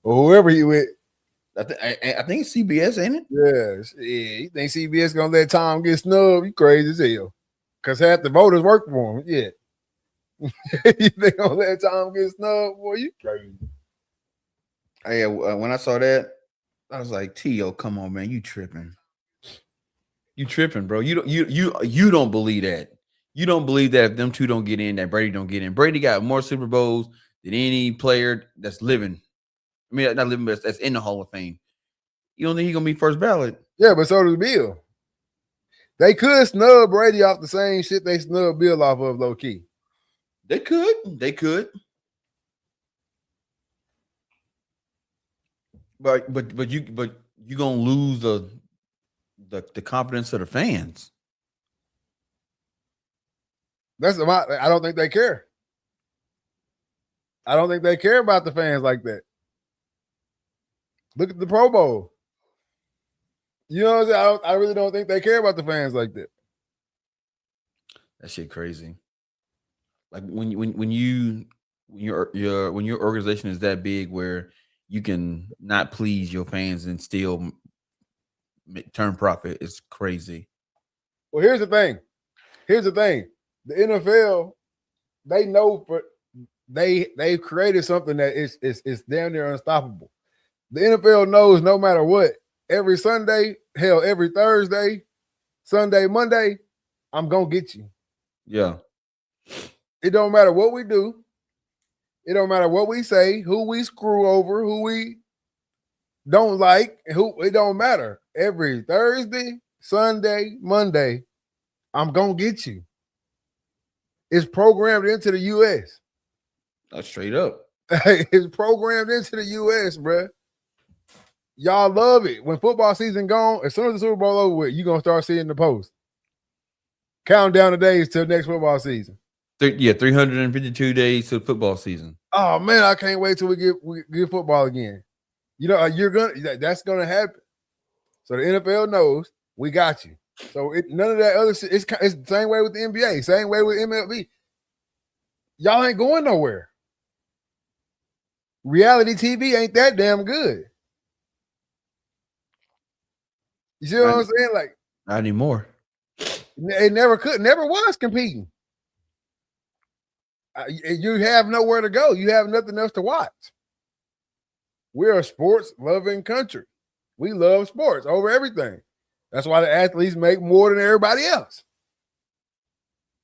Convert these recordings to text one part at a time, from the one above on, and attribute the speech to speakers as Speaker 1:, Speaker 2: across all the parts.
Speaker 1: Or whoever he with.
Speaker 2: I think it's CBS, ain't it?
Speaker 1: Yeah, you think CBS gonna let Tom get snubbed? You crazy as hell. Cause half the voters work for him. Yeah. You think gonna let Tom get snubbed? Boy, you crazy.
Speaker 2: Hey, when I saw that, I was like, T.O., come on, man, you tripping. You tripping, bro. You don't believe that. You don't believe that if them two don't get in, that Brady don't get in. Brady got more Super Bowls than any player that's living. I mean, not living, but that's in the Hall of Fame. You don't think he's gonna be first ballot?
Speaker 1: Yeah, but so does Bill. They could snub Brady off the same shit they snub Bill off of, low key.
Speaker 2: They could. They could. But you gonna lose the confidence of the fans.
Speaker 1: That's about. I don't think they care. I don't think they care about the fans like that. Look at the Pro Bowl. You know what I'm saying? I really don't think they care about the fans like that.
Speaker 2: That shit crazy. Like when your organization is that big where you can not please your fans and still turn profit, it's crazy.
Speaker 1: Well, here's the thing. The NFL, they know they've created something that is damn near unstoppable. The NFL knows no matter what, every Sunday, hell, every Thursday, Sunday, Monday, I'm gonna get you.
Speaker 2: Yeah.
Speaker 1: It don't matter what we do. It don't matter what we say, who we screw over, who we don't like, it don't matter. Every Thursday, Sunday, Monday, I'm gonna get you. It's programmed into the US.
Speaker 2: That's straight up.
Speaker 1: It's programmed into the US, bro. Y'all love it. When football season gone, as soon as the Super Bowl over with, you're gonna start seeing the post. Counting down the days till next football season.
Speaker 2: 352 days to the football season.
Speaker 1: Oh man, I can't wait till we get football again. You know, that's gonna happen. So the NFL knows we got you. So none of that other shit. It's the same way with the NBA, same way with MLB. Y'all ain't going nowhere. Reality TV ain't that damn good. You see what I'm saying? Like,
Speaker 2: not anymore.
Speaker 1: It never was competing. You have nowhere to go. You have nothing else to watch. We're a sports-loving country. We love sports over everything. That's why the athletes make more than everybody else.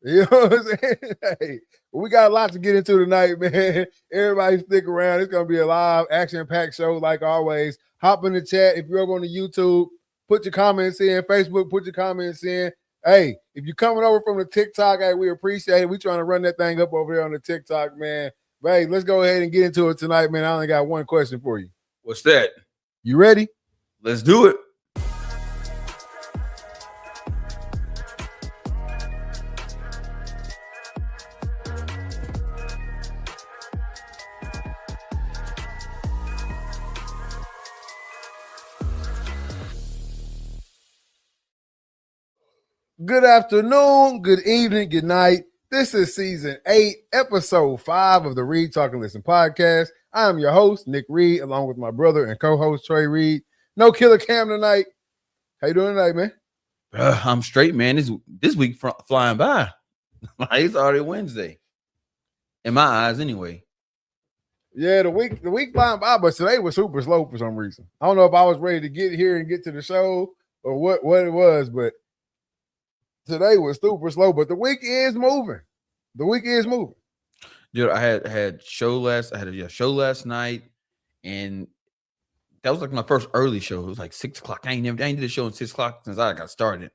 Speaker 1: You know what I'm saying? Hey, we got a lot to get into tonight, man. Everybody stick around. It's going to be a live, action-packed show like always. Hop in the chat. If you're over on the YouTube, put your comments in. Facebook, put your comments in. Hey, if you're coming over from the TikTok, hey, we appreciate it. We're trying to run that thing up over here on the TikTok, man. But hey, let's go ahead and get into it tonight, man. I only got one question for you.
Speaker 2: What's that?
Speaker 1: You ready?
Speaker 2: Let's do it.
Speaker 1: Good afternoon, good evening, good night. This is season 8, episode 5 of the Reed Talk and Listen podcast. I am your host, Nick Reed, along with my brother and co-host, Trey Reed. No Killer Cam tonight. How you doing tonight, man?
Speaker 2: I'm straight, man. This week flying by. It's already Wednesday. In my eyes, anyway.
Speaker 1: Yeah, the week flying by, but today was super slow for some reason. I don't know if I was ready to get here and get to the show or what it was, but today was super slow. But the week is moving.
Speaker 2: Dude, I had a show last night, and that was like my first early show. It was like 6 o'clock. I ain't did a show at 6 o'clock since I got started.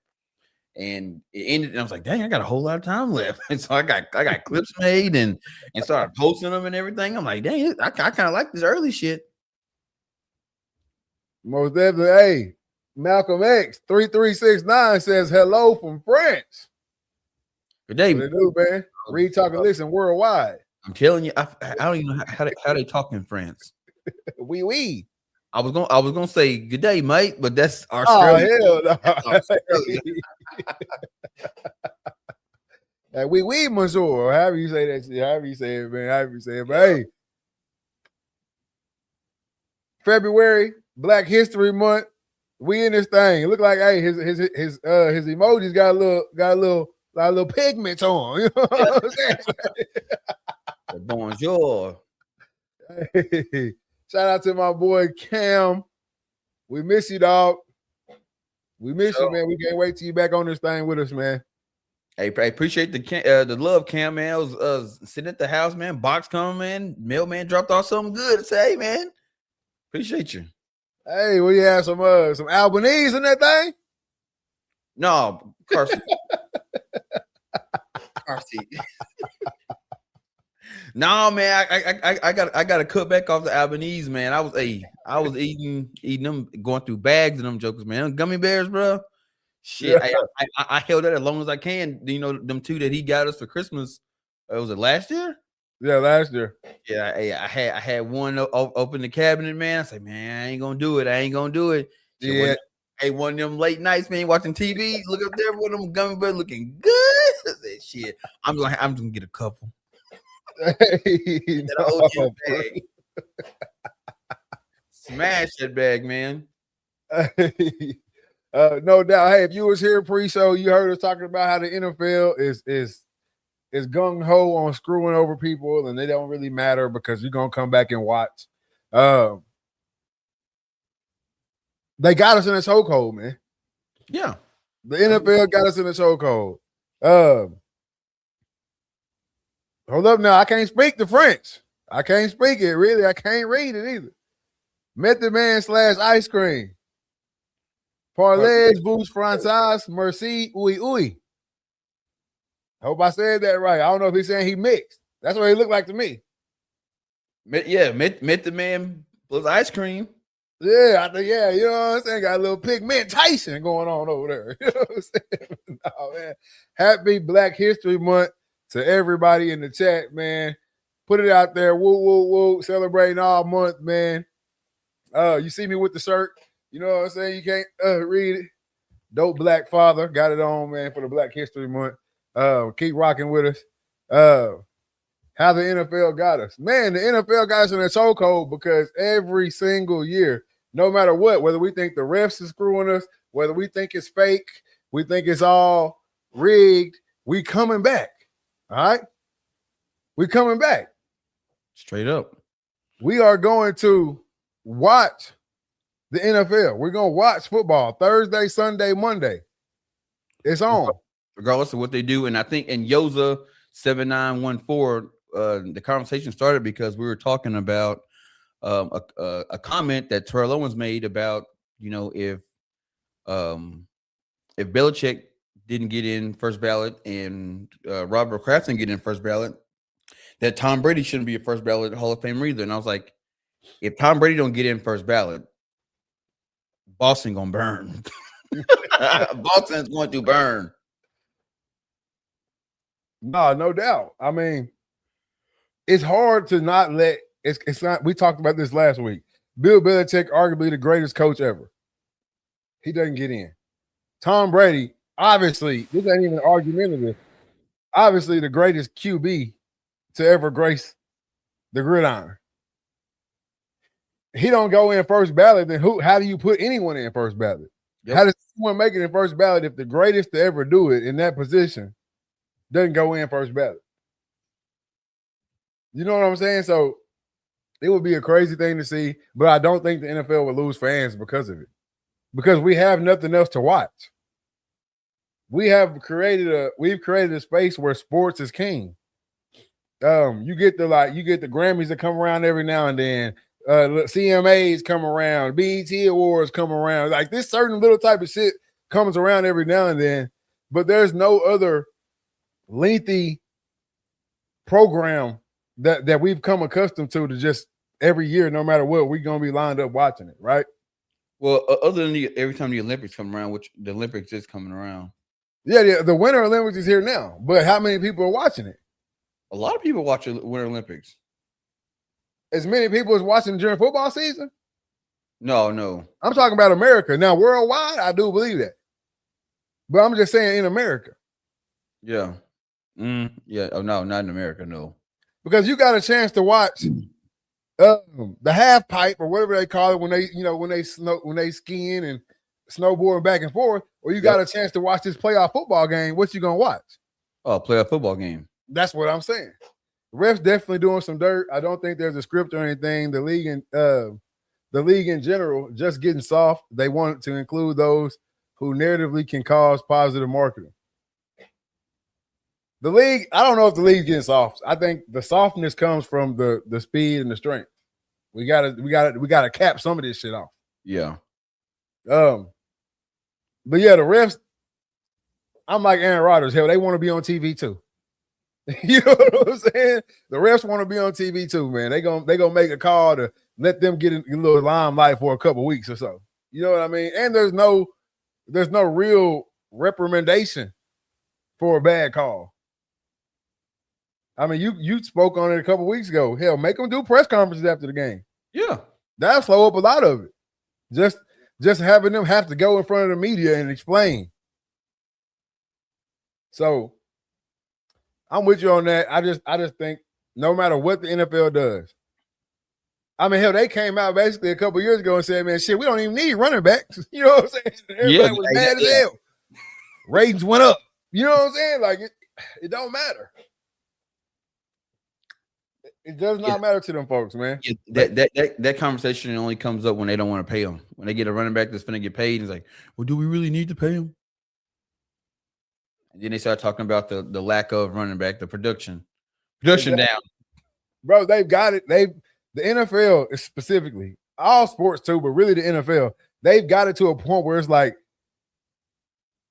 Speaker 2: And it ended, and I was like, dang, I got a whole lot of time left. And so I got clips made and started posting them and everything. I'm like, dang, I kind of like this early shit.
Speaker 1: Most definitely. Hey, Malcolm X 3369 says hello from France.
Speaker 2: Good day,
Speaker 1: what they do, man. Read, talk, and listen worldwide.
Speaker 2: I'm telling you, I don't even know how they talk in France.
Speaker 1: Oui.
Speaker 2: I was gonna say good day, mate, but that's Australia.
Speaker 1: Oh hell no. Hey, oui, monsieur. However you say that shit, however you say it, man. But hey, February, Black History Month. We in this thing. It look like his emojis got a little pigments on. You know what I'm saying?
Speaker 2: Bonjour.
Speaker 1: Hey, shout out to my boy Cam. We miss you, dog. We miss you, man. We can't wait till you back on this thing with us, man.
Speaker 2: Hey, I appreciate the love, Cam, man. I was sitting at the house, man. Box coming, man. Mailman dropped off something good. I say, hey, man, appreciate you.
Speaker 1: Hey, we have some Albanese in that thing?
Speaker 2: No, Carson. Carson. No, man, I got to cut back off the Albanese, man. I was eating them, going through bags of them jokers, man. Them gummy bears, bro. Shit, yeah. I held that as long as I can. You know, them two that he got us for Christmas. Was it last year?
Speaker 1: Yeah, last year.
Speaker 2: Yeah, I had one open the cabinet, man. I said, man, I ain't gonna do it. I ain't gonna do it.
Speaker 1: Yeah.
Speaker 2: Hey, one of them late nights, man, watching TV. Look up there, one of them gummy bears looking good. I said, shit, I'm just gonna get a couple.
Speaker 1: Hey, no,
Speaker 2: bag. Smash that bag, man.
Speaker 1: No doubt. Hey, if you was here pre-show, you heard us talking about how the NFL is gung-ho on screwing over people, and they don't really matter because you're gonna come back and watch. They got us in a chokehold, man.
Speaker 2: Yeah.
Speaker 1: The NFL got us in a chokehold. Hold up now. I can't speak the French. I can't speak it, really. I can't read it either. Method Man / ice cream. Parlays, boost français, merci, oui, oui. Hope I said that right. I don't know if he's saying he mixed. That's what he looked like to me.
Speaker 2: Yeah, Method Man plus ice cream.
Speaker 1: Yeah, yeah, you know what I'm saying? Got a little pigmentation going on over there. You know what I'm saying? No, man. Happy Black History Month to everybody in the chat, man. Put it out there. Woo, woo, woo. Celebrating all month, man. You see me with the shirt. You know what I'm saying? You can't read it. Dope Black Father. Got it on, man, for the Black History Month. Keep rocking with us. How the NFL got us. Man, the NFL got us in a chokehold because every single year, no matter what, whether we think the refs is screwing us, whether we think it's fake, we think it's all rigged, we coming back. All right? We coming back.
Speaker 2: Straight up.
Speaker 1: We are going to watch the NFL. We're going to watch football Thursday, Sunday, Monday. It's on.
Speaker 2: Regardless of what they do. And I think in Yoza 7914, the conversation started because we were talking about a comment that Terrell Owens made about, you know, if Belichick didn't get in first ballot and Robert Kraft didn't get in first ballot, that Tom Brady shouldn't be a first ballot Hall of Famer either. And I was like, if Tom Brady don't get in first ballot, Boston gonna burn. Boston's going to burn.
Speaker 1: No doubt. I mean, it's hard to not let it's not. We talked about this last week. Bill Belichick, arguably the greatest coach ever. He doesn't get in. Tom Brady, obviously, this ain't even argumentative. Obviously, the greatest QB to ever grace the gridiron. He don't go in first ballot. Then how do you put anyone in first ballot? Yep. How does someone make it in first ballot if the greatest to ever do it in that position doesn't go in first ballot? You know what I'm saying? So it would be a crazy thing to see, but I don't think the NFL would lose fans because of it. Because we have nothing else to watch. We've created a space where sports is king. You get the Grammys that come around every now and then. CMAs come around, BET Awards come around. Like this certain little type of shit comes around every now and then, but there's no other lengthy program that we've come accustomed to just every year, no matter what, we're gonna be lined up watching it, right?
Speaker 2: Well, other than every time the Olympics come around, which the Olympics is coming around.
Speaker 1: Yeah, the Winter Olympics is here now, but how many people are watching it?
Speaker 2: A lot of people watch the Winter Olympics.
Speaker 1: As many people as watching during football season?
Speaker 2: No.
Speaker 1: I'm talking about America. Now, worldwide, I do believe that. But I'm just saying in America.
Speaker 2: Yeah. Yeah. Oh, no, not in America, no.
Speaker 1: Because you got a chance to watch The half pipe or whatever they call it when they skiing and snowboarding back and forth, or you got a chance to watch this playoff football game, what you gonna watch?
Speaker 2: Oh, playoff football game.
Speaker 1: That's what I'm saying. The refs definitely doing some dirt. I don't think there's a script or anything. The league in general just getting soft. They want to include those who narratively can cause positive marketing. The league, I don't know if the league's getting soft. I think the softness comes from the speed and the strength. We gotta cap some of this shit off.
Speaker 2: Yeah.
Speaker 1: But yeah, the refs, I'm like Aaron Rodgers. Hell, they want to be on TV too. You know what I'm saying? The refs want to be on TV too, man. They gonna make a call to let them get in a little limelight for a couple weeks or so. You know what I mean? And there's no real reprimandation for a bad call. I mean, you spoke on it a couple weeks ago. Hell, make them do press conferences after the game.
Speaker 2: Yeah.
Speaker 1: That'll slow up a lot of it. Just having them have to go in front of the media and explain. So I'm with you on that. I just think no matter what the NFL does. I mean, hell, they came out basically a couple years ago and said, man, shit, we don't even need running backs. You know what I'm saying? Everybody was mad as hell. Ratings went up. You know what I'm saying? Like, it don't matter. It does not matter to them folks, man.
Speaker 2: That conversation only comes up when they don't want to pay them. When they get a running back that's going to get paid, it's like, well, do we really need to pay him? And then they start talking about the lack of running back, the production down.
Speaker 1: Bro, they've got it. The NFL is specifically, all sports too, but really the NFL, they've got it to a point where it's like,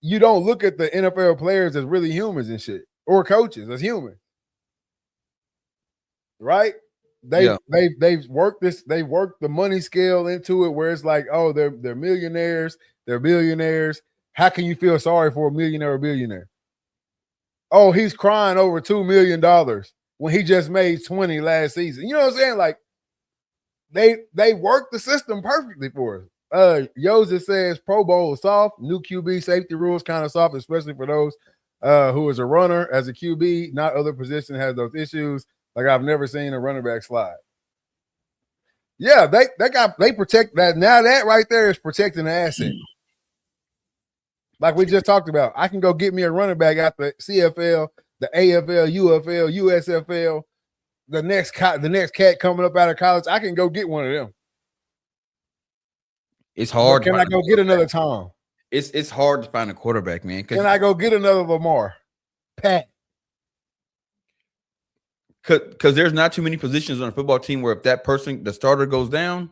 Speaker 1: you don't look at the NFL players as really humans and shit, or coaches as humans. Right? They've worked this, they've worked the money scale into it where it's like, oh, they're millionaires, they're billionaires. How can you feel sorry for a millionaire or billionaire? Oh, he's crying over $2 million when he just made 20 last season. You know what I'm saying? Like, they worked the system perfectly for us. Yoza says Pro Bowl is soft. New QB safety rules kind of soft, especially for those who is a runner as a QB. Not other position has those issues. Like, I've never seen a running back slide. Yeah, they protect that. Now that right there is protecting the asset. Like we just talked about, I can go get me a running back out the CFL, the AFL, UFL, USFL, the next cat coming up out of college. I can go get one of them.
Speaker 2: It's hard.
Speaker 1: But can I go get another Tom?
Speaker 2: It's hard to find a quarterback, man.
Speaker 1: Can I go get another Lamar? Pat.
Speaker 2: Because there's not too many positions on a football team where if that person, the starter, goes down,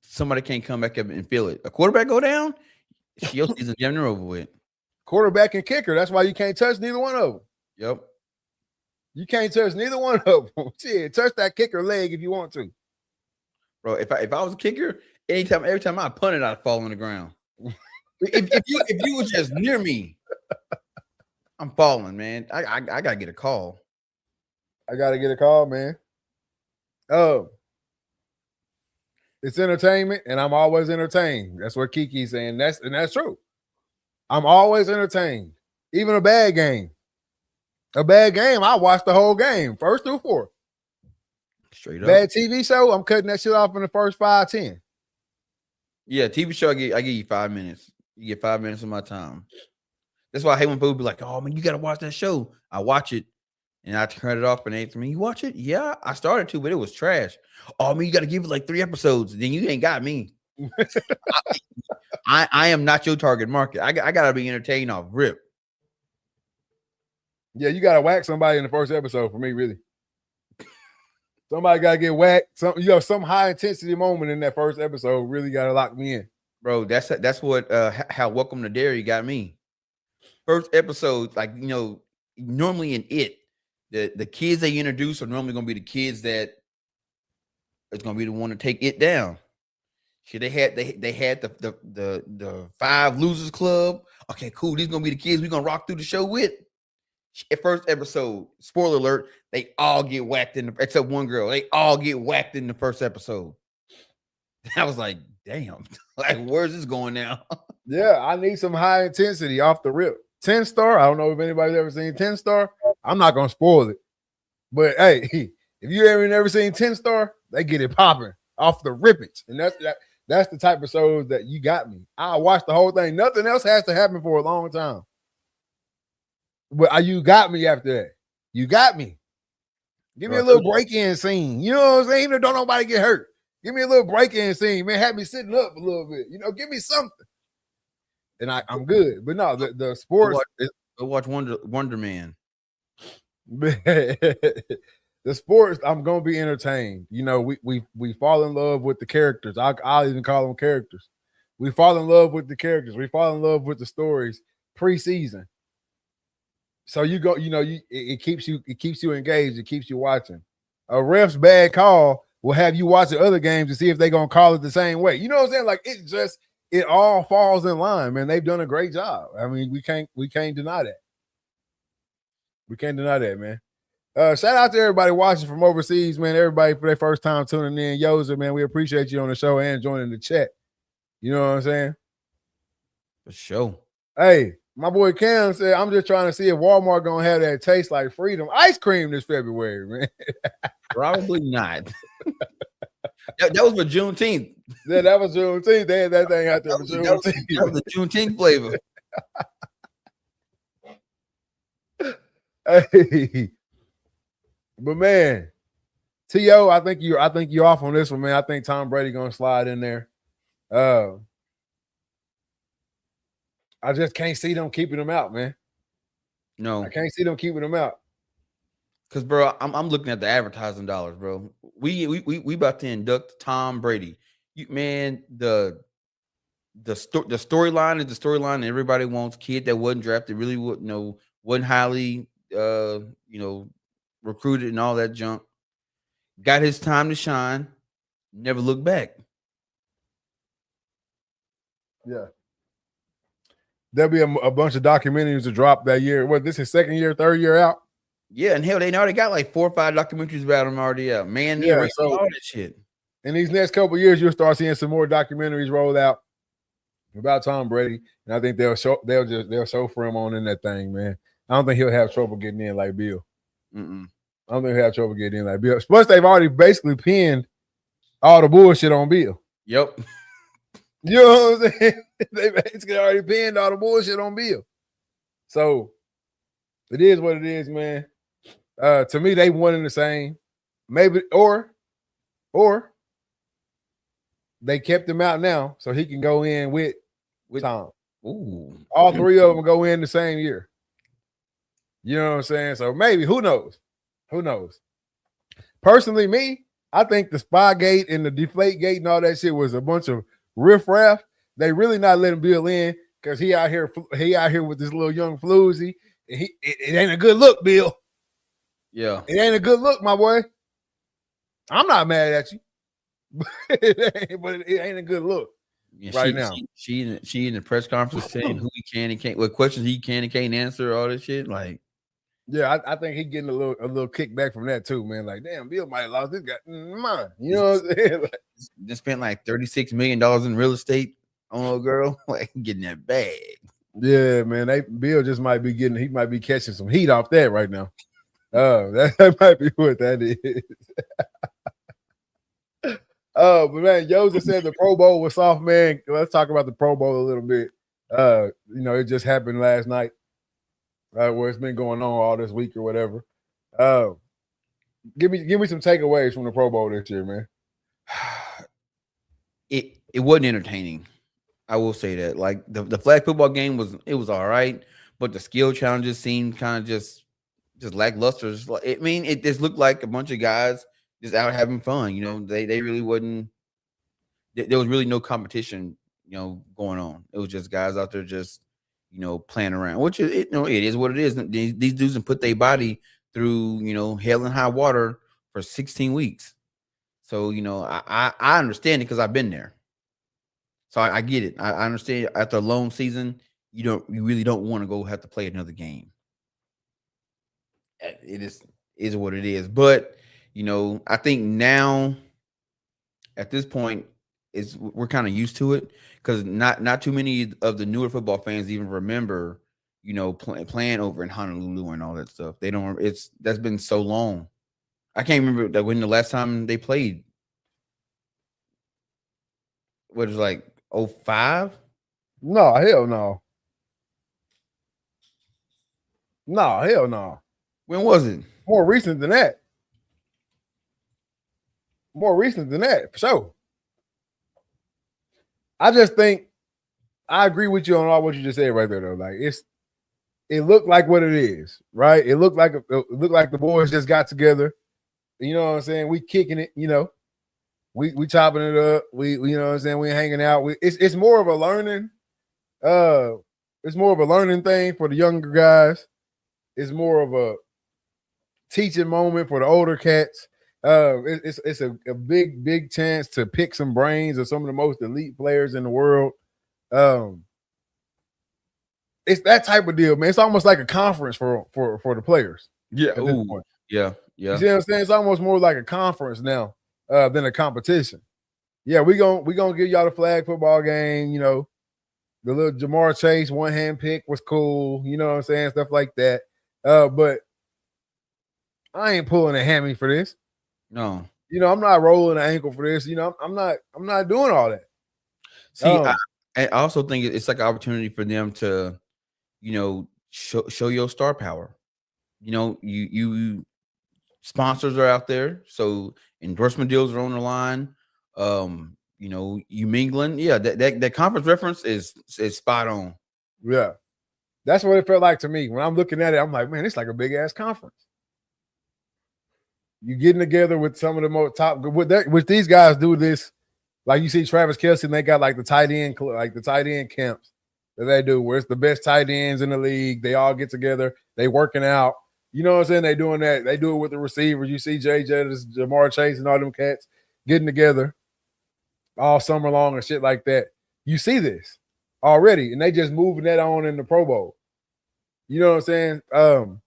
Speaker 2: somebody can't come back up and fill it. A quarterback go down, your season generally over with.
Speaker 1: Quarterback and kicker. That's why you can't touch neither one of them.
Speaker 2: Yep.
Speaker 1: You can't touch neither one of them. Shit, touch that kicker leg if you want to.
Speaker 2: Bro, if I was a kicker, every time I punted, I'd fall on the ground. if you were just near me, I'm falling, man. I gotta get a call.
Speaker 1: I gotta get a call, man. Oh, it's entertainment, and I'm always entertained. That's what Kiki's saying. That's true. I'm always entertained. Even a bad game. A bad game, I watch the whole game, first through fourth.
Speaker 2: Straight up.
Speaker 1: Bad TV show, I'm cutting that shit off in the first 5-10.
Speaker 2: Yeah, TV show, I give you 5 minutes. You get 5 minutes of my time. That's why I hate when people be like, oh, man, you got to watch that show. I watch it, and I turn it off, and they ask me, you watch it? Yeah, I started to, but it was trash. Oh, man, you got to give it like 3 episodes. Then you ain't got me. I am not your target market. I got to be entertained off rip.
Speaker 1: Yeah, you got to whack somebody in the first episode for me, really. Somebody got to get whacked. Some high-intensity moment in that first episode really got to lock me in.
Speaker 2: Bro, that's what how Welcome to Derry got me. First episode, like, normally in it, the kids they introduce are normally going to be the kids that is going to be the one to take it down. Shit, they had the 5 losers club. Okay, cool. These going to be the kids we're going to rock through the show with. At first episode, spoiler alert, they all get whacked except one girl. They all get whacked in the first episode. I was like, damn, like, where's this going now?
Speaker 1: Yeah, I need some high intensity off the rip. 10-star. I don't know if anybody's ever seen 10-star. I'm not gonna spoil it, but hey, If you ever never seen 10 Star, they get it popping off the rippets. And that's the type of shows that you got me. I watch the whole thing. Nothing else has to happen for a long time. But you got me after that. You got me. Give me a little break-in scene. You know what I'm saying? Don't nobody get hurt. Give me a little break-in scene, man. Have me sitting up a little bit. Give me something. And I'm good. But no, the sports.
Speaker 2: Go watch Wonder Man.
Speaker 1: The sports, I'm gonna be entertained. We fall in love with the characters. I'll even call them characters. We fall in love with the characters. We fall in love with the stories preseason. So you go, it keeps you engaged. It keeps you watching. A ref's bad call will have you watching other games to see if they're gonna call it the same way. You know what I'm saying? Like it all falls in line, man. They've done a great job. I mean, we can't deny that. We can't deny that, man. Shout out to everybody watching from overseas, man. Everybody for their first time tuning in. Yoza, man, we appreciate you on the show and joining the chat. You know what I'm saying?
Speaker 2: For sure.
Speaker 1: Hey, my boy Cam said, I'm just trying to see if Walmart gonna have that taste like freedom ice cream this February, man.
Speaker 2: Probably not. that was for Juneteenth.
Speaker 1: Yeah, that was Juneteenth. They had that thing out there for Juneteenth.
Speaker 2: That was the Juneteenth flavor.
Speaker 1: Hey, but man, T.O., I think you're off on this one, man. I think Tom Brady gonna slide in there. I just can't see them keeping him out, man.
Speaker 2: No,
Speaker 1: I can't see them keeping him out.
Speaker 2: Cause, bro, I'm looking at the advertising dollars, bro. We about to induct Tom Brady. The storyline is the storyline everybody wants. Kid that wasn't drafted, really wasn't highly recruited and all that junk. Got his time to shine. Never looked back.
Speaker 1: Yeah. There'll be a bunch of documentaries to drop that year. What, this is second year, third year out?
Speaker 2: Yeah, and hell, they already got like 4 or 5 documentaries about him already out. Man, yeah, so all that shit.
Speaker 1: In these next couple of years, you'll start seeing some more documentaries roll out about Tom Brady, and I think they'll show for him on in that thing, man. I don't think he'll have trouble getting in like Bill. I don't think he'll have trouble getting in like Bill. Plus, they've already basically pinned all the bullshit on Bill.
Speaker 2: Yep.
Speaker 1: You know what I'm saying? They basically already pinned all the bullshit on Bill. So it is what it is, man. To me, they one and the same. Maybe or they kept him out now so he can go in with Tom.
Speaker 2: Ooh.
Speaker 1: All three of them go in the same year. You know what I'm saying? So maybe, who knows? Who knows? Personally, me, I think the Spygate and the Deflategate and all that shit was a bunch of riffraff. They really not letting Bill in because he out here with this little young floozy. It ain't a good look, Bill.
Speaker 2: Yeah.
Speaker 1: It ain't a good look, my boy. I'm not mad at you. but it ain't a good look now.
Speaker 2: She in the press conference saying who he can and can't, what questions he can and can't answer, all this shit. Like,
Speaker 1: yeah, I think he getting a little kickback from that too, man. Like, damn, Bill might have lost this guy. Mine. You know what I'm saying? Like,
Speaker 2: they spent like $36 million in real estate on a girl, like getting that bag.
Speaker 1: Yeah, man. Bill just might be he might be catching some heat off that right now. That might be what that is. But man, Yoza said the Pro Bowl was soft, man. Let's talk about the Pro Bowl a little bit. It just happened last night. Where it's been going on all this week or whatever. Give me some takeaways from the Pro Bowl this year, man.
Speaker 2: It wasn't entertaining. I will say that. Like the flag football game was all right, but the skill challenges seemed kind of just lackluster. It just looked like a bunch of guys just out having fun. They really wasn't. There was really no competition, going on. It was just guys out there just, playing around. Which it is what it is. These dudes can put their body through, hell and high water for 16 weeks. So I understand it because I've been there. So I get it. I understand. After a long season, you really don't want to go have to play another game. It is what it is. But I think now at this point we're kind of used to it because not too many of the newer football fans even remember playing over in Honolulu and all that stuff. They don't. That's been so long. I can't remember that when the last time they played. What was it, like 05?
Speaker 1: No, hell no. No, hell no.
Speaker 2: When was it?
Speaker 1: More recent than that. More recent than that, for sure. I just think I agree with you on all what you just said right there, though. Like it looked like what it is, right? It looked like the boys just got together. You know what I'm saying? We kicking it, you know. We chopping it up. We you know what I'm saying? We hanging out. It's more of a learning. It's more of a learning thing for the younger guys. It's more of a teaching moment for the older cats. It's a big chance to pick some brains of some of the most elite players in the world. It's that type of deal, man. It's almost like a conference for the players.
Speaker 2: Yeah.
Speaker 1: At this point.
Speaker 2: Yeah.
Speaker 1: You see what I'm saying? It's almost more like a conference now than a competition. Yeah, we gonna give y'all the flag football game. You know, the little Jamar Chase one hand pick was cool. You know what I'm saying? Stuff like that. But I ain't pulling a hammy for this.
Speaker 2: No.
Speaker 1: You know, I'm not rolling an ankle for this. You know, I'm not doing all that.
Speaker 2: See, I also think it's like an opportunity for them to, you know, show your star power. You know, you sponsors are out there, so endorsement deals are on the line. You know, you mingling. Yeah, that conference reference is spot on.
Speaker 1: Yeah. That's what it felt like to me. When I'm looking at it, I'm like, man, it's like a big ass conference. You getting together with some of the most top with these guys do this. Like you see Travis Kelce, and they got like the tight end camps that they do, where it's the best tight ends in the league. They all get together, they working out. You know what I'm saying? They doing that. They do it with the receivers. You see Jay Jettis, Jamar Chase, and all them cats getting together all summer long and shit like that. You see this already, and they just moving that on in the Pro Bowl. You know what I'm saying?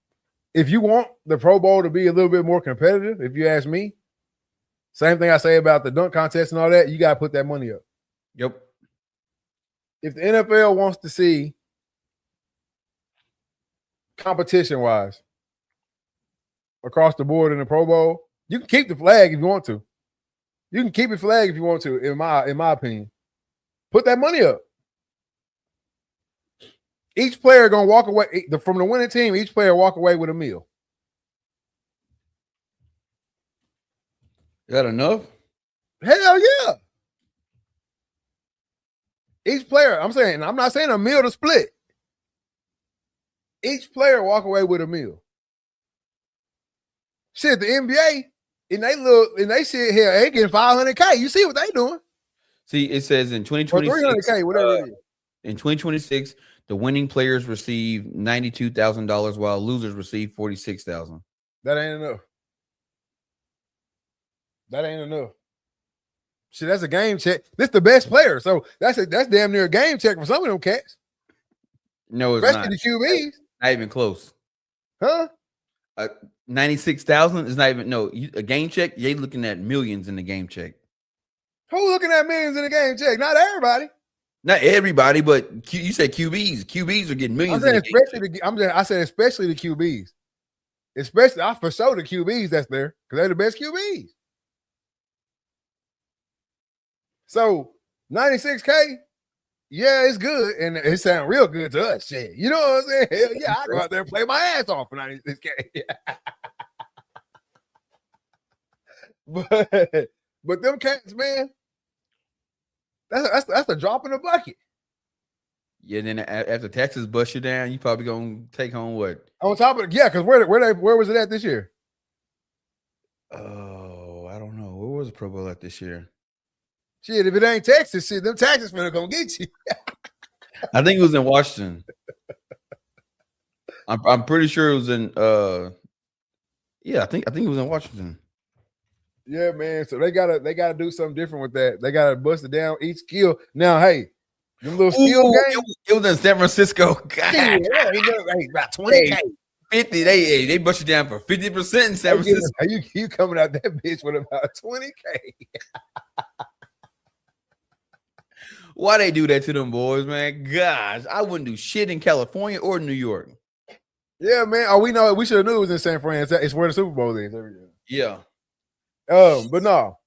Speaker 1: If you want the Pro Bowl to be a little bit more competitive, if you ask me, same thing I say about the dunk contest and all that, you got to put that money up.
Speaker 2: Yep.
Speaker 1: If the NFL wants to see competition-wise across the board in the Pro Bowl, you can keep the flag if you want to. You can keep the flag if you want to, in my opinion. Put that money up. Each player gonna walk away from the winning team. Each player walk away with a meal.
Speaker 2: Is that enough?
Speaker 1: Hell yeah! Each player, I'm not saying a meal to split. Each player walk away with a meal. Shit, the NBA and they sit here, they getting $500K. You see what they doing?
Speaker 2: See, it says in 2026,
Speaker 1: or $300K, whatever it is.
Speaker 2: In 2026. The winning players receive $92,000 while losers receive $46,000.
Speaker 1: That ain't enough. That ain't enough. Shit, that's a game check. This the best player, so that's damn near a game check for some of them cats.
Speaker 2: No, it's
Speaker 1: especially
Speaker 2: not.
Speaker 1: the QBs.
Speaker 2: Not even close.
Speaker 1: Huh?
Speaker 2: 96,000 is not even a game check. You're looking at millions in the game check.
Speaker 1: Who looking at millions in the game check? Not everybody.
Speaker 2: Not everybody, but you said QBs. QBs are getting millions.
Speaker 1: I said especially the QBs. Especially, I for sure the QBs that's there because they're the best QBs. So 96K, yeah, it's good, and it sounds real good to us. Shit, you know what I'm saying? Hell yeah, I go out there and play my ass off for 96K. but them cats, man. That's a drop in the bucket.
Speaker 2: Yeah, then after Texas bust you down, you probably gonna take home what?
Speaker 1: On top of because where was it at this year?
Speaker 2: Oh, I don't know. Where was the Pro Bowl at this year?
Speaker 1: Shit, if it ain't Texas, shit, them Texas finna gonna get you.
Speaker 2: I think it was in Washington. I'm pretty sure it was in I think it was in Washington.
Speaker 1: Yeah, man. So they gotta do something different with that. They gotta bust it down each skill. Now, hey, them little skill games.
Speaker 2: It was in San Francisco. God.
Speaker 1: Yeah, about 20K.
Speaker 2: 50. They bust you down for 50% in San Francisco.
Speaker 1: You coming out that bitch with about 20K.
Speaker 2: Why they do that to them boys, man? Gosh, I wouldn't do shit in California or New York.
Speaker 1: Yeah, man. Oh, we know it. We should have knew it was in San Fran. It's where the Super Bowl is every year.
Speaker 2: Yeah.
Speaker 1: But no,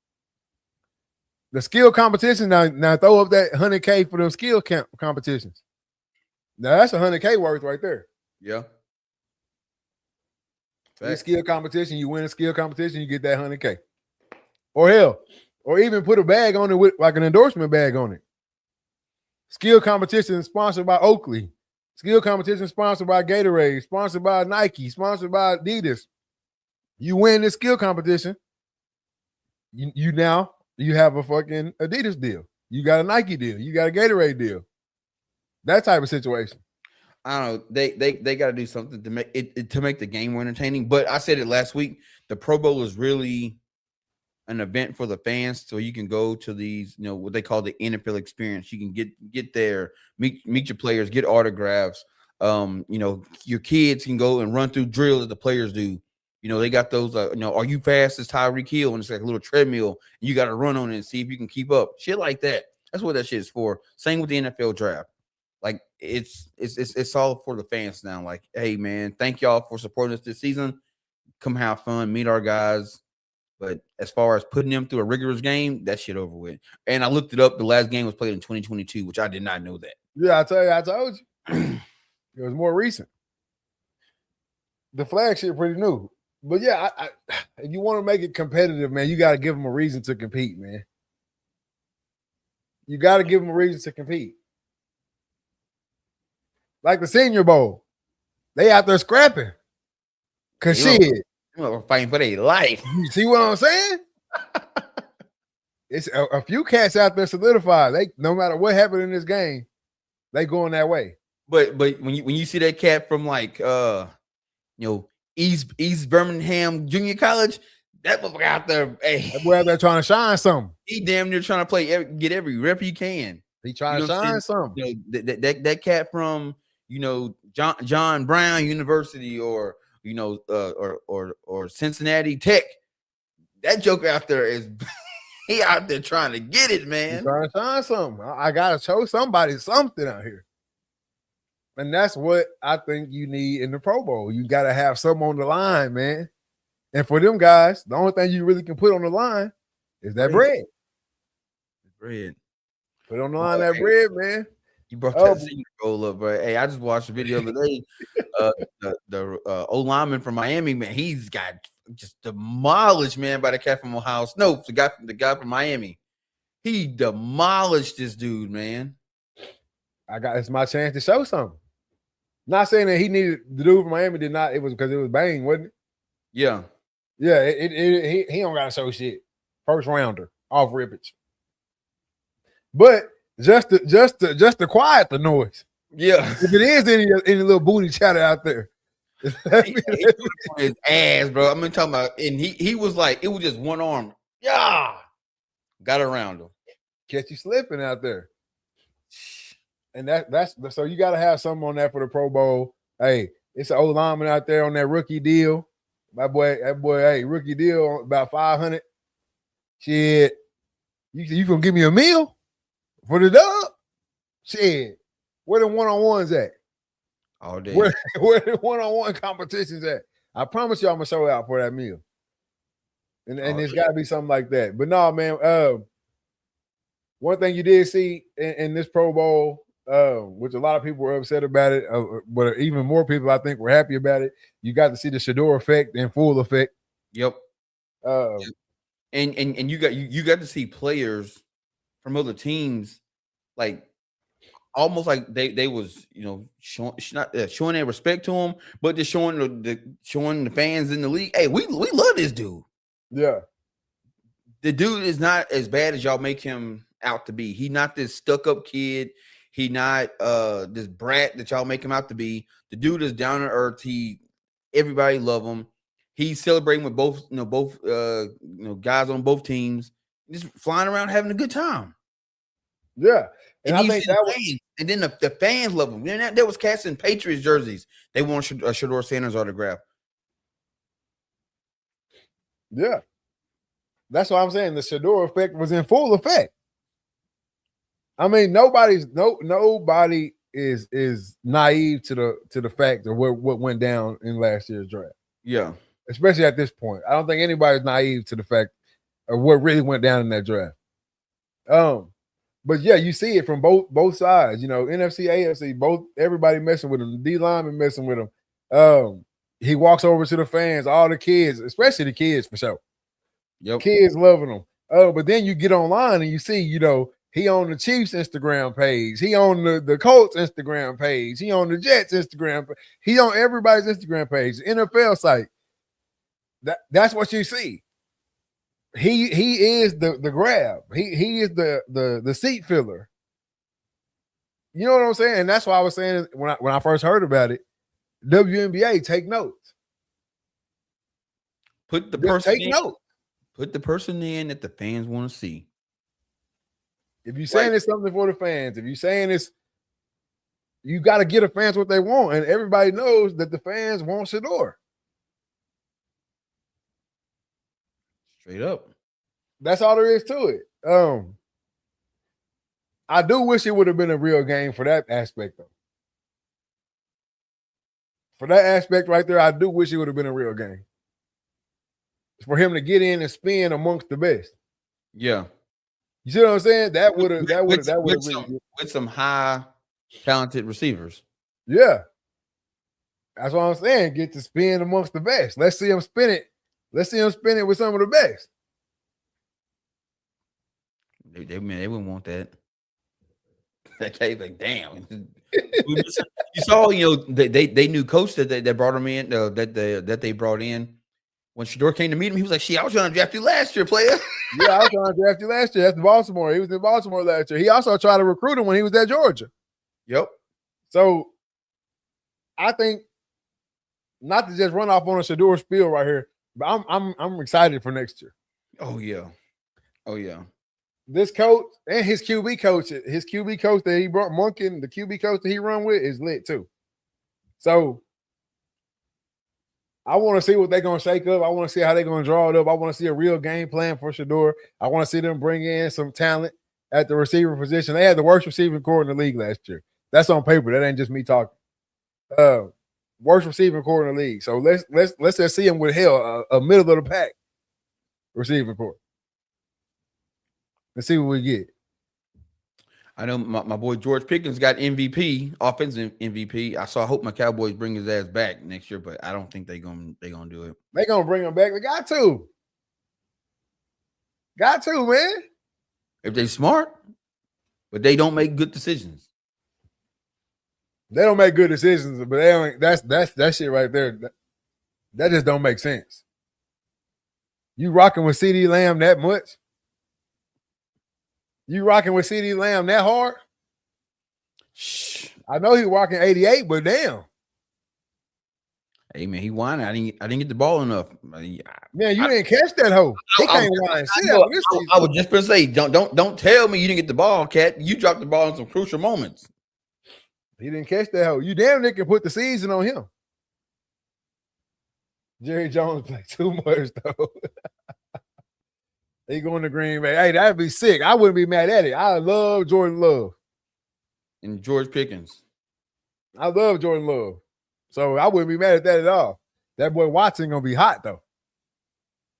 Speaker 1: the skill competition now throw up that $100K for them skill competitions. Now that's $100K worth right there.
Speaker 2: Yeah.
Speaker 1: Any skill competition, you win a skill competition, you get that $100K. Or hell, or even put a bag on it with like an endorsement bag on it. Skill competition sponsored by Oakley. Skill competition sponsored by Gatorade, sponsored by Nike, sponsored by Adidas. You win this skill competition, you now you have a fucking Adidas deal. You got a Nike deal. You got a Gatorade deal. That type of situation.
Speaker 2: I don't know. They got to do something to make it to make the game more entertaining. But I said it last week. The Pro Bowl is really an event for the fans, so you can go to these, what they call the NFL experience. You can get there, meet your players, get autographs. Your kids can go and run through drills that the players do. They got those. Are you fast as Tyreek Hill? And it's like a little treadmill. And you got to run on it and see if you can keep up. Shit like that. That's what that shit is for. Same with the NFL draft. Like it's all for the fans now. Like, hey man, thank y'all for supporting us this season. Come have fun, meet our guys. But as far as putting them through a rigorous game, that shit over with. And I looked it up. The last game was played in 2022, which I did not know that.
Speaker 1: Yeah, I told you. It was more recent. The flag shit pretty new. But yeah, if you want to make it competitive, man, you got to give them a reason to compete, man. You got to give them a reason to compete. Like the Senior Bowl. They out there scrapping. Because shit.
Speaker 2: We're fighting for their life.
Speaker 1: You see what I'm saying? It's a few cats out there solidified. They no matter what happened in this game, they going that way.
Speaker 2: But when you see that cat from like East Birmingham Junior College, that motherfucker out there, hey,
Speaker 1: that boy out there trying to shine something.
Speaker 2: He damn near trying to get every rep he can.
Speaker 1: He trying to shine something.
Speaker 2: That cat from John Brown University or or Cincinnati Tech. That joker out there is he out there trying to get it, man.
Speaker 1: He's trying to shine something. I gotta show somebody something out here. And that's what I think you need in the Pro Bowl. You gotta have something on the line, man. And for them guys, the only thing you really can put on the line is that bread.
Speaker 2: Bread.
Speaker 1: Put on the line that bread, man.
Speaker 2: You brought that Senior Bowl up, but hey, I just watched a video the other day. The O lineman from Miami, man, he's got just demolished, man, by the cat from Ohio. No, the guy from Miami. He demolished this dude, man.
Speaker 1: It's my chance to show something. Not saying that he needed the dude from Miami did not. It was because it was Bang, wasn't it?
Speaker 2: Yeah.
Speaker 1: Yeah, he don't gotta show shit. First rounder off rippage. But just to quiet the noise.
Speaker 2: Yeah.
Speaker 1: If it is any little booty chatter out there.
Speaker 2: His ass, bro. I'm talking about, and he was like, it was just one arm. Yeah. Got around him.
Speaker 1: Catch you slipping out there. And that's so you gotta have something on that for the Pro Bowl. Hey, it's an old lineman out there on that rookie deal. That boy, hey, rookie deal about 500. Shit. You gonna give me a meal for the dub? Shit. Where the one-on-ones at?
Speaker 2: All day.
Speaker 1: Where the one-on-one competitions at? I promise you I'm gonna show out for that meal. And there's gotta be something like that. But no, man, one thing you did see in this Pro Bowl, which a lot of people were upset about it, but even more people I think were happy about it. You got to see the Shador effect in full effect.
Speaker 2: Yep. And you got to see players from other teams like almost like they was showing their respect to him, but just showing the fans in the league, hey, we love this dude.
Speaker 1: Yeah,
Speaker 2: the dude is not as bad as y'all make him out to be. He not this stuck up kid. He not this brat that y'all make him out to be. The dude is down to earth. Everybody love him. He's celebrating with both guys on both teams, just flying around having a good time.
Speaker 1: Yeah, and I think that was.
Speaker 2: And then the fans love him. Then there was cats in Patriots jerseys. They want a Shador Sanders autograph.
Speaker 1: Yeah, that's what I'm saying. The Shador effect was in full effect. I mean, nobody is naive to the fact of what went down in last year's draft.
Speaker 2: Yeah,
Speaker 1: especially at this point. I don't think anybody's naive to the fact of what really went down in that draft. But yeah, you see it from both sides. You know, NFC, AFC, both everybody messing with him. The D lineman messing with him. He walks over to the fans, all the kids, especially the kids for sure.
Speaker 2: Yep.
Speaker 1: Kids loving him. But then you get online and you see, you know, he on the Chiefs Instagram page, he on the Colts Instagram page, he on the Jets Instagram, he on everybody's Instagram page, the NFL site. That's what you see. He is the grab. He is the seat filler. You know what I'm saying? And that's why I was saying when I first heard about it, WNBA, take notes.
Speaker 2: Put the person in that the fans want to see.
Speaker 1: If you're saying it's something for the fans, if you're saying it's, you got to get the fans what they want, and everybody knows that the fans want Shedeur.
Speaker 2: Straight up.
Speaker 1: That's all there is to it. I do wish it would have been a real game for that aspect, though. For that aspect right there, I do wish it would have been a real game. For him to get in and spin amongst the best.
Speaker 2: Yeah.
Speaker 1: You see what I'm saying? That would have
Speaker 2: with some high talented receivers.
Speaker 1: Yeah. That's what I'm saying. Get to spin amongst the best. Let's see him spin it. Let's see him spin it with some of the best.
Speaker 2: They wouldn't want that. That case, like, damn. You saw, they knew coach that brought him in, that they brought in. When Shedeur came to meet him, he was like, "Shit, I was trying to draft you last year, player."
Speaker 1: Yeah, I was trying to draft you last year. That's Baltimore. He was in Baltimore last year. He also tried to recruit him when he was at Georgia.
Speaker 2: Yep.
Speaker 1: So I think, not to just run off on a Shedeur spiel right here, but I'm excited for next year.
Speaker 2: Oh yeah.
Speaker 1: This coach and his QB coach that he brought, Monken, the QB coach that he run with, is lit too. So I want to see what they're going to shake up. I want to see how they're going to draw it up. I want to see a real game plan for Shedeur. I want to see them bring in some talent at the receiver position. They had the worst receiving core in the league last year. That's on paper. That ain't just me talking. Worst receiving core in the league. So let's just see him with a middle of the pack receiving core. Let's see what we get.
Speaker 2: I know my boy George Pickens got MVP, offensive MVP. I hope my Cowboys bring his ass back next year, but I don't think they're gonna do it.
Speaker 1: They're gonna bring him back. They got to. Got to, man.
Speaker 2: If they smart, but they don't make good decisions.
Speaker 1: They don't make good decisions, but they don't. That's that shit right there. That just don't make sense. You rocking with CeeDee Lamb that much? You rocking with CeeDee Lamb that hard?
Speaker 2: Shh.
Speaker 1: I know he walking 88, but damn.
Speaker 2: Hey man, he whining. I didn't get the ball enough.
Speaker 1: Man, you didn't catch that hoe. He can't whine.
Speaker 2: I was just gonna say, don't tell me you didn't get the ball, Cat. You dropped the ball in some crucial moments.
Speaker 1: He didn't catch that hoe. You damn near can put the season on him. Jerry Jones played too much though. He going to Green Bay. Hey, that'd be sick. I wouldn't be mad at it. I love Jordan Love.
Speaker 2: And George Pickens.
Speaker 1: I love Jordan Love. So I wouldn't be mad at that at all. That boy Watson gonna be hot though.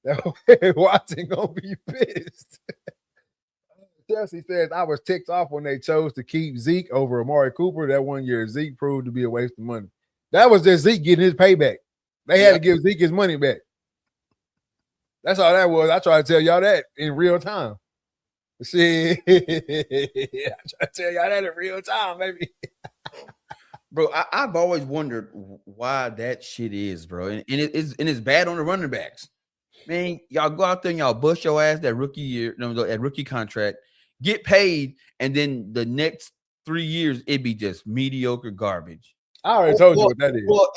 Speaker 1: That boy Watson gonna be pissed. Chelsea says, I was ticked off when they chose to keep Zeke over Amari Cooper. That 1 year Zeke proved to be a waste of money. That was just Zeke getting his payback. They had to give Zeke his money back. That's all that was. I try to tell y'all that in real time. See, I try to tell y'all that in real time, baby.
Speaker 2: Bro, I've always wondered why that shit is, bro. And it's bad on the running backs. Man, y'all go out there and y'all bust your ass that rookie year, that rookie contract, get paid, and then the next 3 years it be just mediocre garbage.
Speaker 1: I already told you what that is.
Speaker 2: Well,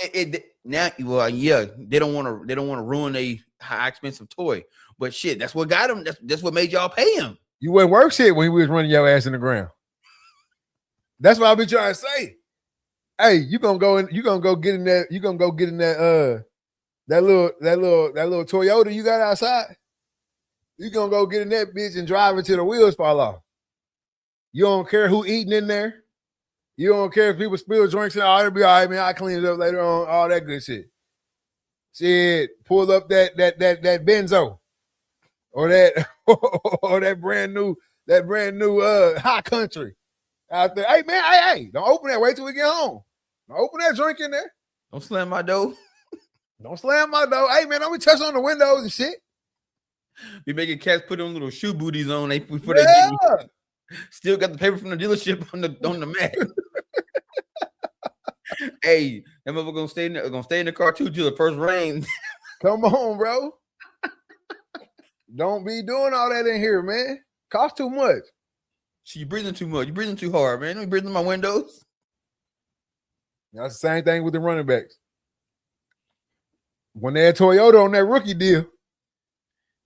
Speaker 2: they don't want to ruin a high expensive toy, but shit, that's what got him. That's what made y'all pay him.
Speaker 1: You wouldn't work shit when he was running your ass in the ground. That's what I be trying to say. Hey, you gonna go get in that that little Toyota you got outside. You gonna go get in that bitch and drive until the wheels fall off. You don't care who eating in there. You don't care if people spill drinks and all. It'll be all right, man. I clean it up later on. All that good shit. Shit, pull up that Benzo or that or that brand new high country out there. Hey man, hey, don't open that. Wait till we get home. Don't open that drink in there.
Speaker 2: Don't slam my door.
Speaker 1: Don't slam my door. Hey man, don't be touching on the windows and shit.
Speaker 2: Be making cats put on little shoe booties on before
Speaker 1: Yeah.
Speaker 2: they get in. Still got the paper from the dealership on the mat. Hey, that motherfucker gonna stay in the car too till the first rain.
Speaker 1: Come on, bro. Don't be doing all that in here, man. Cost too much.
Speaker 2: You breathing too much. You breathing too hard, man. Don't be breathing my windows.
Speaker 1: That's the same thing with the running backs. When they had Toyota on that rookie deal,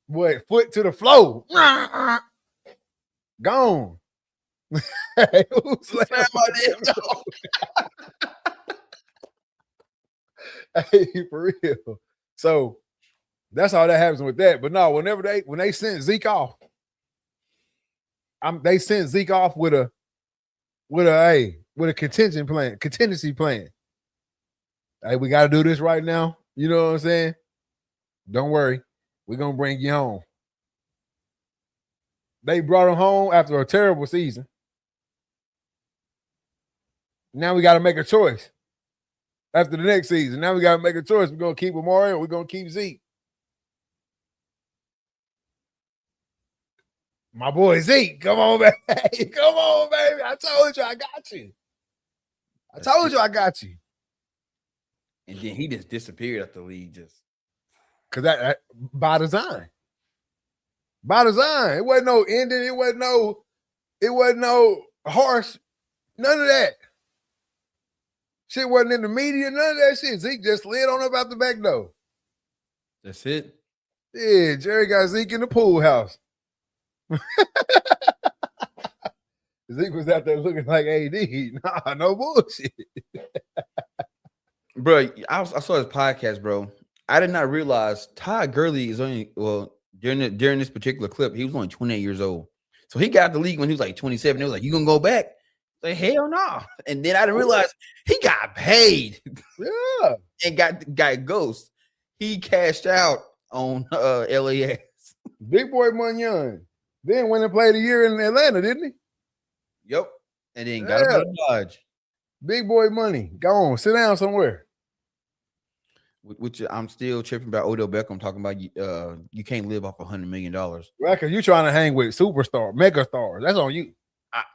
Speaker 1: boy, foot to the floor. Gone. Hey,
Speaker 2: Slam my damn dog.
Speaker 1: Hey, for real. So that's all that happens with that. But no, when they sent Zeke off, they sent Zeke off with a contingency plan. Hey, we got to do this right now. You know what I'm saying? Don't worry, we're gonna bring you home. They brought him home after a terrible season. Now we got to make a choice. After the next season, now we got to make a choice. We're gonna keep Amari or we're gonna keep Zeke. My boy Zeke, come on, baby. Come on, baby. I told you I got you. I told you I got you.
Speaker 2: And then he just disappeared at the league, just
Speaker 1: because that by design. By design. It wasn't no ending. It wasn't no harsh. None of that. Shit wasn't in the media. None of that shit. Zeke just slid on up out the back door.
Speaker 2: That's it.
Speaker 1: Yeah, Jerry got Zeke in the pool house. Zeke was out there looking like AD. Nah, no bullshit.
Speaker 2: Bro, I saw his podcast, bro. I did not realize Todd Gurley is during this particular clip, he was only 28 years old. So he got the league when he was like 27. It was like, you gonna go back? Like, hell no. And then I didn't realize he got paid.
Speaker 1: Yeah.
Speaker 2: And got ghost. He cashed out on LAX.
Speaker 1: Big boy Munyon. Then went and played a year in Atlanta, didn't he?
Speaker 2: Yep. And then got out of Dodge.
Speaker 1: Big boy money. Go on, sit down somewhere.
Speaker 2: Which I'm still tripping about Odell Beckham talking about you can't live off $100 million.
Speaker 1: Right, because you're trying to hang with superstar, mega stars. That's on you.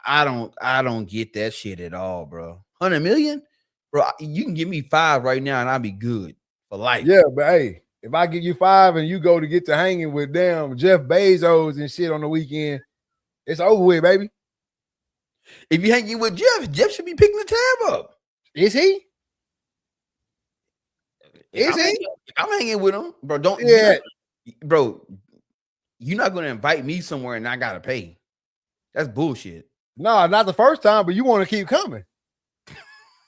Speaker 2: I don't get that shit at all, bro. 100 million? Bro, you can give me 5 right now and I'll be good for life.
Speaker 1: Yeah, but hey, if I give you 5 and you go to get to hanging with damn Jeff Bezos and shit on the weekend, it's over with, baby.
Speaker 2: If you hanging with Jeff should be picking the tab up.
Speaker 1: Is he?
Speaker 2: If I'm hanging with him, bro. Bro, you're not gonna invite me somewhere and I gotta pay. That's bullshit.
Speaker 1: No, not the first time, but you want to keep coming.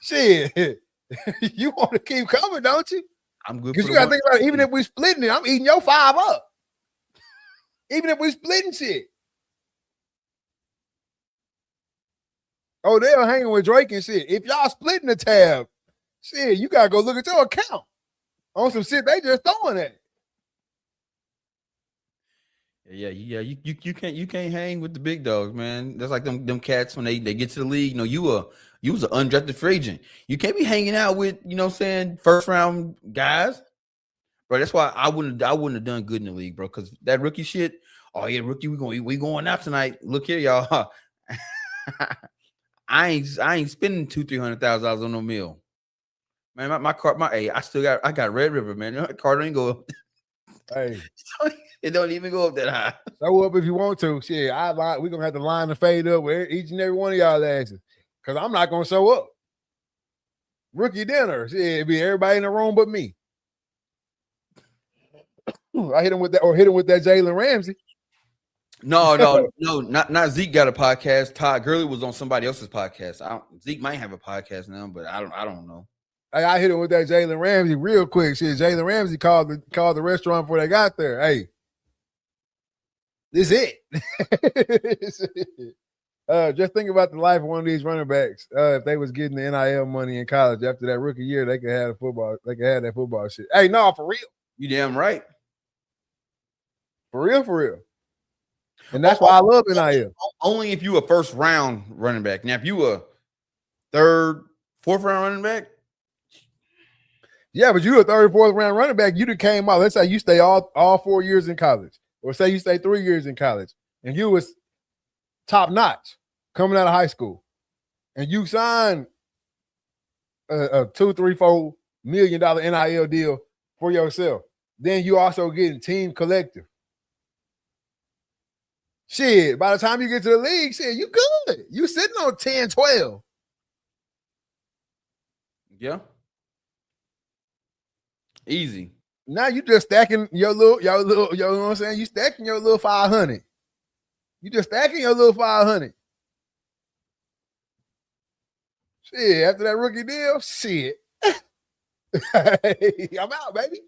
Speaker 1: Shit. You want to keep coming, don't you?
Speaker 2: I'm good.
Speaker 1: Because you gotta think about it, even if we splitting it, I'm eating your 5 up. Even if we splitting shit. Oh, they're hanging with Drake and shit. If y'all splitting the tab, shit, you gotta go look at your account on some shit they just throwing at it.
Speaker 2: Yeah. You can't hang with the big dogs, man. That's like them cats when they get to the league. You know, you was an undrafted free agent. You can't be hanging out with, you know what I'm saying, first round guys. Bro, that's why I wouldn't have done good in the league, bro. Because that rookie shit, oh yeah, rookie, we going out tonight. Look here, y'all. I ain't spending $200,000-$300,000 on no meal. Man, I got Red River, man. That car don't go up.
Speaker 1: Hey.
Speaker 2: It don't even go up that high.
Speaker 1: Show up if you want to. Shit, we're gonna have to line the fade up with each and every one of y'all asses. Cause I'm not gonna show up. Rookie dinner. Shit, it'd be everybody in the room but me. I hit him with that Jalen Ramsey.
Speaker 2: No, not Zeke got a podcast. Todd Gurley was on somebody else's podcast. Zeke might have a podcast now, but I don't know.
Speaker 1: I hit him with that Jalen Ramsey real quick. Shit, Jalen Ramsey called the restaurant before they got there. Hey, this it. Just think about the life of one of these running backs. If they was getting the NIL money in college after that rookie year, they could have football. They could have that football shit. Hey, no, for real.
Speaker 2: You damn right.
Speaker 1: For real. And that's why I love NIL.
Speaker 2: Only if you a first round running back. Now, if you a third, fourth round running back,
Speaker 1: yeah, but you a third, fourth round running back, you came out. Let's say you stay all 4 years in college, or say you stay 3 years in college, and you was top notch coming out of high school, and you signed a $2, $3, $4 million NIL deal for yourself. Then you also getting team collective. Shit, by the time you get to the league, shit, you good. You sitting on 10, 12.
Speaker 2: Yeah. Easy.
Speaker 1: Now you just stacking your little, you know what I'm saying? You stacking your little 500. You just stacking your little 500. Shit, after that rookie deal, shit. I'm out, baby.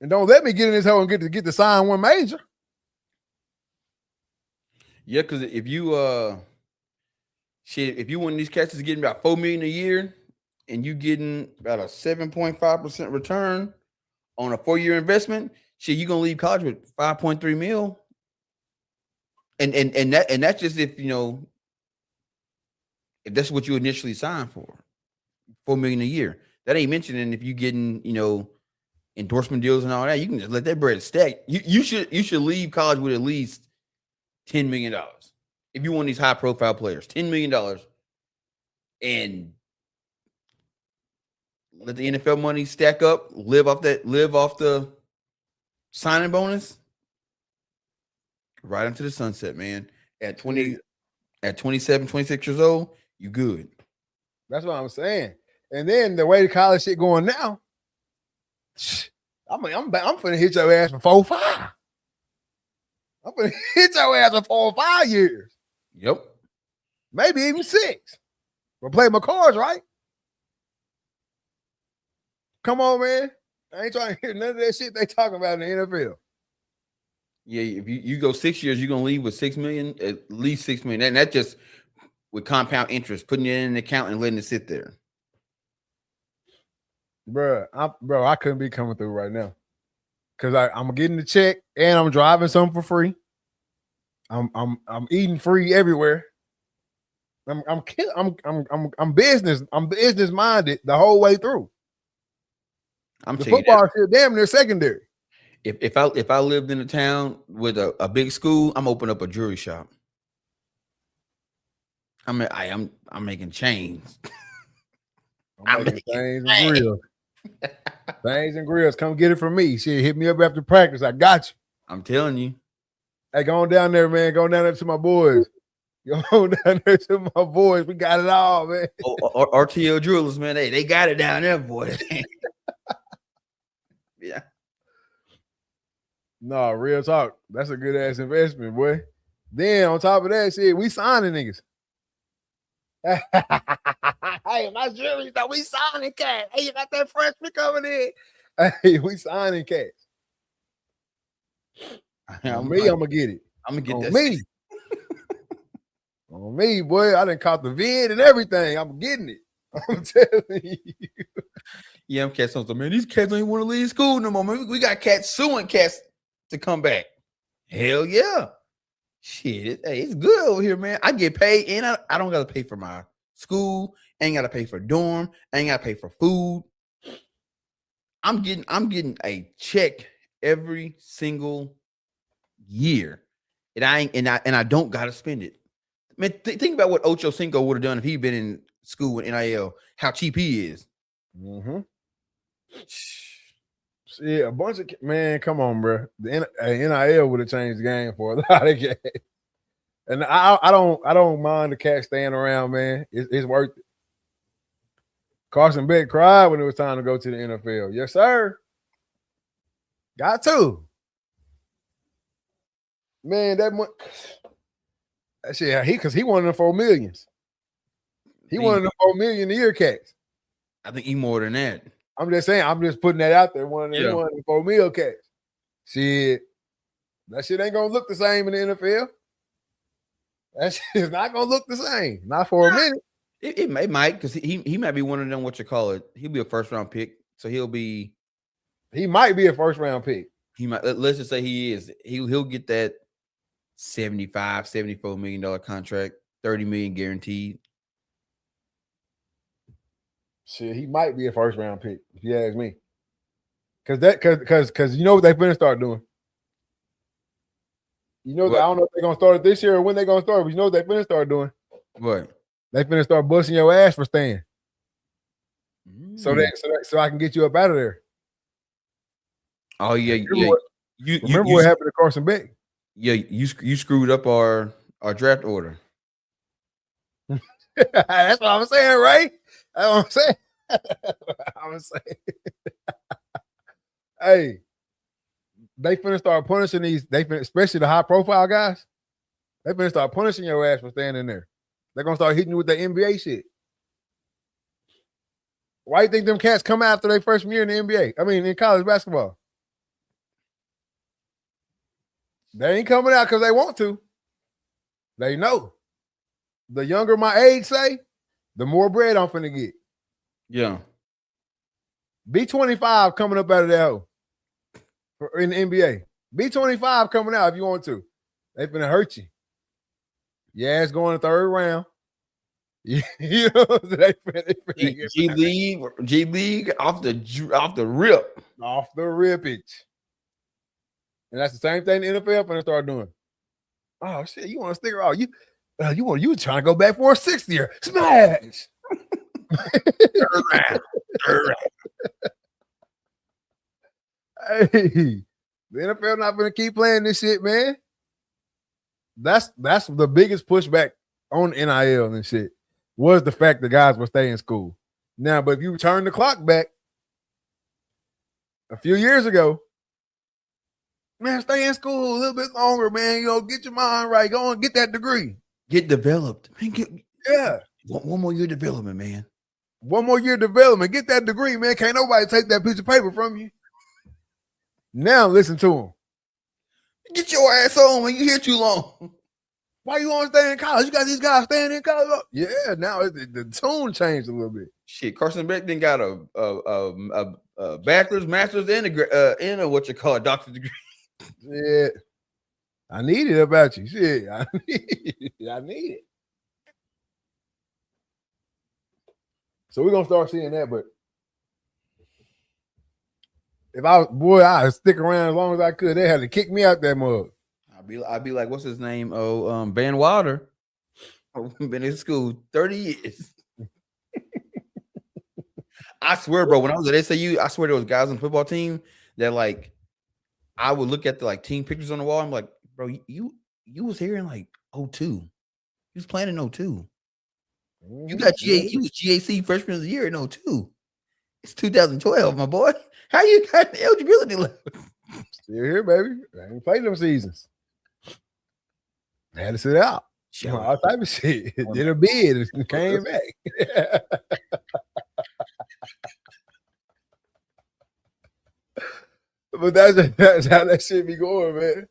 Speaker 1: And don't let me get in this hole and get to sign one major.
Speaker 2: Yeah, because if you if you one of these catches getting about $4 million a year and you getting about a 7.5% return on a 4-year investment, shit, you're gonna leave college with 5.3 mil. And that's just if if that's what you initially signed for, $4 million a year. That ain't mentioning if you getting endorsement deals and all that. You can just let that bread stack. You should leave college with at least $10 million if you want these high profile players. $10 million, and let the NFL money stack up. Live off the signing bonus right into the sunset, man. At 27, 26 years old, you good.
Speaker 1: That's what I'm saying. And then the way the college shit going now, I'm finna hit your ass for 4-5. I'm finna hit your ass for 4 or 5 years.
Speaker 2: Yep.
Speaker 1: Maybe even 6. But play my cards right. Come on, man. I ain't trying to hear none of that shit they talking about in the NFL.
Speaker 2: Yeah, if you go 6 years, you're gonna leave with $6 million, at least $6 million. And that just with compound interest, putting it in an account and letting it sit there.
Speaker 1: I couldn't be coming through right now. Cause I'm getting the check and I'm driving something for free. I'm eating free everywhere. I'm business minded the whole way through. The football shit damn near secondary.
Speaker 2: If I lived in a town with a big school, I'm opening up a jewelry shop. I'm making chains.
Speaker 1: I'm making chains and grills. Chains and grills. Come get it from me. Shit, hit me up after practice. I got you.
Speaker 2: I'm telling you.
Speaker 1: Hey, go on down there, man. Go down there to my boys. Go on down there to my boys. We got it all, man.
Speaker 2: RTL Jewelers, man. They got it down there, boy. Yeah.
Speaker 1: No, real talk. That's a good ass investment, boy. Then on top of that shit, we signing niggas. Hey, my jewelry, so we signing cash. Hey, you got that freshman coming in. Hey, we signing cash. On me, I'm gonna get it.
Speaker 2: I'm gonna get
Speaker 1: on
Speaker 2: that.
Speaker 1: Me. On me, boy. I done caught the vid and everything. I'm getting it. I'm telling you.
Speaker 2: Yeah, I'm cats on some, man. These cats don't even want to leave school no more. Man. We got cats suing cats to come back. Hell yeah. Shit, it's good over here, man. I get paid, and I don't gotta pay for my school. Ain't gotta pay for dorm. Ain't gotta pay for food. I'm getting a check every single year, and I don't gotta spend it. Man, think about what Ocho Cinco would have done if he'd been in school with NIL. How cheap he is.
Speaker 1: Mm-hmm. Yeah, a bunch of man. Come on, bro. The NIL would have changed the game for a lot of guys. And I don't mind the cat staying around, man. It's worth it. Carson Beck cried when it was time to go to the NFL. Yes, sir. Got to. Man, that shit. Because he wanted them $4 million. He wanted them $4 million a year cats.
Speaker 2: I think he more than that.
Speaker 1: I'm just saying. I'm just putting that out there. He wanted them $4 million cats. Shit. That shit ain't gonna look the same in the NFL. That shit is not gonna look the same. Not for a minute.
Speaker 2: It might, because he might be one of them, what you call it. He'll be a first round pick. So he
Speaker 1: might be a first round pick.
Speaker 2: He might, let's just say he is. He'll get that $74 million contract, $30 million guaranteed.
Speaker 1: Shit, he might be a first round pick, if you ask me. Because you know what they finna start doing. You know, I don't know if they're gonna start it this year or when they're gonna start, but you know what they finna start doing.
Speaker 2: What?
Speaker 1: They finna start busting your ass for staying. So I can get you up out of there.
Speaker 2: Oh yeah,
Speaker 1: remember what happened to Carson Beck?
Speaker 2: Yeah, you screwed up our draft order.
Speaker 1: That's what I'm saying, right? That's what I'm saying. I'm saying. Hey, they finna start punishing these. Especially the high profile guys. They finna start punishing your ass for staying in there. They're gonna start hitting you with the NBA shit. Why do you think them cats come after their freshman year in the NBA? I mean, in college basketball. They ain't coming out because they want to. They know. The younger my age say, the more bread I'm finna get.
Speaker 2: Yeah.
Speaker 1: Be 25 coming up out of that in the NBA. Be 25 coming out if you want to. They finna hurt you. Yeah, it's going to third round. You know, they finna
Speaker 2: G League off the rip.
Speaker 1: Off the rippage. And that's the same thing the NFL finna start doing. Oh shit, you want to stick around? You trying to go back for a sixth year? Smash. Third round. Hey, the NFL not gonna keep playing this shit, man. That's the biggest pushback on NIL and shit was the fact that guys will stay in school. Now, but if you turn the clock back a few years ago, man, stay in school a little bit longer, man. You know, get your mind right. Go and get that degree.
Speaker 2: Get developed. Man,
Speaker 1: yeah.
Speaker 2: One more year development, man.
Speaker 1: One more year development. Get that degree, man. Can't nobody take that piece of paper from you. Now listen to him.
Speaker 2: Get your ass on when you here too long.
Speaker 1: Why you want to stay in college? You got these guys staying in college. Yeah, now the tune changed a little bit.
Speaker 2: Shit, Carson Beck then got a bachelor's, master's, and a what you call a doctor's degree.
Speaker 1: Yeah, I need it about you. Shit, I need it. So we're gonna start seeing that, but if I'd stick around as long as I could. They had to kick me out that mug.
Speaker 2: I'd be like, what's his name? Van Wilder. I've been in school 30 years. I swear, bro, when I was at SAU, I swear there was guys on the football team that like I would look at the like team pictures on the wall. I'm like, bro, you was here in like 02. You was playing in 02. You got you was GAC freshman of the year in 02. It's 2012, my boy. How you got the eligibility level?
Speaker 1: Still here, baby. I ain't played them seasons. I had to sit out. All type of shit. Did a bid and came back. But that's how that shit be going, man.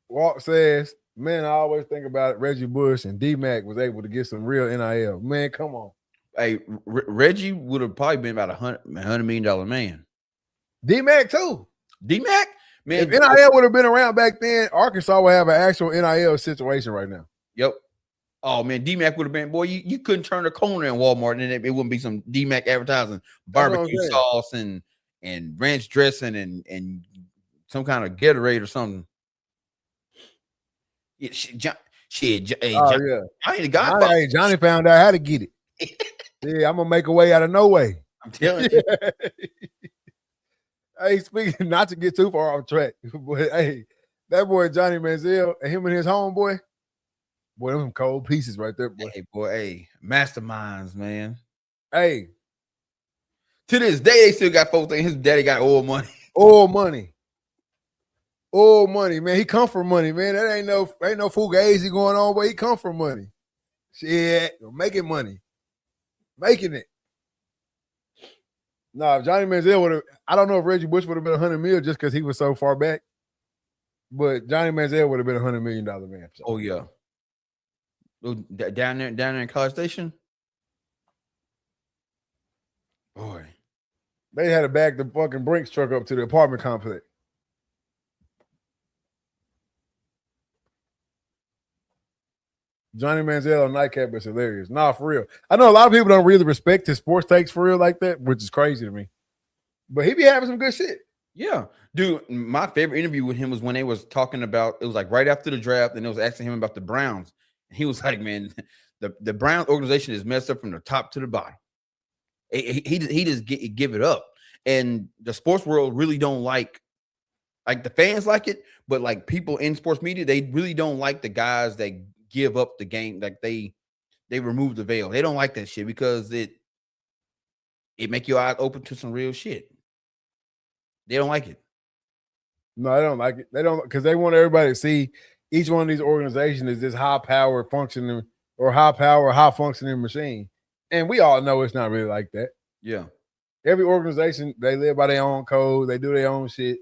Speaker 1: Walt says, man, I always think about it. Reggie Bush and D-Mac was able to get some real NIL. Man, come on.
Speaker 2: Hey, Reggie would have probably been about $100 million man.
Speaker 1: D-Mac too.
Speaker 2: D-Mac? Man,
Speaker 1: if NIL would have been around back then, Arkansas would have an actual NIL situation right now.
Speaker 2: Yep. Oh man, D-Mac would have been, boy, you couldn't turn a corner in Walmart and it wouldn't be some D-Mac advertising, barbecue sauce and ranch dressing and some kind of Gatorade or something. Yeah,
Speaker 1: Johnny found out how to get it. Yeah, I'm gonna make a way out of no way.
Speaker 2: I'm telling you.
Speaker 1: Hey, speaking not to get too far off track, but hey, that boy Johnny Manziel and him and his homeboy, boy, them cold pieces right there, boy.
Speaker 2: Hey, boy, hey, masterminds, man.
Speaker 1: Hey,
Speaker 2: to this day, they still got folks thinking his daddy got oil money.
Speaker 1: Oil money, man. He come from money, man. That ain't no fugazi going on, but he come from money. Shit, making money, making it. No, if Johnny Manziel would have. I don't know if Reggie Bush would have been $100 million just because he was so far back. But Johnny Manziel would have been $100 million man. So.
Speaker 2: Oh yeah. Down there in College Station. Boy,
Speaker 1: They had to back the fucking Brinks truck up to the apartment complex. Johnny Manziel on nightcap is hilarious. Nah, for real. I know a lot of people don't really respect his sports takes for real like that, which is crazy to me. But he be having some good shit.
Speaker 2: Yeah, dude. My favorite interview with him was when they was talking about. It was like right after the draft, and it was asking him about the Browns. And he was like, "Man, the Browns organization is messed up from the top to the bottom. He just give it up." And the sports world really don't like the fans like it, but like people in sports media, they really don't like the guys that give up the game. Like they remove the veil. They don't like that shit because it make your eyes open to some real shit. They don't like it.
Speaker 1: No, I don't like it. They don't because they want everybody to see each one of these organizations is this high power functioning or high power, high functioning machine. And we all know it's not really like that.
Speaker 2: Yeah.
Speaker 1: Every organization, they live by their own code, they do their own shit.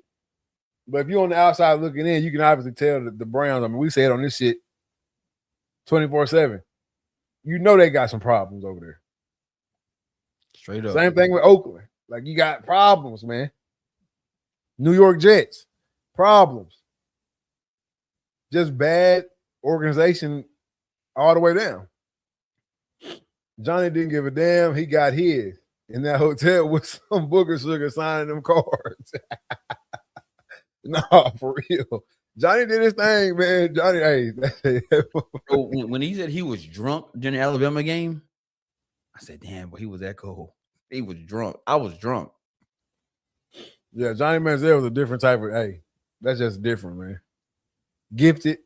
Speaker 1: But if you're on the outside looking in, you can obviously tell that the Browns, I mean, we say it on this shit 24/7. You know they got some problems over there.
Speaker 2: Straight up.
Speaker 1: Same thing with Oakland. Like you got problems, man. New York Jets, problems. Just bad organization all the way down. Johnny didn't give a damn. He got his in that hotel with some booger sugar signing them cards. No, for real. Johnny did his thing, man. Johnny, hey.
Speaker 2: So when he said he was drunk during the Alabama game, I said, damn, but he was that cold. He was drunk. I was drunk.
Speaker 1: Yeah, Johnny Manziel was a different type of, that's just different, man. Gifted.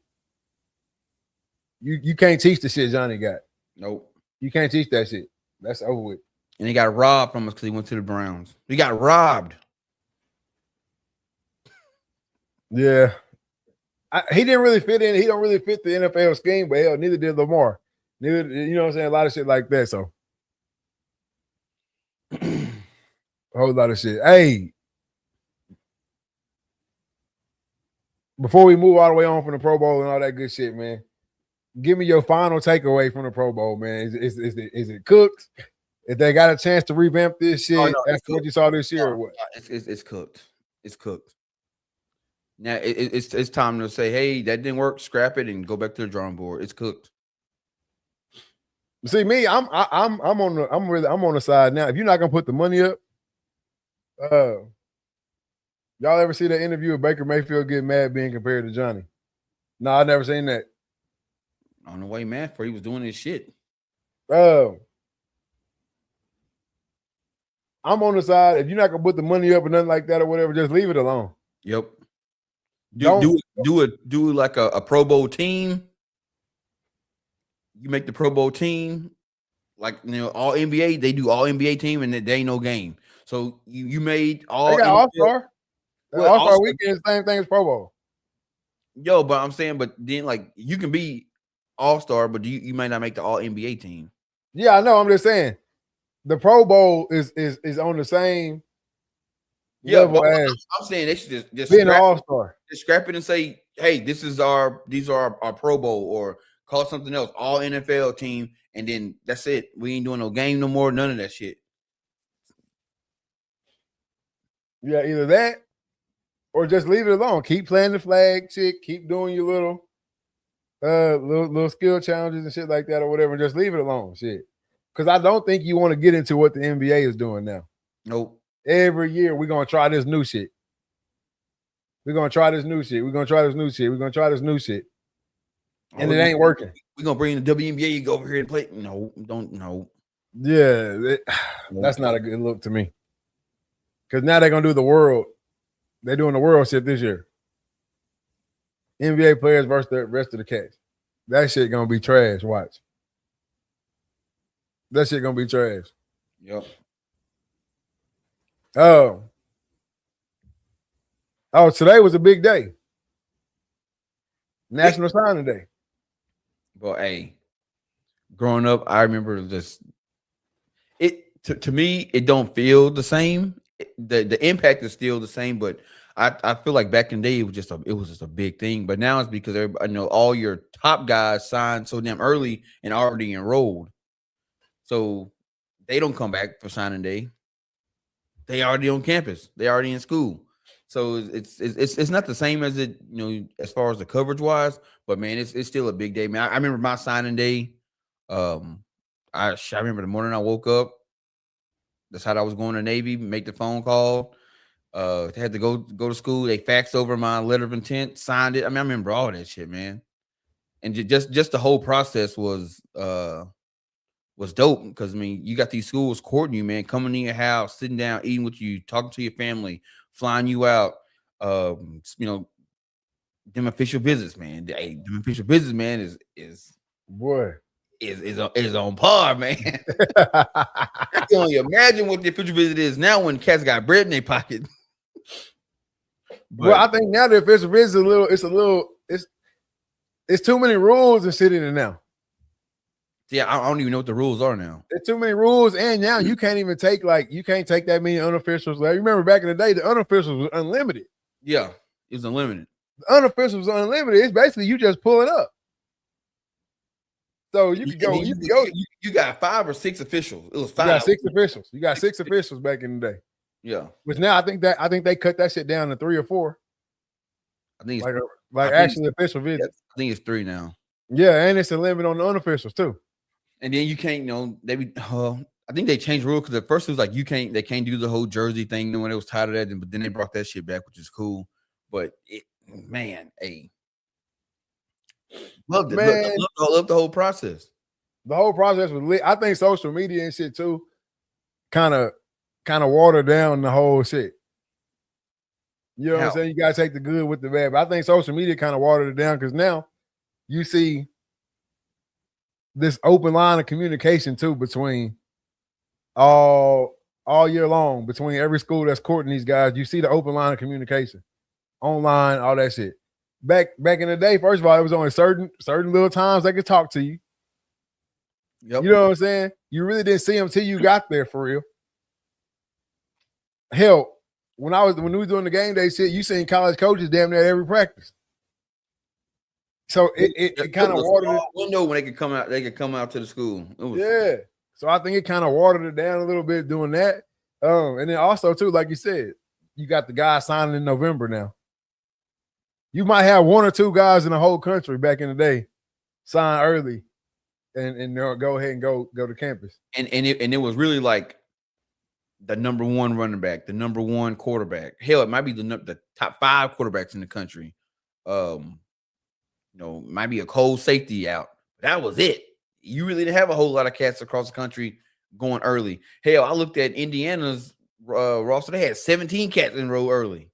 Speaker 1: You can't teach the shit Johnny got.
Speaker 2: Nope.
Speaker 1: You can't teach that shit. That's over with.
Speaker 2: And he got robbed from us because he went to the Browns. He got robbed.
Speaker 1: Yeah. He didn't really fit in. He don't really fit the NFL scheme, but hell, neither did Lamar. Neither, you know what I'm saying? A lot of shit like that. So a whole lot of shit. Hey. Before we move all the way on from the Pro Bowl and all that good shit, man, give me your final takeaway from the Pro Bowl, man. Is it cooked? If they got a chance to revamp this shit after what you saw this year, or what?
Speaker 2: It's cooked. It's cooked. Now it's time to say, hey, that didn't work. Scrap it and go back to the drawing board. It's cooked.
Speaker 1: See me, I'm on the side now. If you're not gonna put the money up, y'all ever see that interview of Baker Mayfield getting mad being compared to Johnny? No, I never seen that.
Speaker 2: On the way, man, for he was doing his shit.
Speaker 1: I'm on the side. If you're not gonna put the money up or nothing like that or whatever, just leave it alone.
Speaker 2: Yep. Do like a Pro Bowl team. You make the Pro Bowl team, like all NBA. They do all NBA team, and they ain't no game. So you made all.
Speaker 1: They got All-Star. Well, All-Star weekend, same thing as Pro Bowl.
Speaker 2: Yo, but I'm saying, but then like you can be All-Star, but you might not make the All NBA team.
Speaker 1: Yeah, I know. I'm just saying the Pro Bowl is on the same level as.
Speaker 2: I'm saying they should just
Speaker 1: being an All-Star.
Speaker 2: Just scrap it and say, hey, these are our Pro Bowl, or call it something else, all NFL team, and then that's it. We ain't doing no game no more, none of that shit.
Speaker 1: Yeah, either that or just leave it alone. Keep playing the flag shit. Keep doing your little skill challenges and shit like that or whatever. And just leave it alone, shit. Because I don't think you want to get into what the NBA is doing now.
Speaker 2: Nope.
Speaker 1: Every year we're gonna try this new shit. We're gonna try this new shit. We're gonna try this new shit. We're gonna try this new shit. And it ain't working.
Speaker 2: We're gonna bring the WNBA. You go over here and play. No, don't. No.
Speaker 1: Yeah, that's not a good look to me. Because now they're gonna do the world. They're doing the world shit this year. NBA players versus the rest of the cats. That shit gonna be trash. Watch. That shit gonna be trash.
Speaker 2: Yep.
Speaker 1: Oh, today was a big day. National Signing Day.
Speaker 2: But hey, growing up, I remember to me, it don't feel the same. The impact is still the same, but I feel like back in the day it was just a big thing. But now it's because everybody, all your top guys signed so damn early and already enrolled, so they don't come back for signing day. They already on campus. They already in school. So it's not the same as it, as far as the coverage wise, but man, it's still a big day, man. I remember my signing day. I remember the morning I woke up. That's how I was going to Navy, make the phone call. Had to go to school. They faxed over my letter of intent, signed it. I mean, I remember all that shit, man. And just the whole process was dope because I mean, you got these schools courting you, man, coming to your house, sitting down, eating with you, talking to your family, flying you out. Them official visits, man. Them official visits, man, is
Speaker 1: boy
Speaker 2: is on par, man. I can only imagine what the official visit is now when cats got bread in their pocket.
Speaker 1: Well, I think now the official visit it's too many rules and shit in it now.
Speaker 2: Yeah, I don't even know what the rules are now.
Speaker 1: There's too many rules, and now you can't even take that many unofficials. Like, remember back in the day, the unofficials was unlimited.
Speaker 2: Yeah, it was unlimited.
Speaker 1: The unofficials was unlimited. It's basically you just pull it up. So you could go.
Speaker 2: You got 5 or 6 officials. It was 5.
Speaker 1: You got 6 officials. You got 6 officials back in the day.
Speaker 2: Yeah.
Speaker 1: Which now I think they cut that shit down to 3 or 4.
Speaker 2: I think
Speaker 1: it's actually official visits.
Speaker 2: I think it's 3 now.
Speaker 1: Yeah, and it's a limit on the unofficials too.
Speaker 2: And then you can't, I think they changed the rule because at first it was like they can't do the whole jersey thing when it was tired of that, but then they brought that shit back, which is cool. But loved it. Man, loved the whole process.
Speaker 1: The whole process was lit. I think social media and shit too kind of watered down the whole shit. You know what I'm saying? You gotta take the good with the bad. But I think social media kind of watered it down because now you see this open line of communication too between all year long between every school that's courting these guys. You see the open line of communication online, all that shit. Back in the day, first of all, it was only certain little times they could talk to you. Yep. You know what I'm saying? You really didn't see them till you got there for real. Hell, when we were doing the game day shit, you seen college coaches damn near every practice. So it kind of watered it.
Speaker 2: Window when they could come out to the school.
Speaker 1: Yeah. So I think it kind of watered it down a little bit doing that. And then also too, like you said, you got the guys signing in November now. You might have 1 or 2 guys in the whole country back in the day sign early and they'll go ahead and go to campus.
Speaker 2: And it was really like the number 1 running back, the number 1 quarterback. Hell, it might be the top 5 quarterbacks in the country. Might be a cold safety out. That was it. You really didn't have a whole lot of cats across the country going early. Hell, I looked at Indiana's roster. They had 17 cats enrolled early.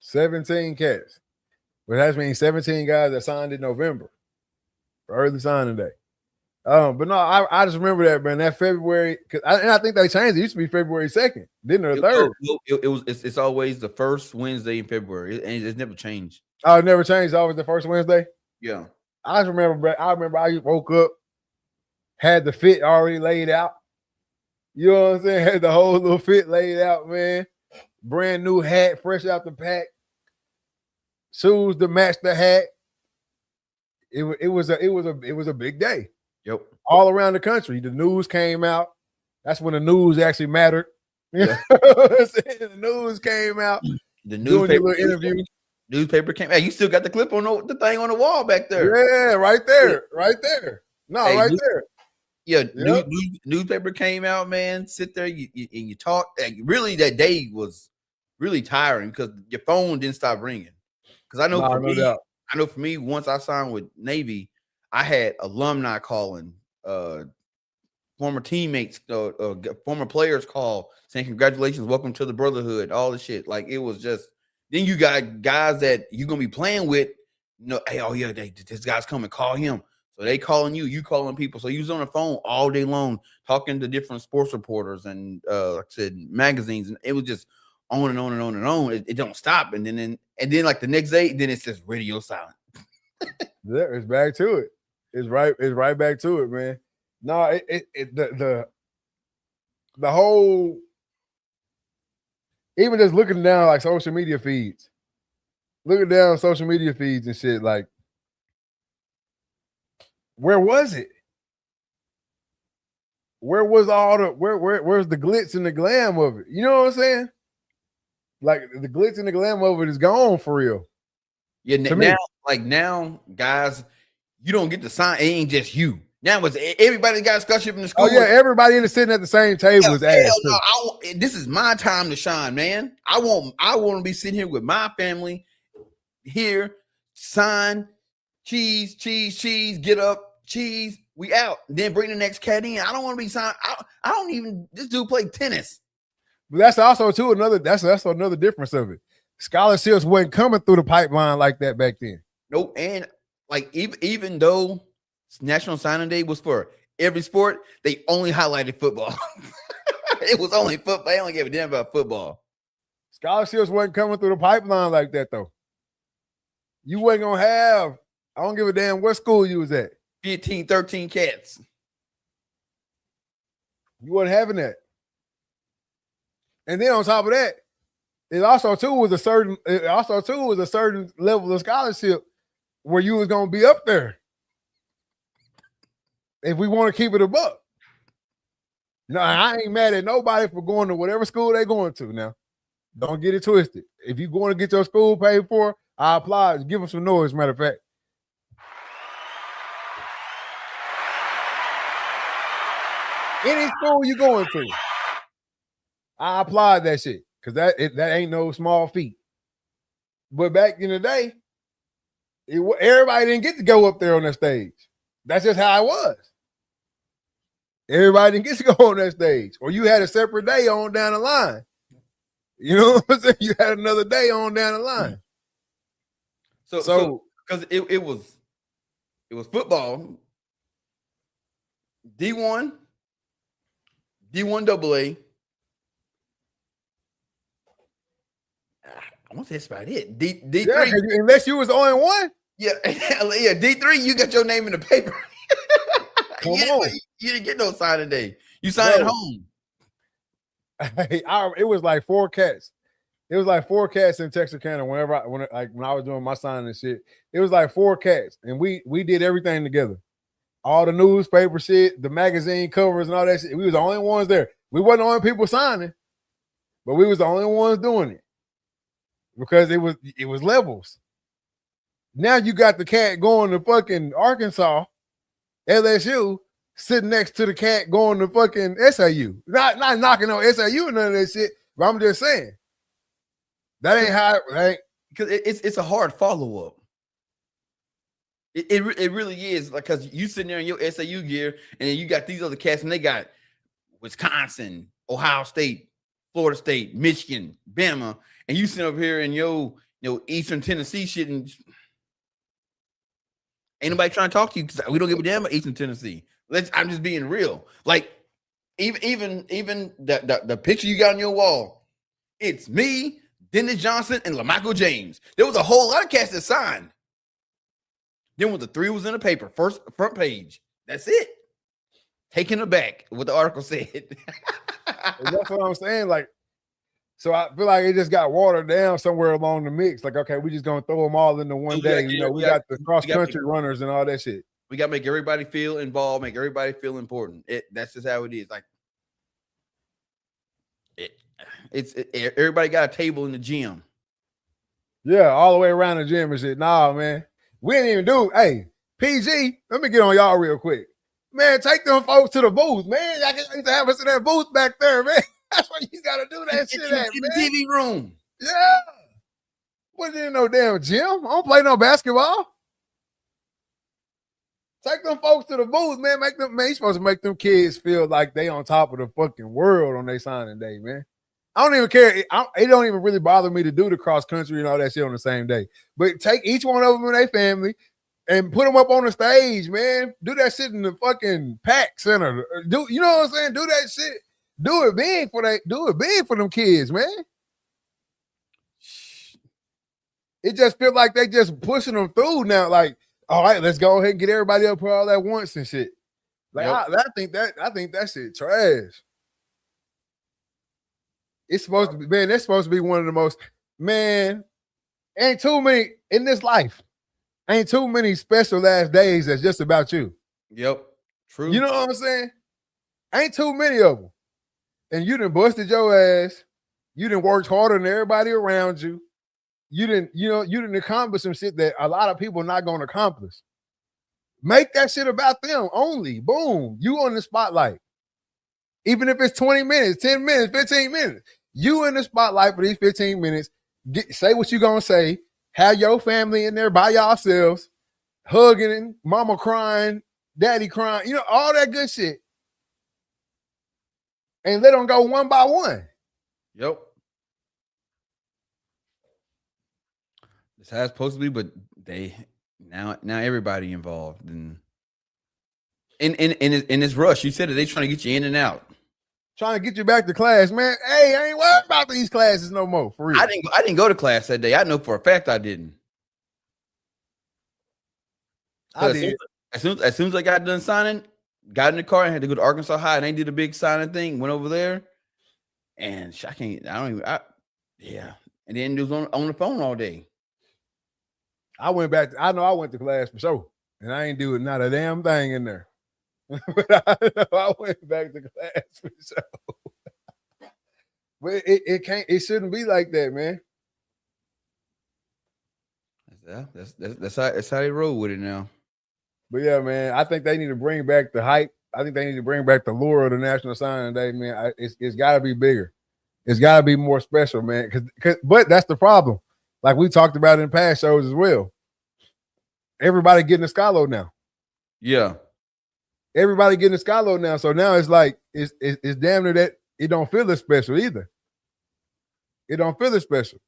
Speaker 1: 17 cats. But that means 17 guys that signed in November for early signing day. But no, I just remember that, man. That February, I think they changed. It used to be February 2nd, didn't it? Or 3rd.
Speaker 2: It's always the first Wednesday in February, and it's never changed.
Speaker 1: Oh, it never changed. Always the first Wednesday.
Speaker 2: Yeah,
Speaker 1: I remember I woke up, had the fit already laid out. You know what I'm saying? Had the whole little fit laid out, man. Brand new hat, fresh out the pack. Shoes to match the hat. It was a big day.
Speaker 2: Yep.
Speaker 1: All around the country. The news came out. That's when the news actually mattered.
Speaker 2: Yeah.
Speaker 1: The news came out.
Speaker 2: The newspaper
Speaker 1: interview.
Speaker 2: Newspaper came. Hey, you still got the clip on the thing on the wall back there.
Speaker 1: Yeah, right there. Right there. No, hey, right there.
Speaker 2: Yeah, yep. Newspaper came out, man. Sit there and you talk. Really, that day was really tiring because your phone didn't stop ringing. Because I know for me, once I signed with Navy, I had alumni calling, former teammates, former players call saying congratulations, welcome to the brotherhood, all the shit. Like it was just. Then you got guys that you're gonna be playing with. Hey, oh yeah, this guy's coming. Call him. So they calling you calling people. So you was on the phone all day long talking to different sports reporters and like I said, magazines, and it was just on and on and on and on. It don't stop. And then like the next day, then it's just radio silent.
Speaker 1: Yeah, it's back to it. It's right back to it, man. No, the whole, even just looking down like social media feeds, and shit, like, where was it? Where was all the where's the glitz and the glam of it? You know what I'm saying? Like the glitz and the glam of it is gone for real.
Speaker 2: Yeah, now, guys, you don't get to sign. It ain't just you. Now it's everybody got a scholarship in the school.
Speaker 1: Oh yeah, everybody in the sitting at the same table is ass.
Speaker 2: No, this is my time to shine, man. I want to be sitting here with my family here, sign, cheese, get up, cheese, we out. Then bring the next cat in. I don't want to be signed. I don't even. This dude played tennis.
Speaker 1: But that's also too another. That's another difference of it. Scholarships wasn't coming through the pipeline like that back then.
Speaker 2: Nope. And like even though National Signing Day was for every sport, they only highlighted football. It was only football. They only gave a damn about football.
Speaker 1: Scholarships wasn't coming through the pipeline like that though. You wasn't gonna have. I don't give a damn what school you was at.
Speaker 2: 15, 13 cats.
Speaker 1: You wasn't having that. And then on top of that, it also too was a certain level of scholarship where you was gonna be up there. If we want to keep it a buck. No, I ain't mad at nobody for going to whatever school they going to now. Don't get it twisted. If you going to get your school paid for, I applaud. Give them some noise, matter of fact. Any school you going to, I applaud that shit because that ain't no small feat. But back in the day, everybody didn't get to go up there on that stage. That's just how it was. Everybody didn't get to go on that stage, or you had a separate day on down the line. You know what I'm saying? You had another day on down the line.
Speaker 2: So because it was football, D1, D1AA. I want to say that's about it. D3.
Speaker 1: Yeah, unless you was the only one.
Speaker 2: Yeah, yeah. D3, you got your name in the paper.
Speaker 1: Come on.
Speaker 2: You didn't get no signing day. You signed at home.
Speaker 1: It was like 4 cats. It was like 4 cats in Texarkana. When I was doing my signing and shit, it was like 4 cats, and we did everything together. All the newspaper shit, the magazine covers, and all that shit. We was the only ones there. We wasn't the only people signing, but we was the only ones doing it because it was levels. Now you got the cat going to fucking Arkansas, LSU, sitting next to the cat going to fucking SAU. Not knocking on SAU and none of that shit, but I'm just saying. That ain't how it ain't.
Speaker 2: Because it's a hard follow-up. It really is. Like, because you sitting there in your SAU gear, and then you got these other cats, and they got Wisconsin, Ohio State, Florida State, Michigan, Bama, and you sitting up here in your Eastern Tennessee shit, and ain't nobody trying to talk to you because we don't give a damn about Eastern Tennessee. I'm just being real. Like, even the picture you got on your wall, it's me, Dennis Johnson, and LaMichael James. There was a whole lot of cats that signed. Then when the 3 was in the paper, first front page, that's it. Taken aback what the article said.
Speaker 1: That's what I'm saying. Like, so I feel like it just got watered down somewhere along the mix. Like, okay, we just gonna throw them all into one day. We got the cross country runners and all that shit.
Speaker 2: We got to make everybody feel involved, make everybody feel important. That's just how it is. Like, everybody got a table in the gym.
Speaker 1: Yeah, all the way around the gym and shit. Nah, man. We didn't even do. Hey, PG, let me get on y'all real quick. Man, take them folks to the booth, man. I can have us in that booth back there, man. That's why you got to do that shit at, man.
Speaker 2: In the TV room.
Speaker 1: Yeah. Wasn't in no damn gym. I don't play no basketball. Take them folks to the booth, man. You supposed to make them kids feel like they on top of the fucking world on their signing day, man. I don't even care. It don't even really bother me to do the cross country and all that shit on the same day. But take each one of them in their family and put them up on the stage, man. Do that shit in the fucking PAC Center. You know what I'm saying? Do that shit. Do it big for them kids, man. It just feels like they just pushing them through now. Like, all right, let's go ahead and get everybody up here all at once and shit. Like, yep. I think that shit trash. It's supposed to be, man. That's supposed to be one of the most, man. Ain't too many in this life. Ain't too many special last days that's just about you.
Speaker 2: Yep. True.
Speaker 1: You know what I'm saying? Ain't too many of them. And you done busted your ass. You done worked harder than everybody around you. You didn't accomplish some shit that a lot of people not gonna accomplish. Make that shit about them only. Boom. You on the spotlight. Even if it's 20 minutes, 10 minutes, 15 minutes. You in the spotlight for these 15 minutes. Say what you gonna say. Have your family in there by yourselves, hugging and mama crying, daddy crying, all that good shit. And let them go one by one.
Speaker 2: Yep. That's how it's supposed to be, but they now everybody involved and in this rush. You said that they trying to get you in and out.
Speaker 1: Trying to get you back to class, man. Hey, I ain't worried about these classes no more. For real.
Speaker 2: I didn't go to class that day. I know for a fact I didn't.
Speaker 1: I did.
Speaker 2: As soon as I got done signing, got in the car and had to go to Arkansas High, and they did a big signing thing. Went over there, and and then it was on the phone all day.
Speaker 1: I went back. I know I went to class for sure, and I ain't doing not a damn thing in there. But I went back to class for sure. But it shouldn't be like that, man.
Speaker 2: Yeah, that's how they roll with it now.
Speaker 1: But yeah, man, I think they need to bring back the hype. I think they need to bring back the lure of the National Signing Day, man. It's got to be bigger. It's got to be more special, man. But that's the problem. Like we talked about in past shows as well. Everybody getting a Scalo now.
Speaker 2: Yeah.
Speaker 1: Everybody getting a Scalo now. So now it's like it's damn near that it don't feel as special either. It don't feel as special.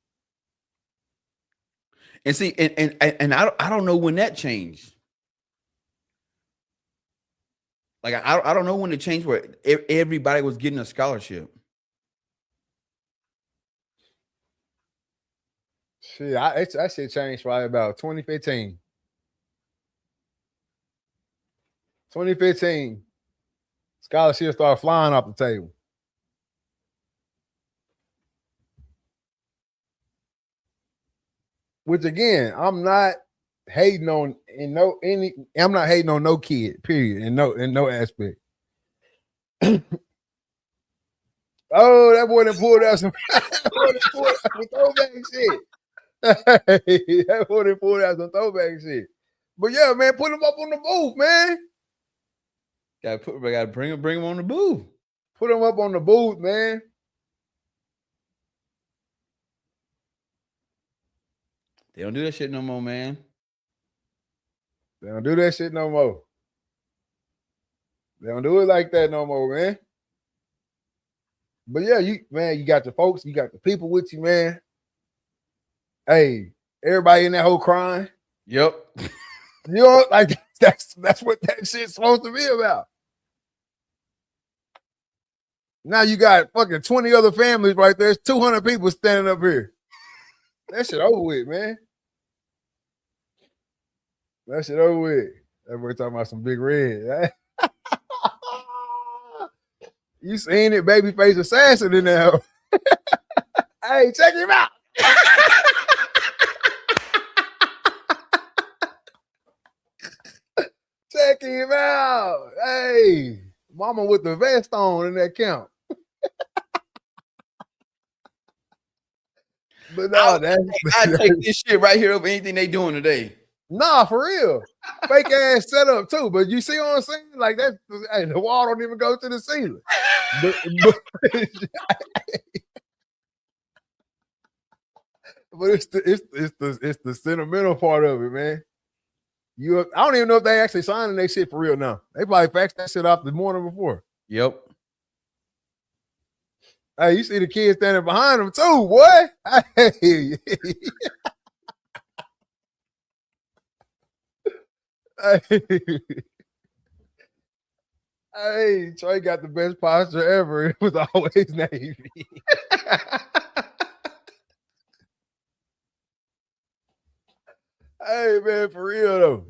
Speaker 2: And see, and I don't know when that changed. Like I don't know when it changed where everybody was getting a scholarship.
Speaker 1: Shit, that shit changed probably about 2015. 2015, scholarships started flying off the table. Which again, I'm not hating on I'm not hating on no kid, period, in no aspect. Oh, that boy done pulled out some throwback shit. That boy done pulled out some throwback shit. But yeah, man, put him up on the booth, man.
Speaker 2: Gotta bring him on the booth.
Speaker 1: Put him up on the booth, man.
Speaker 2: They don't do that shit no more, man.
Speaker 1: They don't do that shit no more. They don't do it like that no more, man. But yeah, you got the folks, you got the people with you, man. Hey, everybody in that whole crying.
Speaker 2: Yep.
Speaker 1: Like that's what that shit's supposed to be about. Now you got fucking 20 other families right there. There's 200 people standing up here. That shit over with, man. That shit over with. Everybody talking about some big red. Right? You seen it, babyface assassin in there. Hey, check him out. Check him out. Hey, mama with the vest on in that count. But no,
Speaker 2: I take this shit right here over anything they doing today.
Speaker 1: Nah, for real. Fake ass setup too. But you see what I'm saying? Like that, hey, the wall don't even go to the ceiling. But it's the sentimental part of it, man. I don't even know if they actually signing that shit for real now. They probably faxed that shit off the morning before.
Speaker 2: Yep.
Speaker 1: Hey, you see the kids standing behind them too, boy. Hey. Hey, Trey got the best posture ever. It was always Navy. Hey, man, for real though.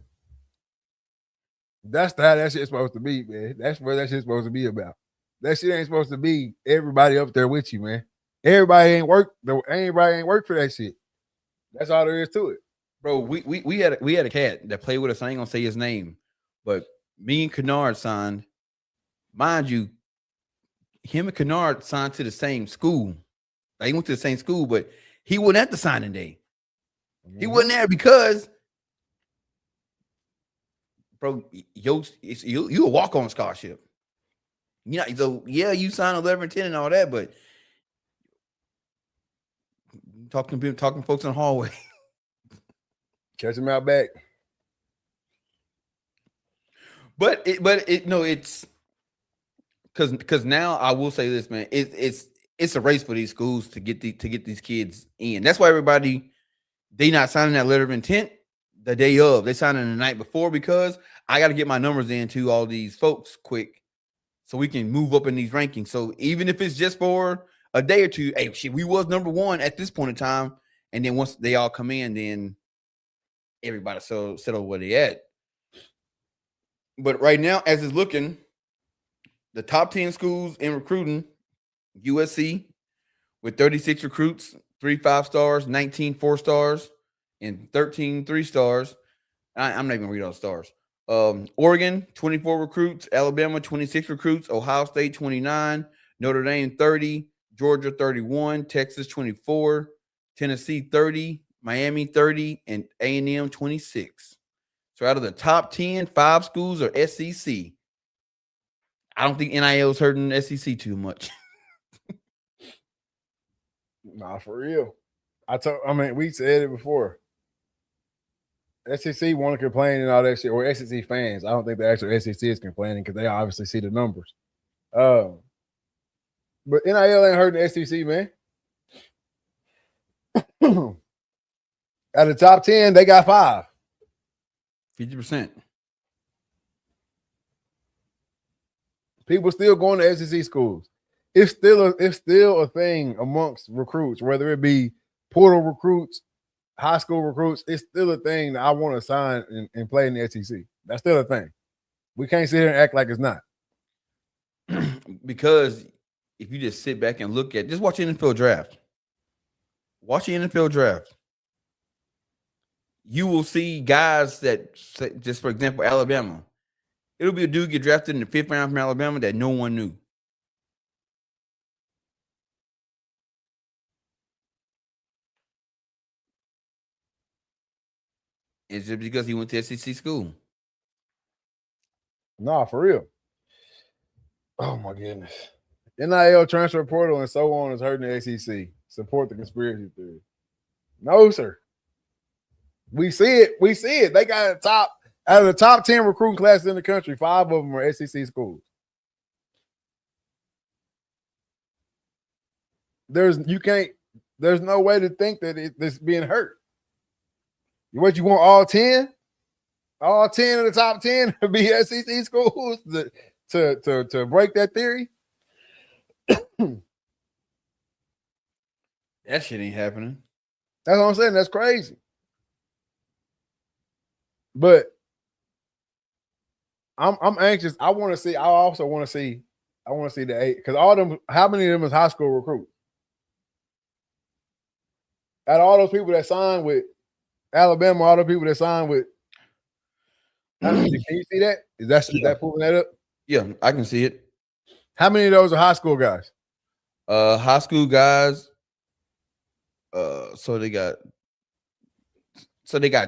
Speaker 1: That's how that shit's supposed to be, man. That's what that shit's supposed to be about. That shit ain't supposed to be everybody up there with you, man. Everybody ain't work. Everybody ain't work for that shit. That's all there is to it.
Speaker 2: Bro, we had a cat that played with us. I ain't gonna say his name, but me and Kennard signed. Mind you, him and Kennard signed to the same school. Like, he went to the same school, but he wasn't at the signing day. He wasn't there because, bro, you a walk on scholarship. Yeah, so yeah, you signed 11 and 10 and all that, but talking to folks in the hallway.
Speaker 1: Catch him out back.
Speaker 2: But it's because now I will say this, man. It's a race for these schools to get these kids in. That's why everybody, they not signing that letter of intent the day of. They signing the night before, because I got to get my numbers into all these folks quick so we can move up in these rankings. So even if it's just for a day or two, hey, shit, we was number one at this point in time, and then once they all come in, then everybody settle where they at. But right now, as it's looking, the top 10 schools in recruiting: USC with 36 recruits, 3 5-stars, 19 4-stars, and 13 3-stars. I'm not even gonna read all the stars. Oregon, 24 recruits, Alabama, 26 recruits, Ohio State, 29, Notre Dame, 30, Georgia, 31, Texas, 24, Tennessee, 30, Miami, 30, and A&M, 26. So out of the top 10, 5 schools are SEC. I don't think NIL is hurting SEC too much.
Speaker 1: Nah, for real. We said it before. SEC want to complain and all that shit, or SEC fans. I don't think the actual SEC is complaining because they obviously see the numbers. But NIL ain't hurting the SEC, man. Out of the top 10, they got 5.
Speaker 2: 50%.
Speaker 1: People still going to SEC schools. It's still a thing amongst recruits, whether it be portal recruits, high school recruits. It's still a thing that I want to sign and play in the SEC. That's still a thing. We can't sit here and act like it's not.
Speaker 2: Because if you just sit back and look at, just watch the NFL draft. Watch the NFL draft. You will see guys that, just for example, Alabama. It'll be a dude get drafted in the 5th round from Alabama that no one knew. It's just because he went to SEC school.
Speaker 1: Nah, for real. Oh my goodness. NIL transfer portal and so on is hurting the SEC. Support the conspiracy theory. No, sir. We see it. They got out of the top 10 recruiting classes in the country, 5 of them are SEC schools. There's no way to think that it's being hurt. What, you want all 10? All 10 of the top 10 to be SEC schools to break that theory?
Speaker 2: That shit ain't happening.
Speaker 1: That's what I'm saying. That's crazy. But I'm anxious. I also want to see the 8, because all them, how many of them is high school recruits? Out of all those people that signed with Alabama, all the people that signed with, can you see that? Is that pulling that up?
Speaker 2: Yeah, I can see it.
Speaker 1: How many of those are high school guys?
Speaker 2: High school guys. So they got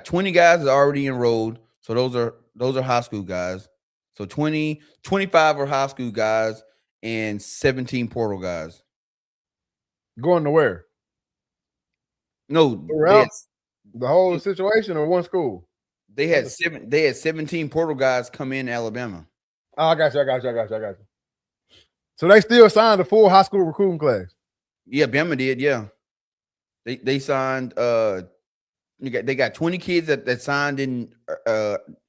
Speaker 2: 20 guys that are already enrolled. So those are high school guys. So 25 are high school guys and 17 portal guys.
Speaker 1: Going to where?
Speaker 2: No,
Speaker 1: the whole situation or one school?
Speaker 2: They had 17 portal guys come in Alabama.
Speaker 1: Oh, I got you. So they still signed a full high school recruiting class.
Speaker 2: Yeah, Bama did. Yeah, they signed. They got 20 kids that signed in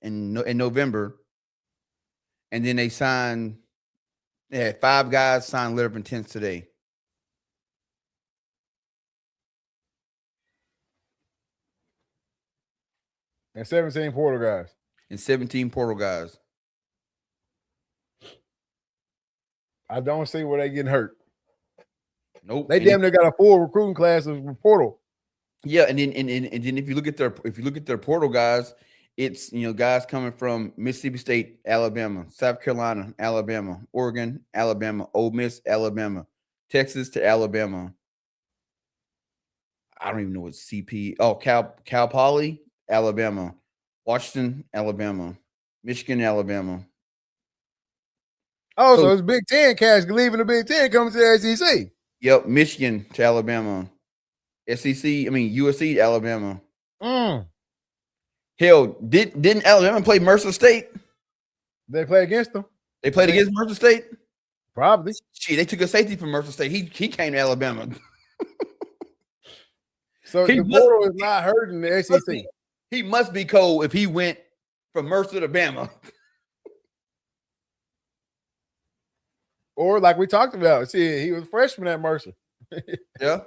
Speaker 2: November, and then they signed. They had 5 guys sign letter of intent today.
Speaker 1: And 17 portal guys. I don't see where they getting hurt.
Speaker 2: Nope.
Speaker 1: They damn near got a full recruiting class of portal.
Speaker 2: Yeah, and then if you look at their portal guys, it's guys coming from Mississippi State, Alabama, South Carolina, Alabama, Oregon, Alabama, Ole Miss, Alabama, Texas to Alabama. I don't even know what CP. Oh, Cal Poly, Alabama, Washington, Alabama, Michigan, Alabama.
Speaker 1: Oh, so it's Big Ten cash leaving the Big Ten coming to the SEC.
Speaker 2: Yep, Michigan to Alabama, USC to Alabama. Hell, didn't Alabama play Mercer State?
Speaker 1: They play against them.
Speaker 2: They played against Mercer State?
Speaker 1: Probably.
Speaker 2: Gee, they took a safety from Mercer State. He came to Alabama.
Speaker 1: So the portal is not hurting the SEC.
Speaker 2: He must be cold if he went from Mercer to Bama.
Speaker 1: Or like we talked about, see, he was a freshman at Mercer.
Speaker 2: Yeah.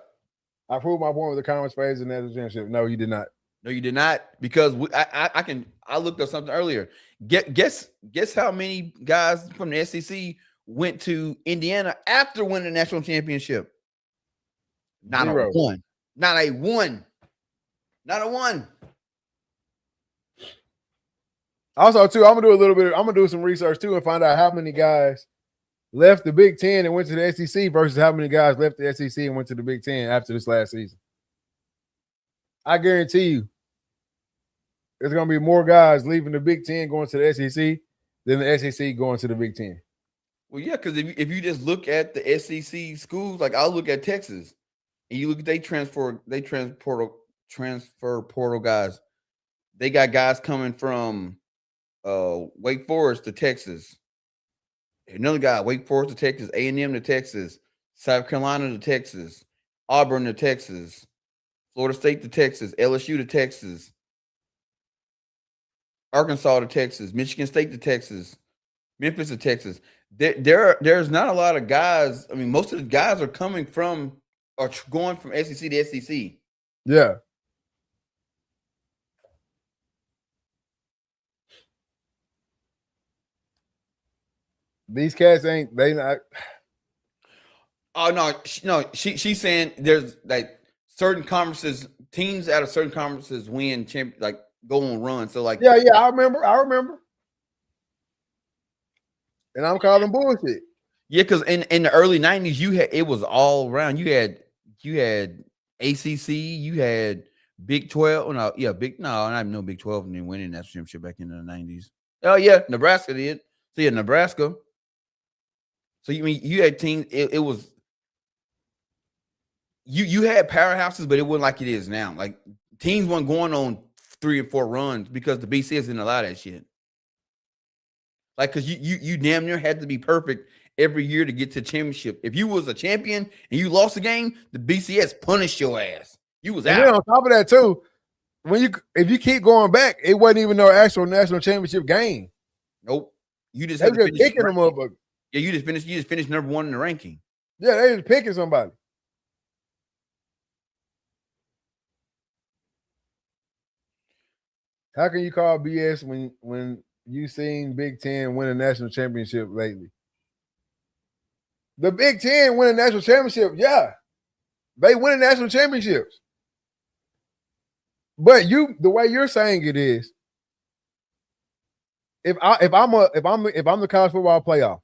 Speaker 1: I proved my point with the conference phase in the national championship. No, you did not.
Speaker 2: No, you did not. Because I looked up something earlier. Guess how many guys from the SEC went to Indiana after winning the national championship? Not a one. Not a one. Not a one.
Speaker 1: Also, too, I'm gonna do some research too and find out how many guys left the Big Ten and went to the SEC versus how many guys left the SEC and went to the Big Ten after this last season. I guarantee you there's going to be more guys leaving the Big Ten going to the SEC than the SEC going to the Big Ten.
Speaker 2: Well, yeah, because if you just look at the SEC schools, like I'll look at Texas, and you look at they transfer portal guys. They got guys coming from Wake Forest to Texas. Another guy, Wake Forest to Texas, A&M to Texas, South Carolina to Texas, Auburn to Texas, Florida State to Texas, LSU to Texas, Arkansas to Texas, Michigan State to Texas, Memphis to Texas. There's not a lot of guys. I mean, most of the guys are coming from or going from SEC to SEC.
Speaker 1: Yeah. These cats they not.
Speaker 2: Oh no. She's saying there's like certain conferences, teams out of certain conferences win like go on run. So like
Speaker 1: yeah, I remember. And I'm calling bullshit.
Speaker 2: Yeah, because in the early 90s, it was all around. You had ACC, you had Big 12. Not even Big 12 and then winning that championship back in the 90s. Oh yeah, Nebraska did. So yeah, Nebraska. So you had teams. It was you had powerhouses, but it wasn't like it is now. Like teams weren't going on 3 and 4 runs because the BCS didn't allow that shit. Like, because you damn near had to be perfect every year to get to the championship. If you was a champion and you lost a game, the BCS punished your ass. You was out.
Speaker 1: And on top of that too, if you keep going back, it wasn't even no actual national championship game.
Speaker 2: Nope. You just
Speaker 1: had to finish picking them up.
Speaker 2: Yeah, you just finished number 1 in the ranking.
Speaker 1: Yeah, they just picking somebody. How can you call BS when you seen Big Ten win a national championship lately? The Big Ten win a national championship, yeah. They win national championships. But the way you're saying it is, if I'm the college football playoff,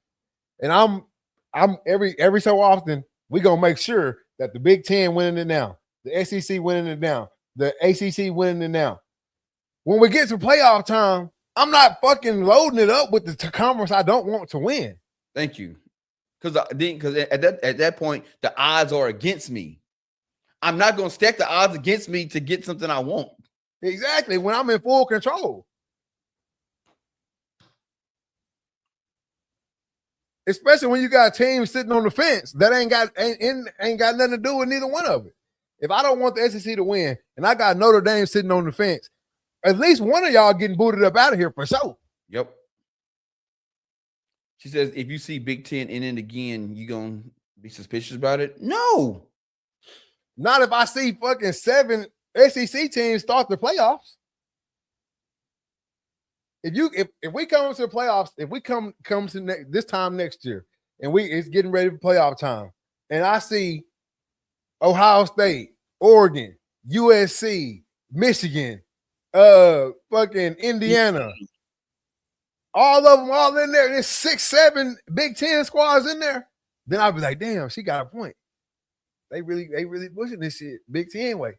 Speaker 1: and I'm every so often we're gonna make sure that the Big Ten winning it now, the SEC winning it now, the ACC winning it now. When we get to playoff time, I'm not fucking loading it up with the conference I don't want to win.
Speaker 2: Thank you. Because at that point, the odds are against me. I'm not going to stack the odds against me to get something I want.
Speaker 1: Exactly. When I'm in full control. Especially when you got teams sitting on the fence that ain't got nothing to do with neither one of it. If I don't want the SEC to win and I got Notre Dame sitting on the fence, at least one of y'all getting booted up out of here for sure.
Speaker 2: Yep. She says, if you see Big Ten in it again, you going to be suspicious about it? No.
Speaker 1: Not if I see fucking 7 SEC teams start the playoffs. If we come to the playoffs, if we come to this time next year, and it's getting ready for playoff time, and I see Ohio State, Oregon, USC, Michigan, fucking Indiana. All of them all in there. There's 6, 7 Big Ten squads in there. Then I'll be like, damn, she got a point. They really pushing this shit Big Ten way.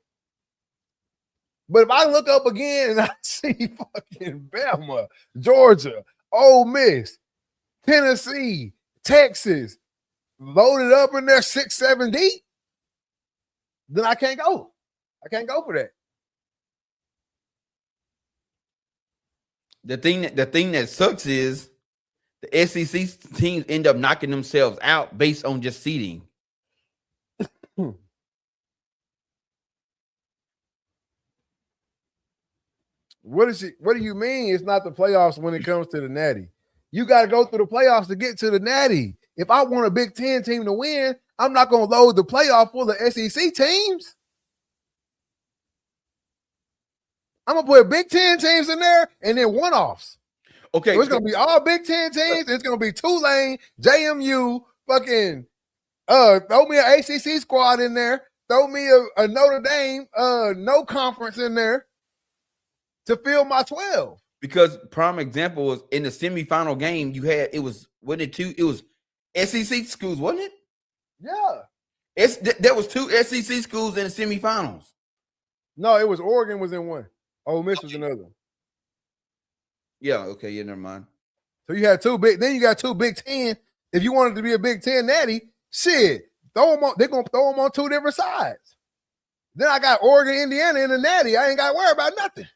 Speaker 1: But if I look up again and I see fucking Bama, Georgia, Ole Miss, Tennessee, Texas, loaded up in there 6, 7 deep, then I can't go. I can't go for that.
Speaker 2: The thing that sucks is the SEC teams end up knocking themselves out based on just seeding.
Speaker 1: What do you mean it's not the playoffs when it comes to the Natty? You got to go through the playoffs to get to the Natty. If I want a Big Ten team to win, I'm not going to load the playoff full of SEC teams. I'm going to put Big Ten teams in there and then one-offs.
Speaker 2: Okay.
Speaker 1: So it's going to be all Big Ten teams. It's going to be Tulane, JMU, fucking throw me an ACC squad in there. Throw me a Notre Dame, no conference in there to fill my 12.
Speaker 2: Because prime example was in the semifinal game, it was SEC schools, wasn't it?
Speaker 1: Yeah.
Speaker 2: There was 2 SEC schools in the semifinals.
Speaker 1: No, it was Oregon was in one. Ole Miss was another.
Speaker 2: Yeah, okay, yeah, never mind.
Speaker 1: So you had 2 big, then you got 2 Big Ten. If you wanted to be a Big Ten Natty, shit, throw them on, they're going to throw them on 2 different sides. Then I got Oregon, Indiana in the Natty. I ain't got to worry about nothing.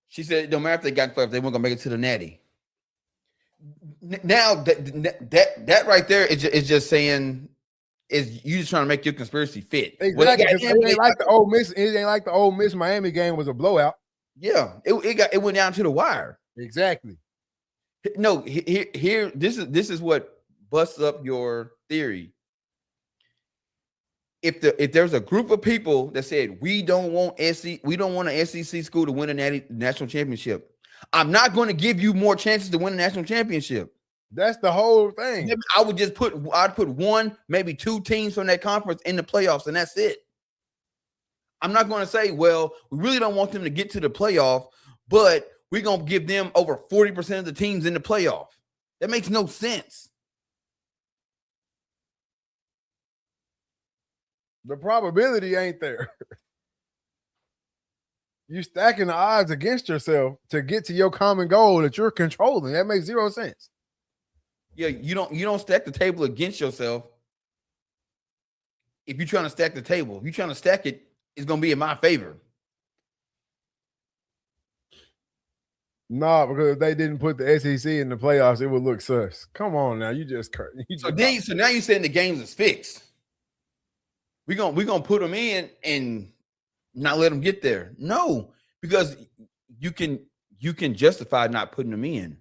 Speaker 2: She said, no matter if they got playoffs, they weren't gonna make it to the Natty. Now that right there is just saying is you just trying to make your conspiracy fit.
Speaker 1: Exactly. It ain't like the Ole Miss. It ain't like the Ole Miss Miami game was a blowout.
Speaker 2: Yeah, it went down to the wire.
Speaker 1: Exactly.
Speaker 2: No, here this is what busts up your theory. If there's a group of people that said we don't want an SEC school to win a national championship, I'm not going to give you more chances to win a national championship.
Speaker 1: That's the whole thing.
Speaker 2: I'd put 1, maybe 2 teams from that conference in the playoffs, and that's it. I'm not going to say, well, we really don't want them to get to the playoff, but we're going to give them over 40% of the teams in the playoff. That makes no sense.
Speaker 1: The probability ain't there. You stacking the odds against yourself to get to your common goal that you're controlling. That makes 0 sense.
Speaker 2: Yeah, you don't stack the table against yourself. If you're trying to stack the table, if you're trying to stack it, it's going to be in my favor.
Speaker 1: No, because if they didn't put the SEC in the playoffs, it would look sus. Come on now,
Speaker 2: so now you're saying the games is fixed. We're gonna put them in and not let them get there. No, because you can justify not putting them in.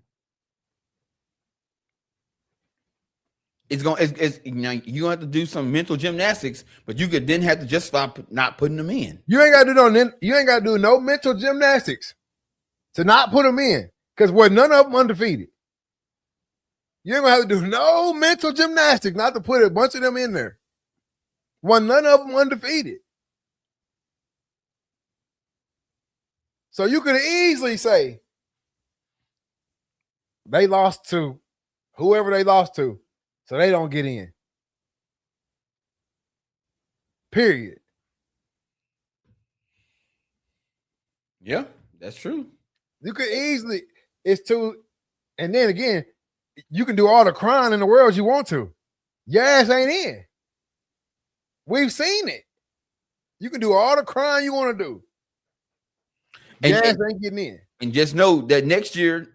Speaker 2: You're gonna have to do some mental gymnastics, but you could then have to justify not putting them in.
Speaker 1: You ain't gotta do no mental gymnastics to not put them in, because none of them undefeated. You ain't gonna have to do no mental gymnastics not to put a bunch of them in there. None of them undefeated. So you could easily say they lost to whoever they lost to, so they don't get in. Period.
Speaker 2: Yeah, that's true.
Speaker 1: You could easily, and then again, you can do all the crying in the world you want to. Your ass ain't in. We've seen it. You can do all the crying you want to do. Your ass ain't getting in.
Speaker 2: And just know that next year,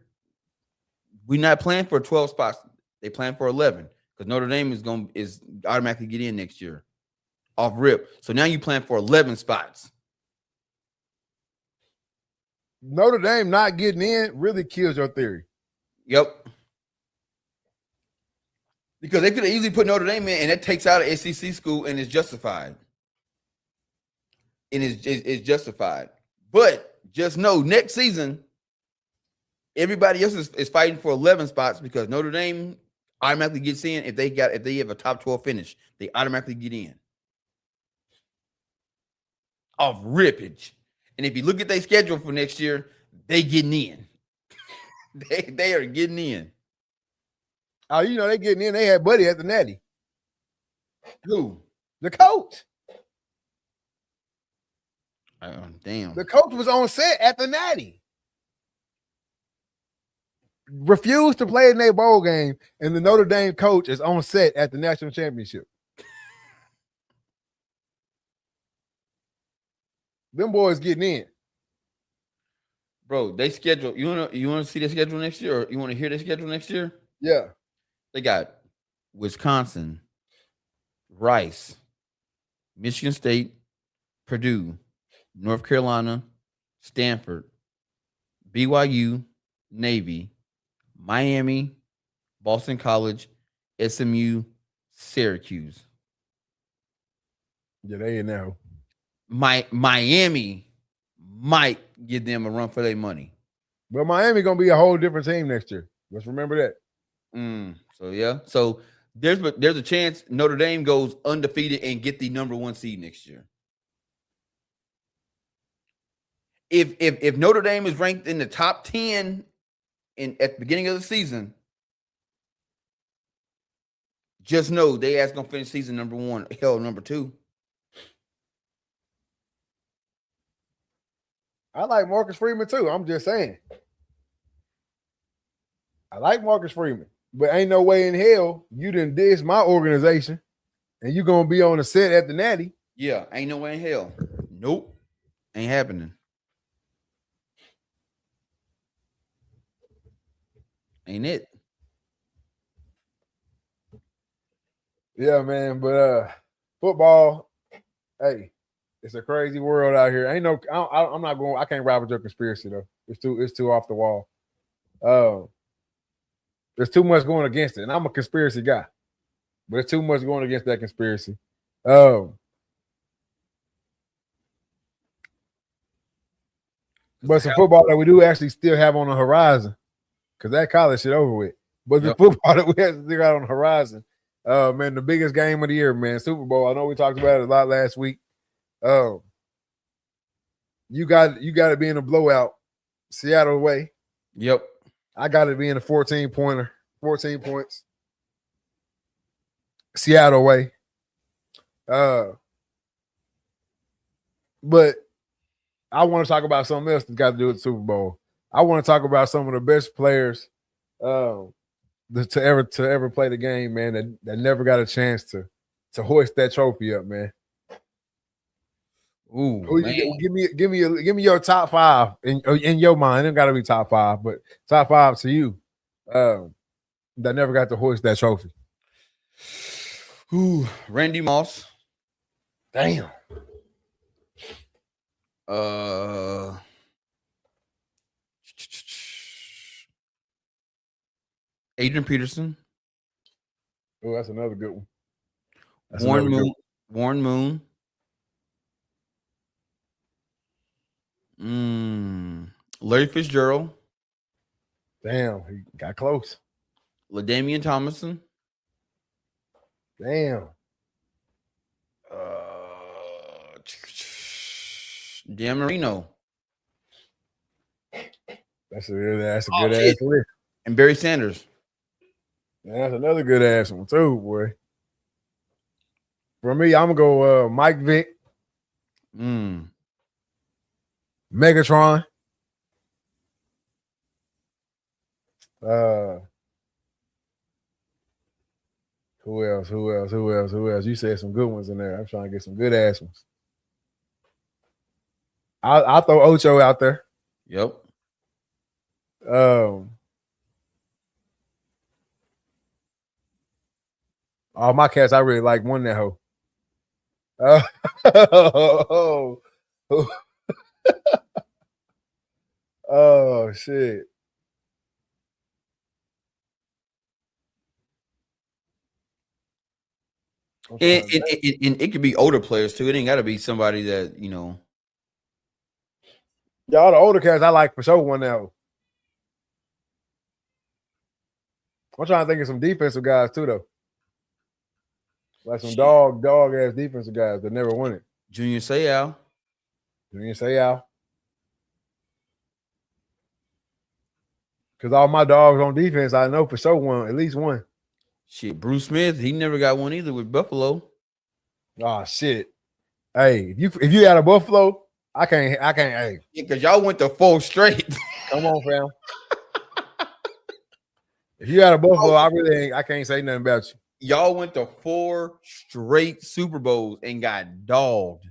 Speaker 2: we're not playing for 12 spots. They plan for 11 because Notre Dame is automatically get in next year off rip. So now you plan for 11 spots.
Speaker 1: Notre Dame not getting in really kills your theory.
Speaker 2: Yep. Because they could have easily put Notre Dame in, and that takes out an SEC school, and it's justified. And it's justified. But just know, next season, everybody else is fighting for 11 spots because Notre Dame automatically gets in if they have a top 12 finish. They automatically get in off rippage. And if you look at their schedule for next year, they getting in. they are getting in.
Speaker 1: Oh, you know they getting in. They had Buddy at the Natty.
Speaker 2: Who?
Speaker 1: The coach.
Speaker 2: Damn.
Speaker 1: The coach was on set at the Natty. Refused to play in their bowl game, and the Notre Dame coach is on set at the national championship. Them boys getting in.
Speaker 2: Bro, they schedule. You wanna see their schedule next year, or you want to hear their schedule next year?
Speaker 1: Yeah.
Speaker 2: They got Wisconsin, Rice, Michigan State, Purdue, North Carolina, Stanford, BYU, Navy, Miami, Boston College, SMU, Syracuse.
Speaker 1: Yeah, they in there.
Speaker 2: Miami might give them a run for their money.
Speaker 1: But Miami gonna be a whole different team next year. Let's remember that.
Speaker 2: So yeah. So there's a chance Notre Dame goes undefeated and get the number 1 seed next year. If Notre Dame is ranked in the top 10 at the beginning of the season, just know they ass gonna finish season number 1, hell number 2.
Speaker 1: I like Marcus Freeman too. I'm just saying. I like Marcus Freeman, but ain't no way in hell you didn't diss my organization and you gonna be on the set at the Natty.
Speaker 2: Yeah, ain't no way in hell. Nope. Ain't happening. Ain't it?
Speaker 1: Yeah, man. But football, hey, it's a crazy world out here. Ain't no, I'm not going. I can't ride with your conspiracy though. It's too off the wall. There's too much going against it, and I'm a conspiracy guy. But there's too much going against that conspiracy. But some football that we do actually still have on the horizon, because that college shit over with. But the football that we have still got on the horizon, man, the biggest game of the year, man, Super Bowl. I know we talked about it a lot last week. You got to be in a blowout, Seattle way.
Speaker 2: Yep. I
Speaker 1: got to be in a 14-pointer, 14 points, Seattle way. But I want to talk about something else that's got to do with the Super Bowl. I want to talk about some of the best players to ever play the game, man, that never got a chance to hoist that trophy up, man.
Speaker 2: Ooh,
Speaker 1: give me your top 5 in your mind. It got to be top 5, but top 5 to you that never got to hoist that trophy.
Speaker 2: Ooh, Randy Moss.
Speaker 1: Damn.
Speaker 2: Adrian Peterson.
Speaker 1: Oh, that's another good one.
Speaker 2: Warren Moon. Larry Fitzgerald.
Speaker 1: Damn, he got close.
Speaker 2: LaDainian Tomlinson.
Speaker 1: Damn.
Speaker 2: Dan Marino.
Speaker 1: That's a good ass list.
Speaker 2: And Barry Sanders.
Speaker 1: Man, that's another good ass one too, boy. For me, I'm gonna go Mike Vick. Megatron. Who else? You said some good ones in there. I'm trying to get some good ass ones. I'll throw Ocho out there.
Speaker 2: Yep.
Speaker 1: All my cats, I really like one that hoe. Oh shit.
Speaker 2: And it could be older players too. It ain't got to be somebody that, you know.
Speaker 1: Y'all the older cats I like for sure one now. I'm trying to think of some defensive guys too, though. Like some
Speaker 2: Shit.
Speaker 1: dog ass defensive guys that never won it.
Speaker 2: Junior Seau.
Speaker 1: You didn't say Al. Because all my dogs on defense, I know for sure won at least one.
Speaker 2: Shit, Bruce Smith, he never got one either with Buffalo.
Speaker 1: Oh shit. Hey, if you had a Buffalo, I can't. Hey,
Speaker 2: Yeah, because y'all went to 4 straight.
Speaker 1: come on, fam. If you had a Buffalo, I can't say nothing about you.
Speaker 2: Y'all went to 4 straight Super Bowls and got dogged.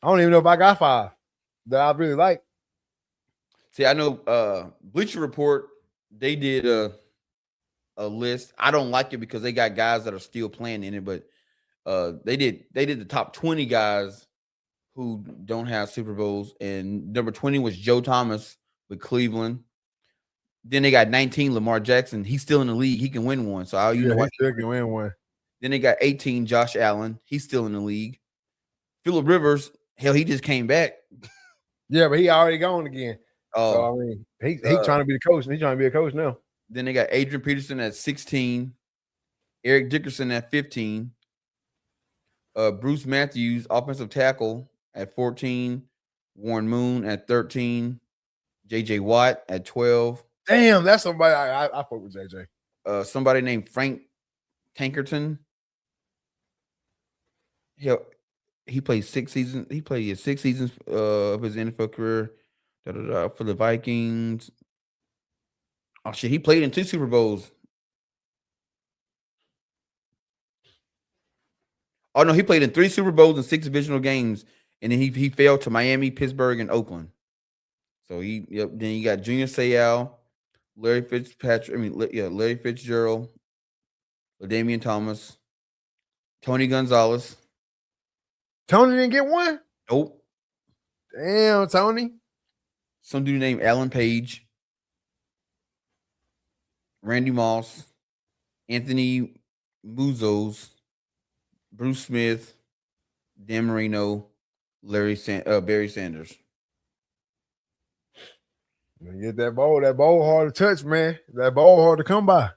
Speaker 1: I don't even know if I got 5 that I really like.
Speaker 2: See, I know Bleacher Report, they did a list. I don't like it because they got guys that are still playing in it, but they did the top 20 guys who don't have Super Bowls, and number 20 was Joe Thomas with Cleveland. Then they got 19 Lamar Jackson. He's still in the league. He can win one. So
Speaker 1: He still can win one.
Speaker 2: Then they got 18 Josh Allen. He's still in the league. Phillip Rivers, hell, he just came back.
Speaker 1: Yeah, but he already gone again.
Speaker 2: Oh,
Speaker 1: so I mean, he trying to be the coach. He's trying to be a coach now.
Speaker 2: Then they got Adrian Peterson at 16, Eric Dickerson at 15, Bruce Matthews, offensive tackle, at 14, Warren Moon at 13, J.J. Watt at 12.
Speaker 1: Damn, that's somebody I fuck with J.J.
Speaker 2: Somebody named Frank Tankerton. He played 6 seasons. He played 6 seasons of his NFL career for the Vikings. Oh shit, he played in 2 Super Bowls. Oh no, he played in 3 Super Bowls and 6 divisional games, and then he fell to Miami, Pittsburgh, and Oakland. So then you got Junior Seau, Larry Fitzpatrick. Larry Fitzgerald, LaDainian Thomas, Tony Gonzalez.
Speaker 1: Tony didn't get one?
Speaker 2: Nope.
Speaker 1: Damn, Tony.
Speaker 2: Some dude named Alan Page, Randy Moss, Anthony Muzos, Bruce Smith, Dan Marino, Barry Sanders.
Speaker 1: You get that ball hard to touch, man. That ball hard to come by.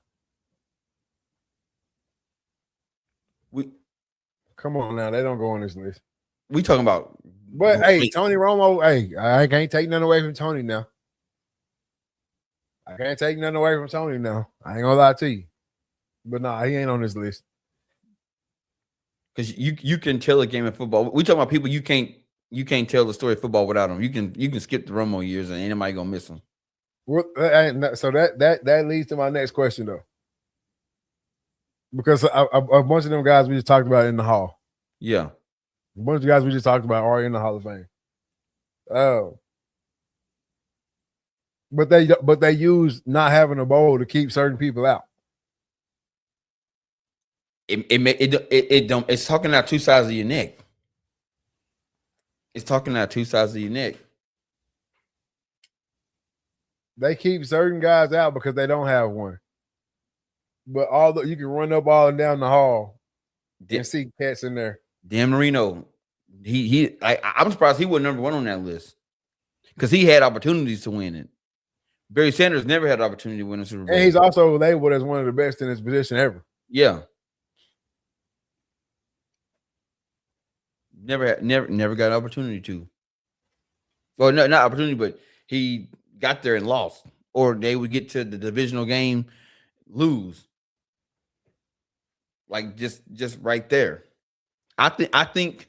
Speaker 1: Come on now, they don't go on this list.
Speaker 2: We talking about,
Speaker 1: but hey, Tony Romo. Hey, I can't take nothing away from Tony now. I ain't gonna lie to you. But nah, he ain't on this list.
Speaker 2: Because you can tell a game of football. We talking about people you can't tell the story of football without them. You can skip the Romo years and anybody gonna miss them.
Speaker 1: Well, so that leads to my next question though, because a bunch of them guys we just talked about in the hall.
Speaker 2: Yeah,
Speaker 1: a bunch of guys we just talked about are in the Hall of Fame. Oh, but they use not having a bowl to keep certain people out.
Speaker 2: It's talking out 2 sides of your neck. It's talking out 2 sides of your neck.
Speaker 1: They keep certain guys out because they don't have one. But you can run up all and down the hall and see cats in there.
Speaker 2: Dan Marino, I'm surprised he wasn't number 1 on that list because he had opportunities to win it. Barry Sanders never had the opportunity to win a Super Bowl.
Speaker 1: And he's also labeled as one of the best in his position ever.
Speaker 2: Yeah. Never got an opportunity to. Well, no, not opportunity, but he got there and lost. Or they would get to the divisional game, lose. Like just right there. I think.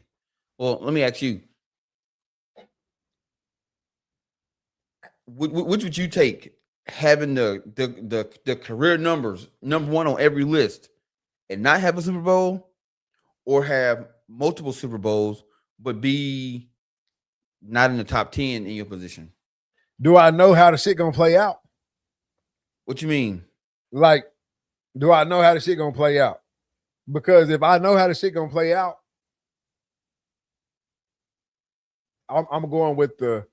Speaker 2: Well, let me ask you. Which would you take? Having the career numbers number 1 on every list and not have a Super Bowl, or have multiple Super Bowls but be not in the top 10 in your position?
Speaker 1: Do I know how the shit gonna play out?
Speaker 2: What you mean?
Speaker 1: Like, do I know how the shit gonna play out? Because if I know how the shit gonna play out, I'm going with the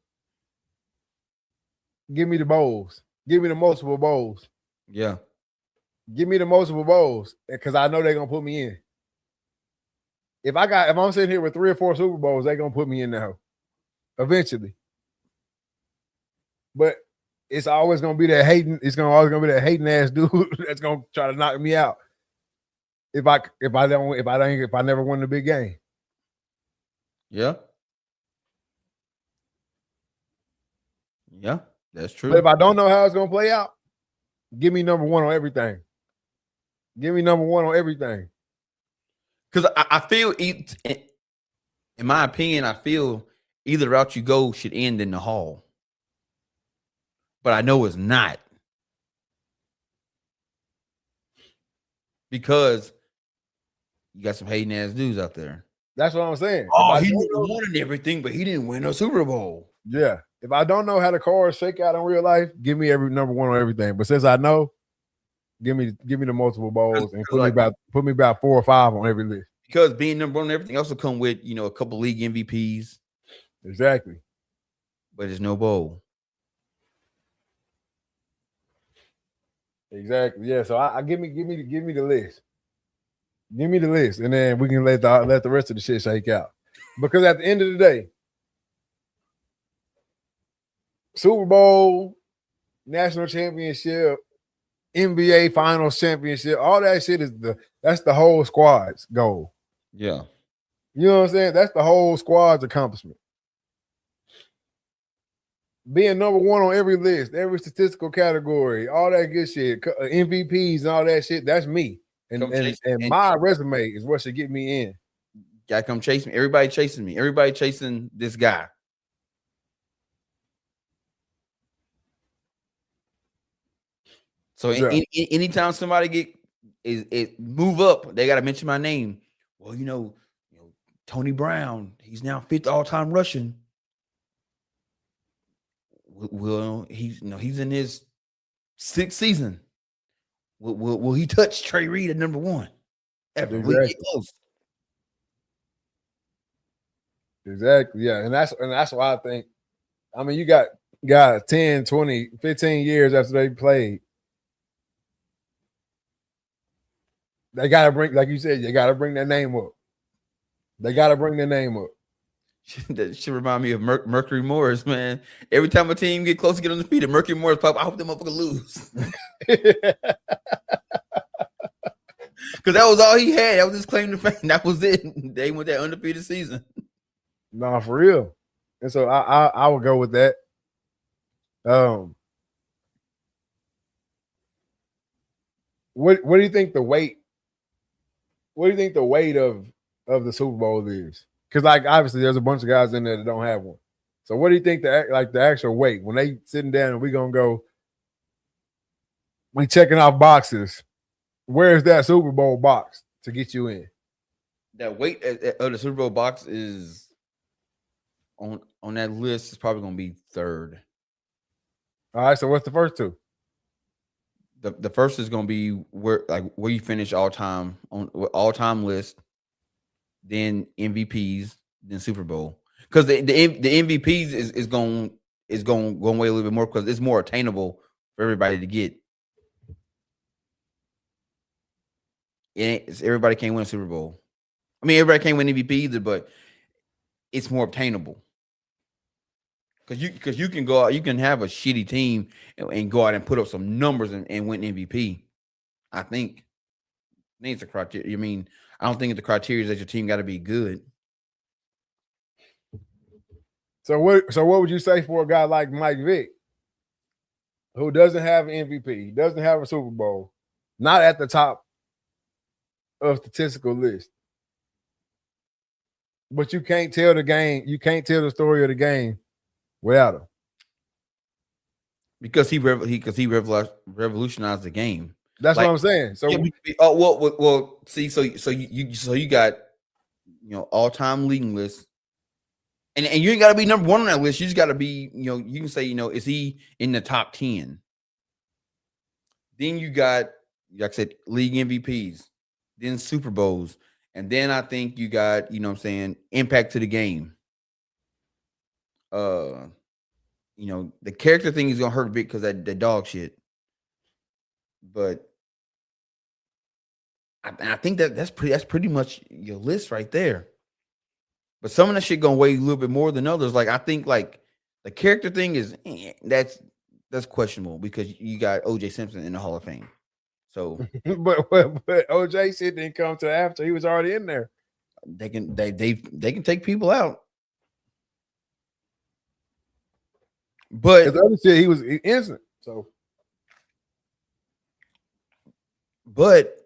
Speaker 1: give me the bowls. Give me the multiple bowls.
Speaker 2: Yeah.
Speaker 1: Give me the multiple bowls because I know they're gonna put me in. If I'm sitting here with 3 or 4 Super Bowls, they're gonna put me in there eventually. But it's always gonna be that hating. It's always gonna be that hating ass dude that's gonna try to knock me out. If I never win the big game.
Speaker 2: Yeah. Yeah, that's true.
Speaker 1: But if I don't know how it's gonna play out, give me number one on everything. Give me number one on everything.
Speaker 2: Because I feel, in my opinion, I feel either route you go should end in the hall. But I know it's not. Because you got some hating ass dudes out there.
Speaker 1: That's what I'm saying.
Speaker 2: Oh, he won and everything, but he didn't win a Super Bowl.
Speaker 1: Yeah. If I don't know how the cards shake out in real life, give me every number one on everything. But since I know, give me the multiple bowls and put me about 4 or 5 on every list.
Speaker 2: Because being number one on everything also come with, a couple league MVPs.
Speaker 1: Exactly.
Speaker 2: But there's no bowl.
Speaker 1: Exactly. Yeah. So I give me the list. Give me the list, and then we can let the rest of the shit shake out. Because at the end of the day, Super Bowl, national championship, NBA finals championship, all that shit that's the whole squad's goal.
Speaker 2: Yeah.
Speaker 1: You know what I'm saying? That's the whole squad's accomplishment. Being number one on every list, every statistical category, all that good shit, MVPs and all that shit, that's me. And my resume is what should get me in.
Speaker 2: Gotta come chase me. Everybody chasing me. Everybody chasing this guy. So anytime somebody move up, they got to mention my name. Well, Tony Brown, he's now 5th all-time rushing. Well, he's in his 6th season. Will he touch Trey Reed at number 1? Ever?
Speaker 1: Exactly.
Speaker 2: We get close.
Speaker 1: Exactly. Yeah. And that's why I think, I mean, you got 10, 20, 15 years after they played. They got to bring, like you said, they got to bring their name up. They got to bring their name up.
Speaker 2: That should remind me of Mercury Morris, man. Every time a team get close to get on the feet, Mercury Morris pop, I hope them motherfucker lose. Because that was all he had. That was his claim to fame. That was it. They went that undefeated season.
Speaker 1: Nah, for real. And so I would go with that. What do you think the weight? What do you think the weight of the Super Bowl is? Because obviously there's a bunch of guys in there that don't have one. So what do you think the actual weight when they sitting down and we checking off boxes? Where's that Super Bowl box to get you in?
Speaker 2: That weight of the Super Bowl box is on that list is probably going to be 3rd.
Speaker 1: All right. So what's the first 2?
Speaker 2: The first is going to be where you finish all time list, then MVPs, then Super Bowl. Because the MVPs is going way a little bit more because it's more attainable for everybody to get. Everybody can't win a Super Bowl. I mean, everybody can't win MVP either, but it's more obtainable. Because you can go out, you can have a shitty team and go out and put up some numbers and win MVP. I think it's a criteria. I mean, I don't think it's the criteria that your team got to be good.
Speaker 1: So what would you say for a guy like Mike Vick, who doesn't have an MVP, doesn't have a Super Bowl, not at the top of statistical list, but you can't tell the game, you can't tell the story of the game without him?
Speaker 2: Because he revolutionized the game.
Speaker 1: That's what I'm saying. So
Speaker 2: see, so you got all-time leading list. And you ain't got to be number 1 on that list. You just got to be, you can say, is he in the top 10? Then you got, like I said, league MVPs, then Super Bowls. And then I think you got, impact to the game. The character thing is going to hurt Vic because that dog shit. But I think that's pretty much your list right there. But some of that shit gonna weigh a little bit more than others. Like I think like the character thing is that's that's questionable because you got O.J. Simpson in the Hall of Fame. So,
Speaker 1: but OJ shit didn't come to after he was already in there.
Speaker 2: they can take people out. But
Speaker 1: the other shit, he was innocent. So,
Speaker 2: but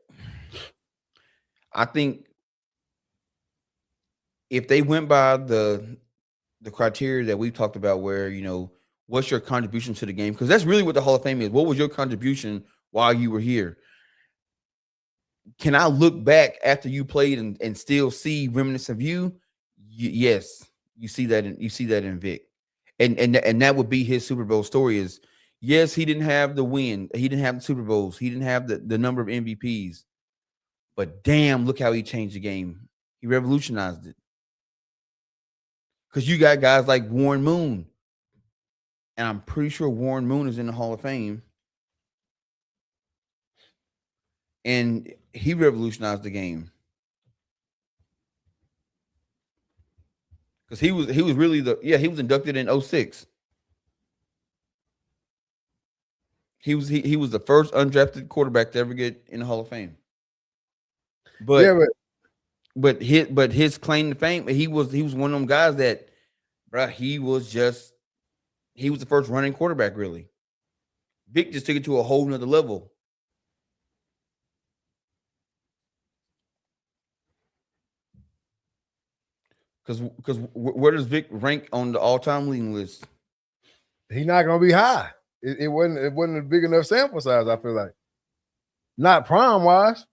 Speaker 2: I think if they went by the criteria that we've talked about, where what's your contribution to the game, because that's really what the Hall of Fame is. What was your contribution while you were here? Can I look back after you played and still see remnants of you? Yes, you see that in Vic, and that would be his Super Bowl story. Is yes, he didn't have the win, he didn't have the Super Bowls, he didn't have the number of MVPs, but damn, look how he changed the game. He revolutionized it. Because you got guys like Warren Moon, and I'm pretty sure Warren Moon is in the Hall of Fame, and he revolutionized the game. Because he was really he was inducted in 06. He was the first undrafted quarterback to ever get in the Hall of Fame. But his claim to fame, he was one of them guys that, bro, he was the first running quarterback, really. Vic just took it to a whole nother level. Because where does Vic rank on the all-time leading list?
Speaker 1: He's not gonna be high. It wasn't a big enough sample size, I feel like. Not prime wise.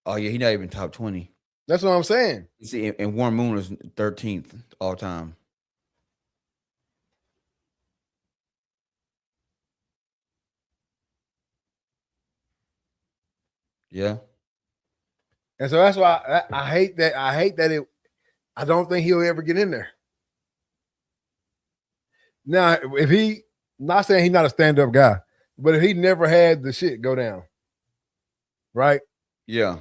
Speaker 2: Oh yeah, he's not even top 20.
Speaker 1: That's what I'm saying.
Speaker 2: You see, and Warren Moon is 13th all time. Yeah.
Speaker 1: And so that's why I hate that. I don't think he'll ever get in there. Now, if he, not saying he's not a stand-up guy, but if he never had the shit go down, right?
Speaker 2: Yeah.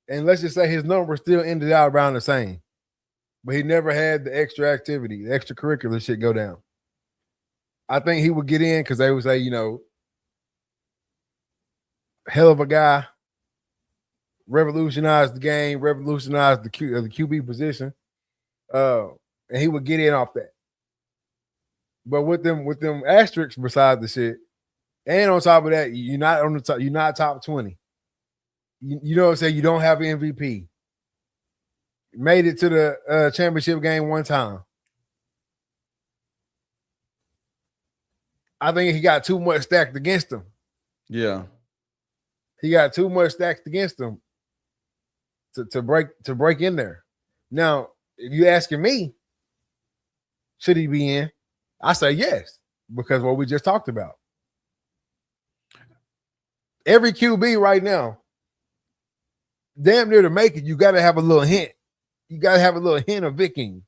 Speaker 1: And let's just say his numbers still ended out around the same, but he never had the extra activity, the extracurricular shit go down. I think he would get in because they would say, hell of a guy, revolutionized the game, revolutionized the QB position, and he would get in off that. But with them asterisks beside the shit, and on top of that, you're not on the top. You're not top 20. You know what I'm saying? You don't have an MVP. Made it to the championship game one time. I think he got too much stacked against him.
Speaker 2: Yeah.
Speaker 1: He got too much stacked against him to break in there. Now, if you asking me, should he be in? I say yes, because what we just talked about. Every QB right now, damn near to make it, you got to have a little hint. You got to have a little hint of Viking.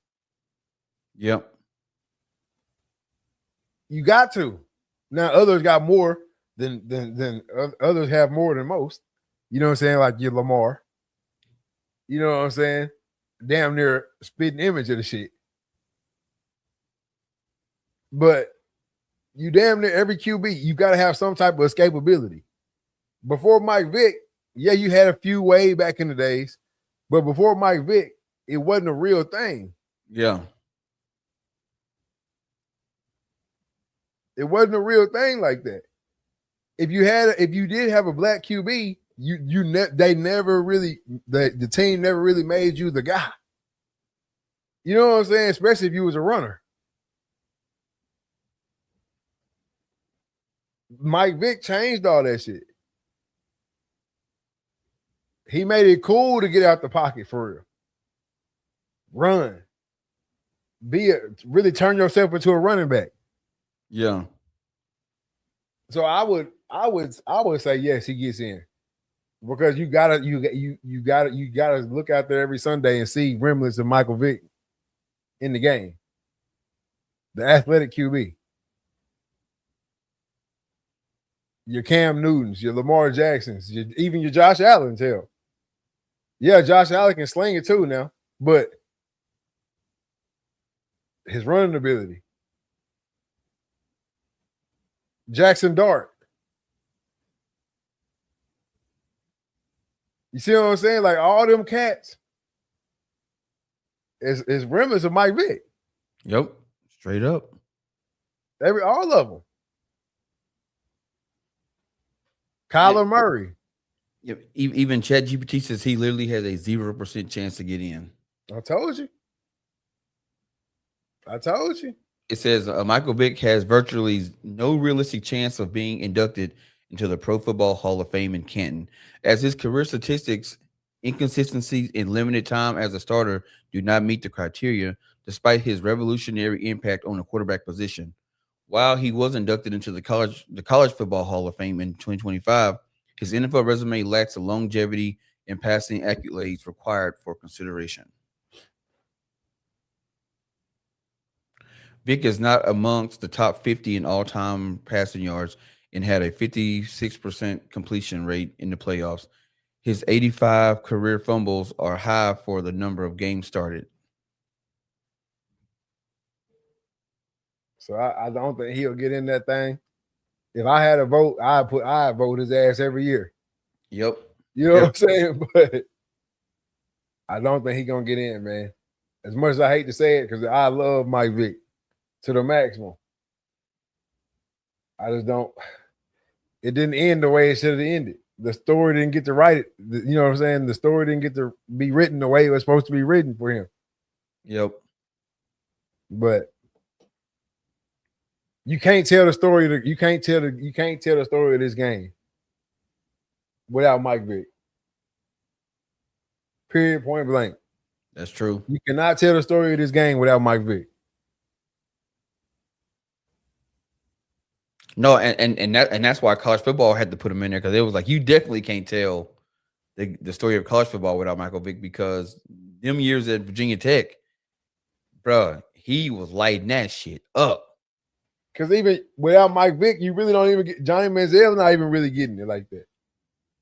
Speaker 2: Yep.
Speaker 1: You got to. Now, others got more than others have more than most. You know what I'm saying? Like your Lamar. You know what I'm saying? Damn near spitting image of the shit. But you damn near every QB, you got to have some type of escapability. Before Mike Vick, yeah, you had a few way back in the days, but before Mike Vick, it wasn't a real thing.
Speaker 2: Yeah.
Speaker 1: It wasn't a real thing like that. If you did have a black QB, they never really the team never really made you the guy. You know what I'm saying? Especially if you was a runner. Mike Vick changed all that shit. He made it cool to get out the pocket for real. Run. Really turn yourself into a running back.
Speaker 2: Yeah.
Speaker 1: So I would say yes, he gets in. Because you gotta look out there every Sunday and see remnants of Michael Vick in the game. The athletic QB. Your Cam Newtons, your Lamar Jacksons, even your Josh Allens, hell. Yeah, Josh Allen can sling it too now, but his running ability. Jackson Dart. You see what I'm saying? Like all them cats is remnants of Mike Vick.
Speaker 2: Yep. Straight up.
Speaker 1: All of them. Kyler Murray.
Speaker 2: Yep. Even ChatGPT says he literally has a 0% chance to get in.
Speaker 1: I told you.
Speaker 2: It says Michael Vick has virtually no realistic chance of being inducted into the Pro Football Hall of Fame in Canton, as his career statistics, inconsistencies, and limited time as a starter do not meet the criteria, despite his revolutionary impact on the quarterback position. While he was inducted into the College Football Hall of Fame in 2025, his NFL resume lacks the longevity and passing accolades required for consideration. Vick is not amongst the top 50 in all-time passing yards and had a 56% completion rate in the playoffs. His 85 career fumbles are high for the number of games started.
Speaker 1: So I don't think he'll get in that thing. If I had a vote, I'd vote his ass every year.
Speaker 2: Yep.
Speaker 1: You know what I'm saying? But I don't think he's gonna get in, man. As much as I hate to say it, because I love Mike Vick to the maximum. I just don't. It didn't end the way it should have ended. The story didn't get to write it. You know what I'm saying? The story didn't get to be written the way it was supposed to be written for him.
Speaker 2: Yep.
Speaker 1: But you can't tell the story. You can't tell the story of this game without Mike Vick. Period. Point blank.
Speaker 2: That's true.
Speaker 1: You cannot tell the story of this game without Mike Vick.
Speaker 2: No, and that's why college football had to put him in there, because it was like, you definitely can't tell the story of college football without Michael Vick, because them years at Virginia Tech, bro, he was lighting that shit up.
Speaker 1: Because even without Mike Vick, you really don't even get Johnny Manziel not even really getting it like that.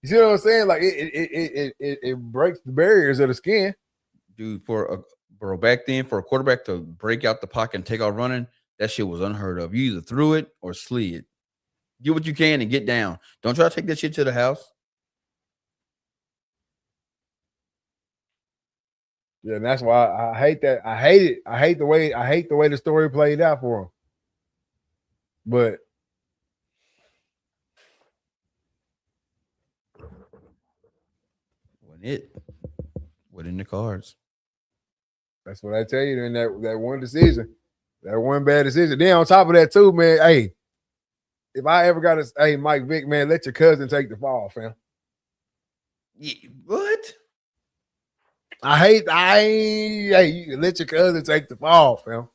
Speaker 1: You see what I'm saying? Like it breaks the barriers of the skin.
Speaker 2: Dude, bro, back then for a quarterback to break out the pocket and take off running, that shit was unheard of. You either threw it or slid. Get what you can and get down. Don't try to take that shit to the house.
Speaker 1: Yeah, and that's why I hate that. I hate it. I hate the way the story played out for him. But
Speaker 2: wasn't in the cards.
Speaker 1: That's what I tell you in that one decision. That one bad decision. Then on top of that, too, man, hey, if I ever got to, Mike Vick, man, let your cousin take the fall, fam.
Speaker 2: Yeah, what?
Speaker 1: You let your cousin take the fall, fam.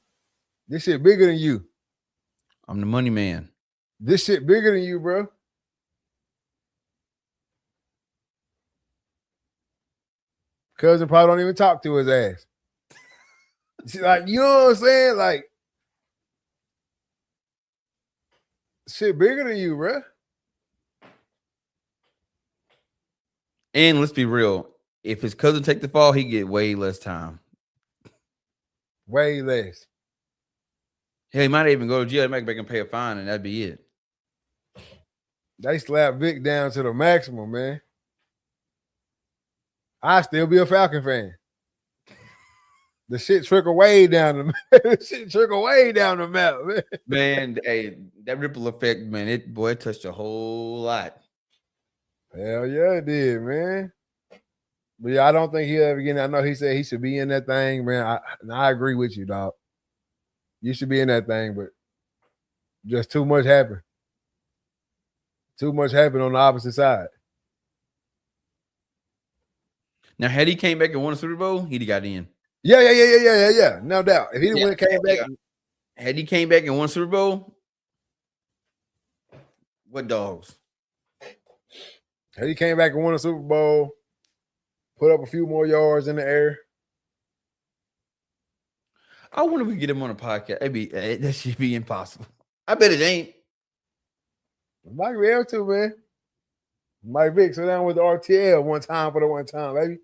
Speaker 1: This shit bigger than you.
Speaker 2: I'm the money man.
Speaker 1: This shit bigger than you, bro. Cousin probably don't even talk to his ass. Like, you know what I'm saying? Like, shit bigger than you, bro.
Speaker 2: And let's be real. If his cousin take the fall, he get way less time.
Speaker 1: Way less.
Speaker 2: Hell, he might even go to jail. They might make him pay a fine, and that'd be it.
Speaker 1: They slap Vic down to the maximum, man. I still be a Falcon fan. The shit trickle way down the map, man.
Speaker 2: Man, hey, that ripple effect, man, it touched a whole lot.
Speaker 1: Hell yeah, it did, man. But yeah, I don't think he'll ever get in. I know he said he should be in that thing, man. I agree with you, dog. You should be in that thing, but just too much happened. Too much happened on the opposite side.
Speaker 2: Now, had he came back and won a Super Bowl, he'd have got in.
Speaker 1: Yeah. No doubt. If he didn't came back.
Speaker 2: Had he came back and won Super Bowl, what dogs?
Speaker 1: Had he came back and won a Super Bowl, put up a few more yards in the air.
Speaker 2: I wonder if we get him on a podcast. That should be impossible. I bet it ain't.
Speaker 1: Mike be able to, man. Mike Vick sit down with the RTL one time for the one time, baby.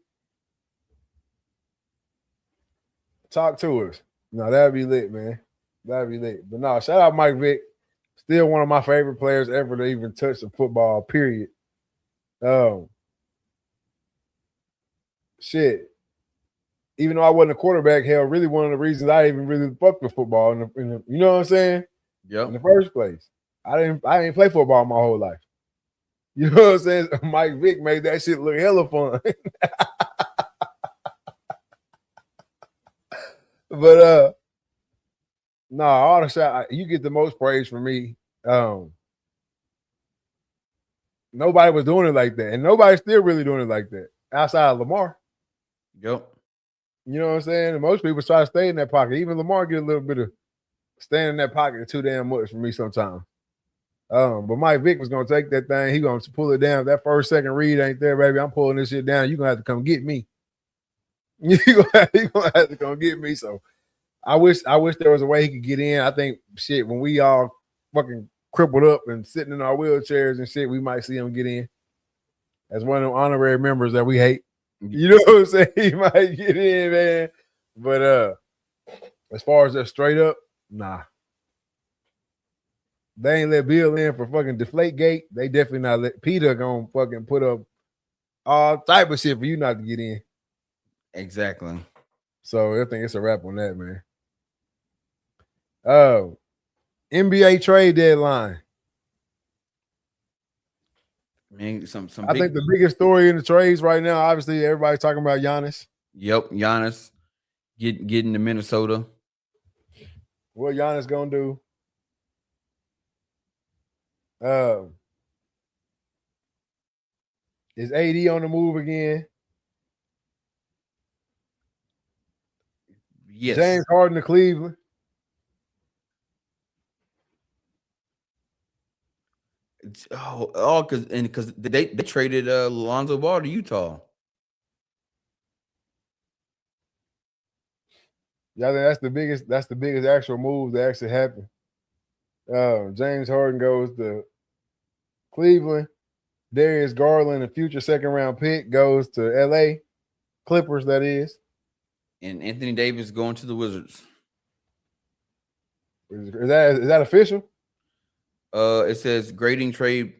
Speaker 1: Talk to us. No, that'd be lit, man. That'd be lit. But no, shout out Mike Vick. Still one of my favorite players ever to even touch the football, period. Shit. Even though I wasn't a quarterback, hell, really one of the reasons I even really fucked with football you know what I'm saying?
Speaker 2: Yep.
Speaker 1: In the first place. I didn't play football my whole life. You know what I'm saying? Mike Vick made that shit look hella fun. But no, all the shot, you get the most praise from me. Nobody was doing it like that, and nobody's still really doing it like that outside of Lamar.
Speaker 2: Yep.
Speaker 1: You know what I'm saying? And most people try to stay in that pocket. Even Lamar get a little bit of staying in that pocket too damn much for me sometimes. But Mike Vick was gonna take that thing. He gonna pull it down. If that first second read ain't there, baby, I'm pulling this shit down. You gonna have to come get me. You gonna have to come get me. So I wish there was a way he could get in. I think shit when we all fucking crippled up and sitting in our wheelchairs and shit, we might see him get in as one of them honorary members that we hate. You know what I'm saying? He might get in, man. But as far as just straight up, nah. They ain't let Bill in for fucking Deflategate. They definitely not let Peter gonna fucking put up all type of shit for you not to get in.
Speaker 2: Exactly.
Speaker 1: So I think it's a wrap on that, man. NBA trade deadline.
Speaker 2: Man,
Speaker 1: I think the biggest story in the trades right now, obviously, everybody's talking about Giannis.
Speaker 2: Yep, Giannis getting to Minnesota.
Speaker 1: What Giannis gonna do? Is AD on the move again?
Speaker 2: Yes.
Speaker 1: James Harden to Cleveland.
Speaker 2: Because they traded Lonzo Ball to Utah.
Speaker 1: Yeah, I think that's the biggest actual move that actually happened. James Harden goes to Cleveland. Darius Garland, a future second round pick, goes to LA Clippers, that is.
Speaker 2: And Anthony Davis going to the Wizards.
Speaker 1: Is that official?
Speaker 2: It says grading trade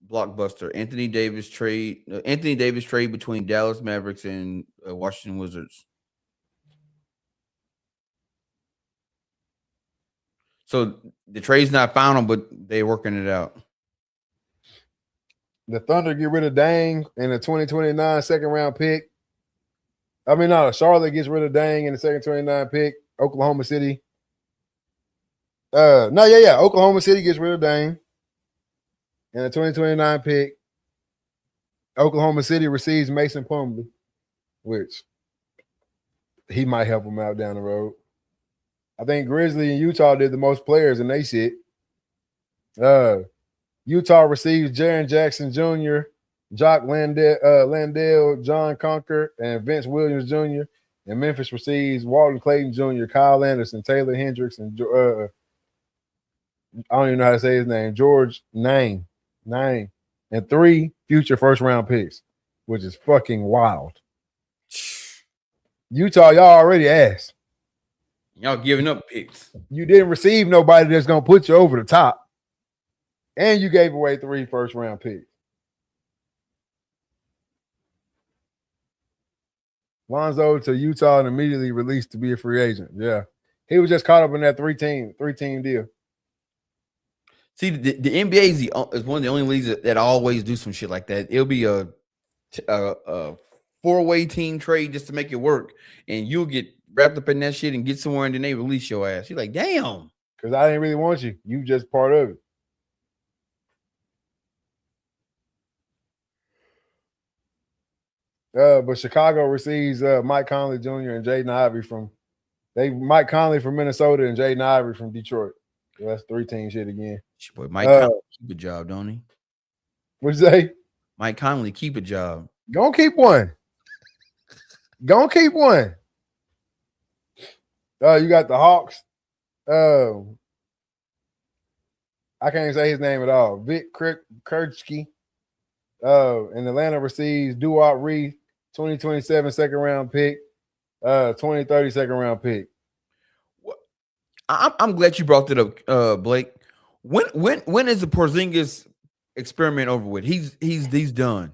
Speaker 2: blockbuster. Anthony Davis trade between Dallas Mavericks and Washington Wizards. So the trade's not final, but they're working it out.
Speaker 1: The Thunder get rid of Dang and a 2029 second round pick. I mean, no, Charlotte gets rid of Dang and the second 29 pick. Oklahoma City. Oklahoma City gets rid of Dang and a 2029 pick. Oklahoma City receives Mason Plumlee, which he might help them out down the road. I think Grizzly and Utah did the most players in they shit. Utah receives Jaren Jackson Jr., Jock Landale, John Conker, and Vince Williams Jr. And Memphis receives Walton Clayton Jr., Kyle Anderson, Taylor Hendricks, and I don't even know how to say his name, George Nine, and 3 future first-round picks, which is fucking wild. Utah, y'all already asked.
Speaker 2: Y'all giving up picks.
Speaker 1: You didn't receive nobody that's going to put you over the top. And you gave away 3 first-round picks. Lonzo to Utah and immediately released to be a free agent. Yeah. He was just caught up in that three-team deal.
Speaker 2: See, the NBA is one of the only leagues that always do some shit like that. It'll be a 4-way team trade just to make it work. And you'll get wrapped up in that shit and get somewhere and then they release your ass. You're like, damn.
Speaker 1: Because I didn't really want you. You just part of it. But Chicago receives Mike Conley Jr. and Jaden Ivey Mike Conley from Minnesota and Jaden Ivey from Detroit. So that's 3-team shit again.
Speaker 2: Boy, Mike Conley keep a job, don't he?
Speaker 1: What'd you say?
Speaker 2: Mike Conley keep a job.
Speaker 1: Go and keep one. You got the Hawks. I can't say his name at all. Vic Krejci. And Atlanta receives Duop Reed, 2027 second round pick. 20, 30 second round pick.
Speaker 2: I'm glad you brought that up, Blake. When is the Porzingis experiment over with? He's done.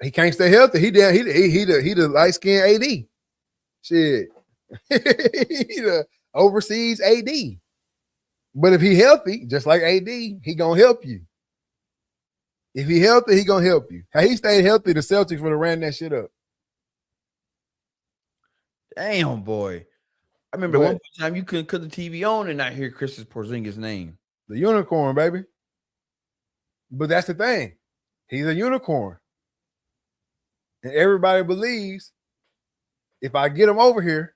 Speaker 1: He can't stay healthy. He the light skinned AD. Shit. He the overseas AD. But if he healthy, just like AD, he gonna help you. If he healthy, he gonna help you. How he stayed healthy, the Celtics would have ran that shit up.
Speaker 2: Damn, boy. I remember one time you couldn't cut the TV on and not hear Chris Porzingis' name.
Speaker 1: The unicorn, baby. But that's the thing. He's a unicorn. And everybody believes if I get him over here,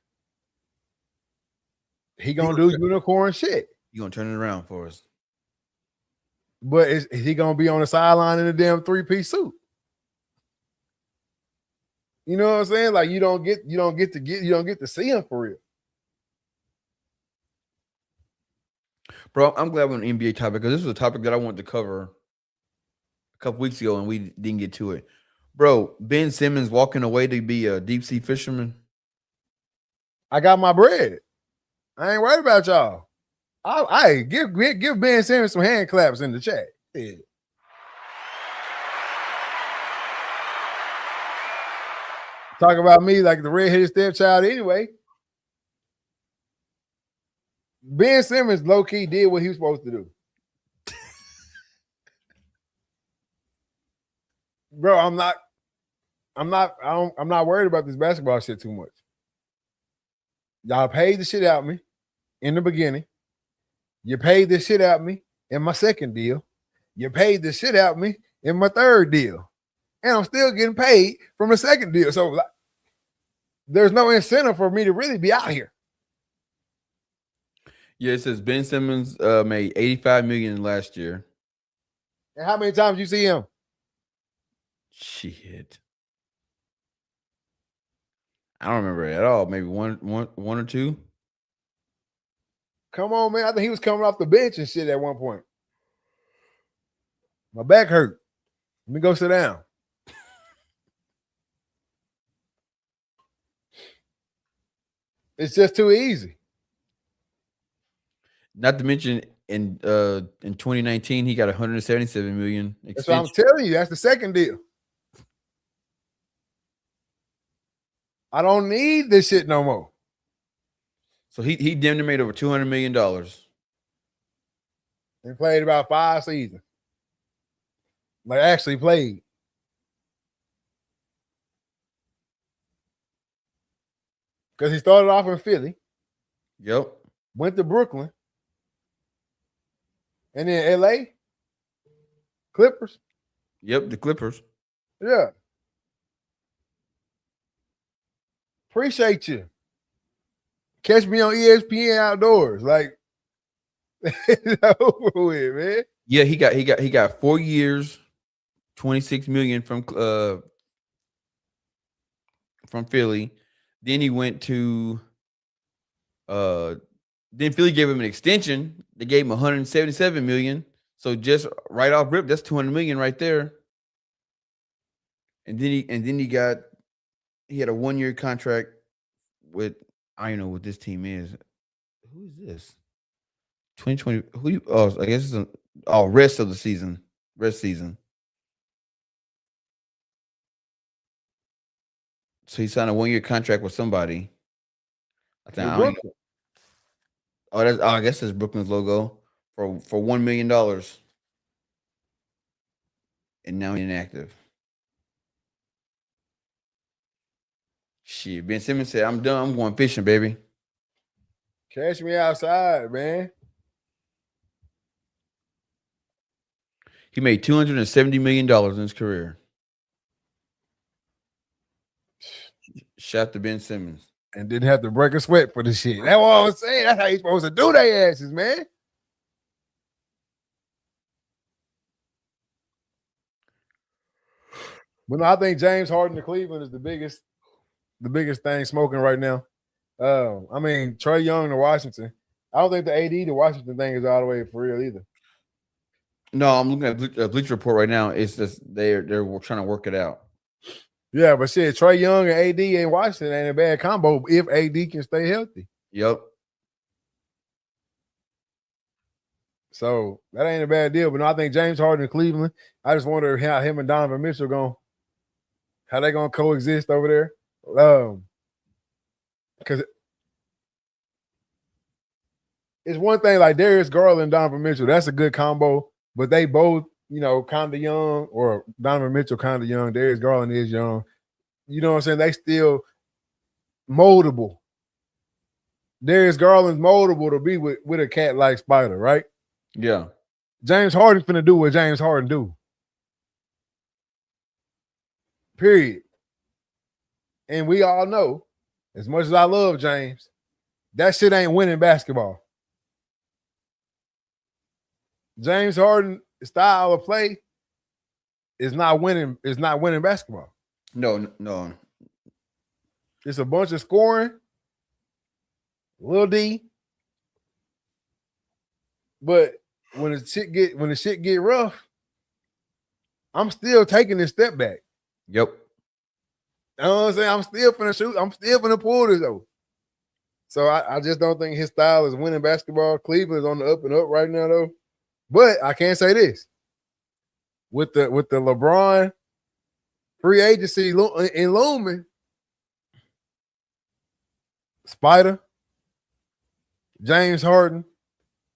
Speaker 1: he gonna do unicorn shit.
Speaker 2: He gonna turn it around for us.
Speaker 1: But is he gonna be on the sideline in a damn 3-piece suit? You know what I'm saying? Like you don't get to see him for real.
Speaker 2: Bro, I'm glad we're on the NBA topic because this was a topic that I wanted to cover a couple weeks ago and we didn't get to it. Bro, Ben Simmons walking away to be a deep sea fisherman.
Speaker 1: I got my bread. I ain't worried about y'all. I give Ben Simmons some hand claps in the chat. Yeah. Talk about me like the redheaded stepchild anyway. Ben Simmons low-key did what he was supposed to do. Bro, I'm not worried about this basketball shit too much. Y'all paid the shit out of me in the beginning. You paid this shit out of me in my second deal. You paid the shit out of me in my third deal. And I'm still getting paid from the second deal. So like, there's no incentive for me to really be out here.
Speaker 2: Yeah, it says Ben Simmons made $85 million last year.
Speaker 1: And how many times you see him?
Speaker 2: Shit. I don't remember it at all. Maybe one or two.
Speaker 1: Come on, man. I think he was coming off the bench and shit at one point. My back hurt. Let me go sit down. It's just too easy.
Speaker 2: Not to mention in 2019 he got 177 million extension.
Speaker 1: That's what I'm telling you. That's the second deal. I don't need this shit no more.
Speaker 2: So he damn near made over $200 million.
Speaker 1: He played about 5 seasons. Like actually played. Because he started off in Philly.
Speaker 2: Yep.
Speaker 1: Went to Brooklyn. And then LA. Clippers.
Speaker 2: Yep, the Clippers.
Speaker 1: Yeah. Appreciate you. Catch me on ESPN Outdoors. Like, over with, man.
Speaker 2: Yeah, he got 4 years, 26 million from Philly. Then he went to then Philly gave him an extension. They gave him 177 million. So just right off rip, that's 200 million right there. And then he had a 1-year contract with, I don't know what this team is. Who is this? 2020. I guess it's rest of the season. Rest season. So he signed a 1-year contract with somebody. I guess it's Brooklyn's logo for $1 million. And now he's inactive. Shit, Ben Simmons said, "I'm done. I'm going fishing, baby."
Speaker 1: Catch me outside, man.
Speaker 2: He made $270 million in his career. Shout out to Ben Simmons.
Speaker 1: And didn't have to break a sweat for the shit. That's what I was saying. That's how you supposed to do their asses, man. But no, I think James Harden to Cleveland is the biggest thing smoking right now. I mean, Trae Young to Washington. I don't think the AD to Washington thing is all the way for real either.
Speaker 2: No, I'm looking at Bleacher Report right now. It's just they're trying to work it out.
Speaker 1: Yeah, but shit, Trae Young and AD in Washington ain't a bad combo if AD can stay healthy.
Speaker 2: Yep.
Speaker 1: So that ain't a bad deal. But no, I think James Harden in Cleveland. I just wonder how him and Donovan Mitchell how they gonna coexist over there. Because it's one thing like Darius Garland and Donovan Mitchell. That's a good combo, but they both, kind of young, or Donovan Mitchell kind of young. Darius Garland is young. You know what I'm saying? They still moldable. Darius Garland's moldable to be with a cat like Spider, right?
Speaker 2: Yeah.
Speaker 1: James Harden's finna do what James Harden do. Period. And we all know, as much as I love James, that shit ain't winning basketball. James Harden style of play is not winning. Is not winning basketball.
Speaker 2: No.
Speaker 1: It's a bunch of scoring, Lil D. But when the shit get rough, I'm still taking this step back.
Speaker 2: Yep.
Speaker 1: You know what I'm saying? I'm still finna shoot. I'm still finna pull this though. So I just don't think his style is winning basketball. Cleveland's on the up and up right now though. But I can't say this. With the LeBron free agency in looming, Spider, James Harden,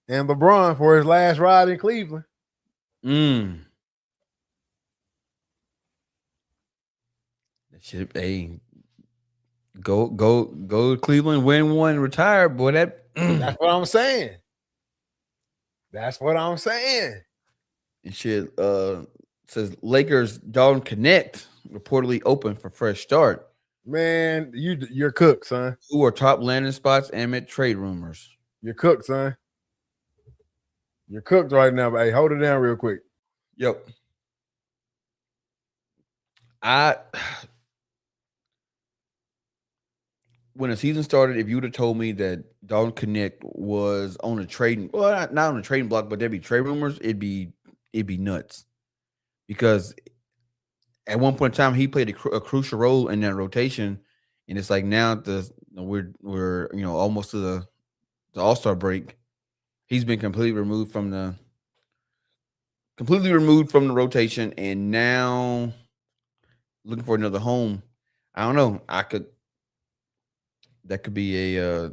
Speaker 1: and LeBron for his last ride in Cleveland.
Speaker 2: That shit, hey, go to Cleveland, win one, retire, boy.
Speaker 1: That's what I'm saying. That's what I'm saying.
Speaker 2: And shit, says Lakers Dalton Connect reportedly open for fresh start.
Speaker 1: Man, you're cooked, son.
Speaker 2: Who are top landing spots amid trade rumors?
Speaker 1: You're cooked, son. You're cooked right now, but hey, hold it down real quick.
Speaker 2: Yep. When the season started, if you would have told me that Dalton Connect was on a trading, well, not on a trading block, but there'd be trade rumors, it'd be nuts. Because at one point in time, he played a crucial role in that rotation, and it's like now we're almost to the All-Star break. He's been completely removed from the rotation, and now looking for another home. I don't know. That could be a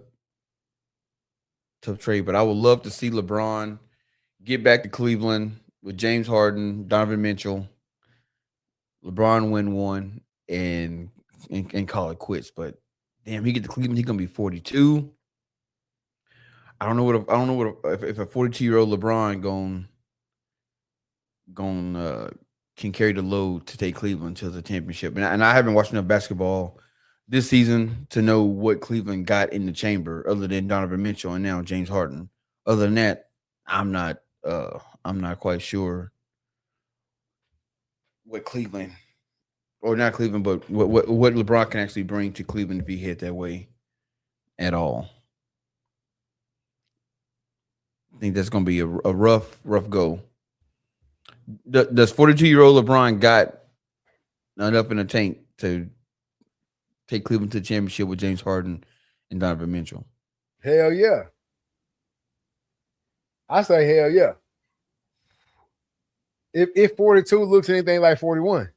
Speaker 2: tough trade, but I would love to see LeBron get back to Cleveland with James Harden, Donovan Mitchell, LeBron win one and call it quits. But damn, he get to Cleveland, he's gonna be 42. I don't know if a 42-year-old LeBron can carry the load to take Cleveland to the championship. And I haven't watched enough basketball this season to know what Cleveland got in the chamber other than Donovan Mitchell and now James Harden. Other than that, I'm not quite sure what Cleveland, or not Cleveland, but what LeBron can actually bring to Cleveland if he hit that way at all. I think that's going to be a rough go. Does 42-year-old LeBron got enough in the tank to take Cleveland to the championship with James Harden and Donovan Mitchell?
Speaker 1: Hell yeah. I say hell yeah. If 42 looks anything like 41.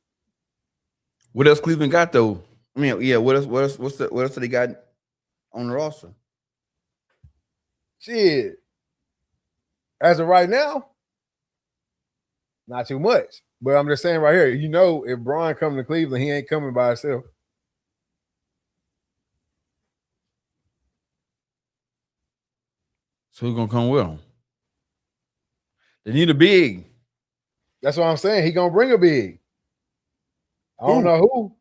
Speaker 2: What else Cleveland got though? I mean, yeah, what else do they got on the roster?
Speaker 1: Shit. As of right now, not too much. But I'm just saying right here, if Bron coming to Cleveland, he ain't coming by himself.
Speaker 2: So who's gonna come with him? They need a big.
Speaker 1: That's what I'm saying. He gonna bring a big. I don't know who,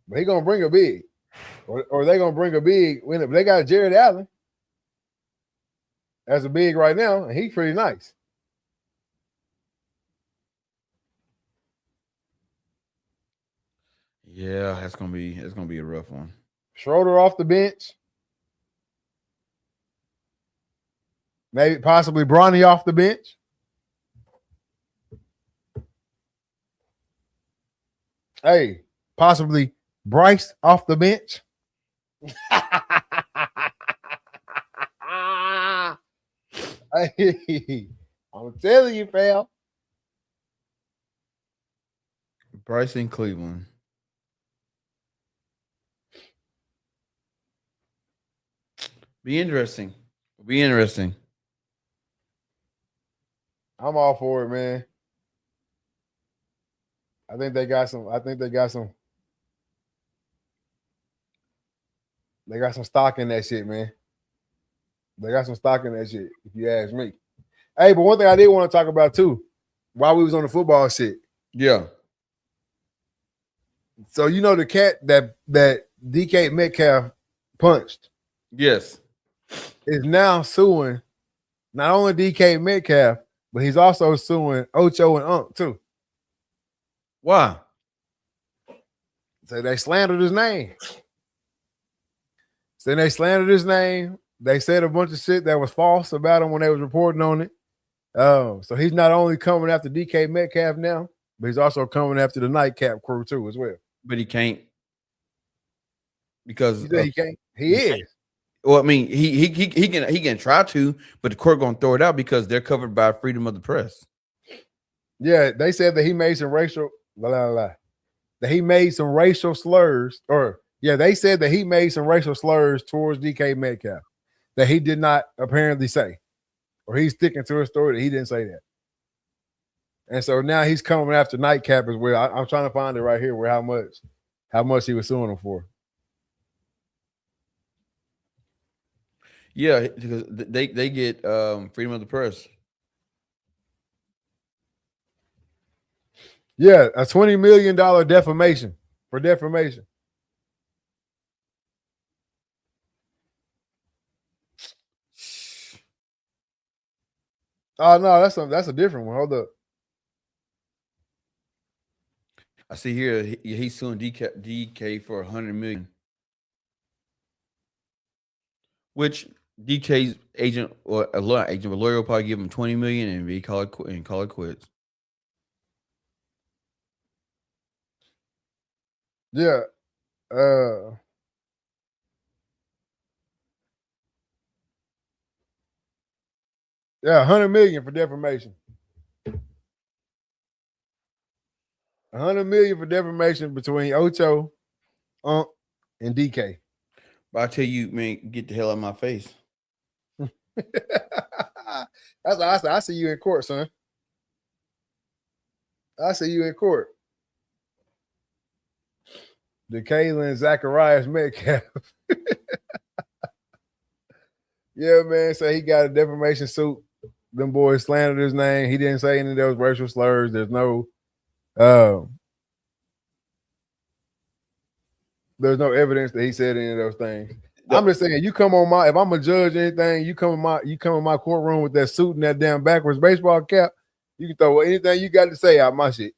Speaker 1: but he gonna bring a big, or they gonna bring a big. When they got Jared Allen as a big right now, and he's pretty nice.
Speaker 2: Yeah, it's gonna be a rough one.
Speaker 1: Schroeder off the bench, maybe possibly Bronny off the bench. Hey, possibly Bryce off the bench. Hey, I'm telling you, pal.
Speaker 2: Bryce in Cleveland. Be interesting. Be interesting.
Speaker 1: I'm all for it, man. I think they got some. I think they got some. They got some stock in that shit, man. They got some stock in that shit, if you ask me. Hey, but one thing I did want to talk about too, while we was on the football shit.
Speaker 2: Yeah.
Speaker 1: So you know the cat that DK Metcalf punched
Speaker 2: Yes.
Speaker 1: is now suing not only DK Metcalf, but he's also suing Ocho and Unc too.
Speaker 2: Why?
Speaker 1: So they slandered his name. They said a bunch of shit that was false about him when they was reporting on it. So he's not only coming after DK Metcalf now, but he's also coming after the Nightcap crew too as well.
Speaker 2: But he can't because
Speaker 1: You say he can't? He is.
Speaker 2: Well, I mean, he can try to, but the court gonna throw it out because they're covered by freedom of the press.
Speaker 1: Yeah, they said that he made some racial that he made some racial slurs, or yeah, they said that he made some racial slurs towards DK Metcalf that he did not apparently say, or he's sticking to his story that he didn't say that. And so now he's coming after Nightcap as well. I'm trying to find it right here where how much he was suing him for.
Speaker 2: Yeah, because they get freedom of the press.
Speaker 1: Yeah, a $20 million defamation for defamation. Oh no, that's a different one. Hold up.
Speaker 2: I see here he's suing DK for $100 million, which DK's agent or a lawyer will probably give him $20 million and call it quits.
Speaker 1: Yeah. Yeah, 100 million for defamation. 100 million for defamation between Ocho, Unc, and DK.
Speaker 2: But I tell you, man, get the hell out of my face.
Speaker 1: That's what I said. I see you in court, son. I see you in court. The Kalen Zacharias Metcalf. Yeah, man. So he got a defamation suit. Them boys slandered his name. He didn't say any of those racial slurs. There's no evidence that he said any of those things. I'm just saying, you come on if I'm a judge anything, you come in my courtroom with that suit and that damn backwards baseball cap, you can throw anything you got to say out my shit.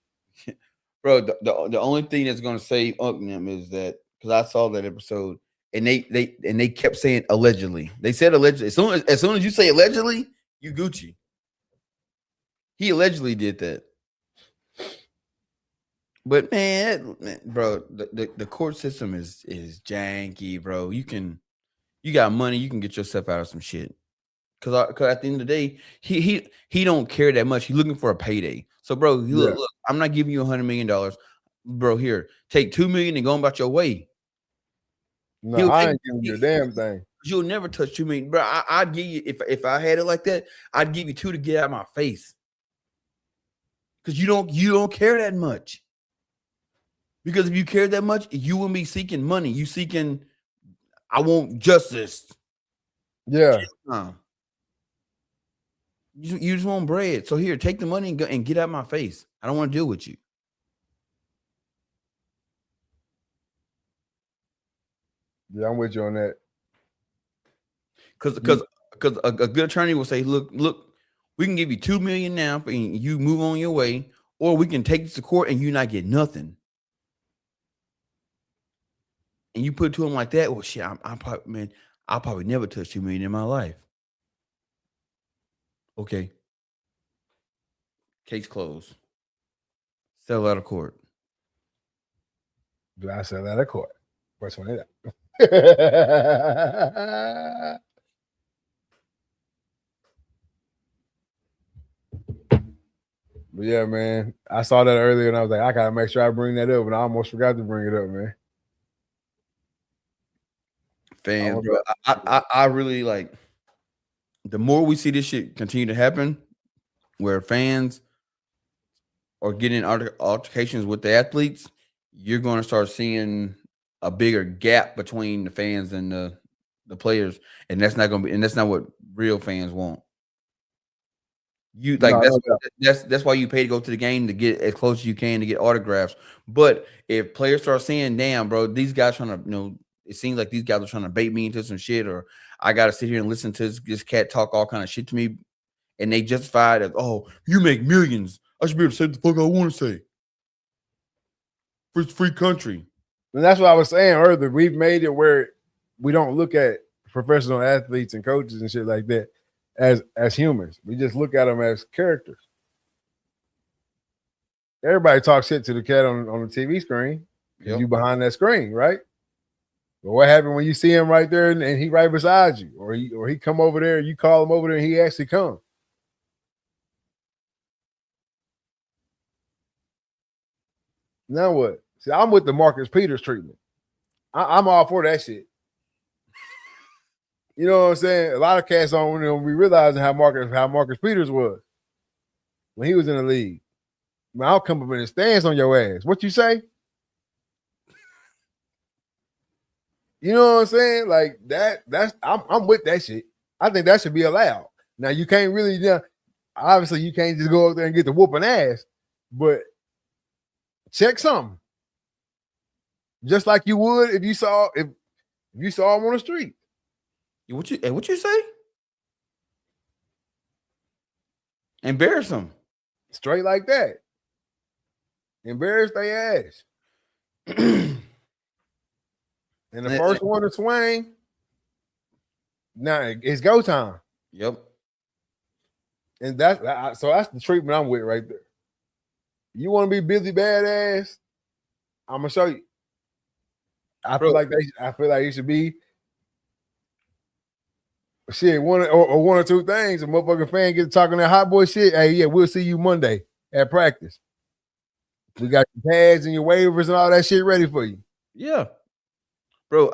Speaker 2: Bro, the only thing that's gonna save Unc them is that because I saw that episode and they kept saying allegedly. They said allegedly. As soon as you say allegedly, you Gucci. He allegedly did that. But man, bro, the court system is janky, bro. You got money, you can get yourself out of some shit. Cause at the end of the day, he don't care that much. He's looking for a payday. So, bro, look, I'm not giving you $100 million, bro. Here, take $2 million and go about your way.
Speaker 1: No, I ain't giving you a damn thing.
Speaker 2: You'll never touch $2 million, bro. I'd give you if I had it like that, I'd give you $2 to get out of my face. Because you don't care that much. Because if you care that much, you wouldn't be seeking money. You seeking, I want justice.
Speaker 1: Yeah.
Speaker 2: You just want bread. So here, take the money and get out of my face. I don't want to deal with you.
Speaker 1: Yeah, I'm with you on that.
Speaker 2: Because a good attorney will say, look, we can give you $2 million now and you move on your way, or we can take this to court and you not get nothing. And you put it to him like that, well, shit, I'll probably never touch $2 million in my life. Okay. Case closed. Settle out of court.
Speaker 1: Do I sell that at court? First one that. But yeah, man, I saw that earlier and I was like, I gotta make sure I bring that up, and I almost forgot to bring it up, man.
Speaker 2: Fans, bro. I really like the more we see this shit continue to happen, where fans are getting altercations with the athletes, you're going to start seeing a bigger gap between the fans and the players, and that's not going to be, and that's not what real fans want. You like
Speaker 1: No,
Speaker 2: that's why you pay to go to the game, to get as close as you can to get autographs. But if players start saying, "Damn, bro, these guys trying to, it seems like these guys are trying to bait me into some shit," or I got to sit here and listen to this cat talk all kind of shit to me, and they justify that, "Oh, you make millions, I should be able to say what the fuck I want to say. Free country."
Speaker 1: and that's what I was saying earlier. We've made it where we don't look at professional athletes and coaches and shit like that as humans. We just look at them as characters. Everybody talks shit to the cat on the TV screen because
Speaker 2: Yep.
Speaker 1: you behind that screen, right? But what happened when you see him right there and he right beside you, or he come over there, you call him over there, and he actually come? Now what? See, I'm with the Marcus Peters treatment. I'm all for that shit. You know what I'm saying? A lot of cats on we realizing how Marcus Peters was when he was in the league. Man, I'll come up in the stands on your ass. What you say? You know what I'm saying? Like I'm with that shit. I think that should be allowed. Now you can't really, obviously you can't just go up there and get the whooping ass, but check something. Just like you would if you saw him on the street.
Speaker 2: What you say? Embarrass them.
Speaker 1: Straight like that. Embarrass their ass. And the first one to swing, now it's go time.
Speaker 2: Yep.
Speaker 1: And that's the treatment I'm with right there. You want to be Billy Badass? I'm gonna show you. I feel like you should be shit, one or two things. A motherfucking fan gets talking that hot boy shit. Hey, yeah, we'll see you Monday at practice. We got your pads and your waivers and all that shit ready for you.
Speaker 2: Yeah. Bro,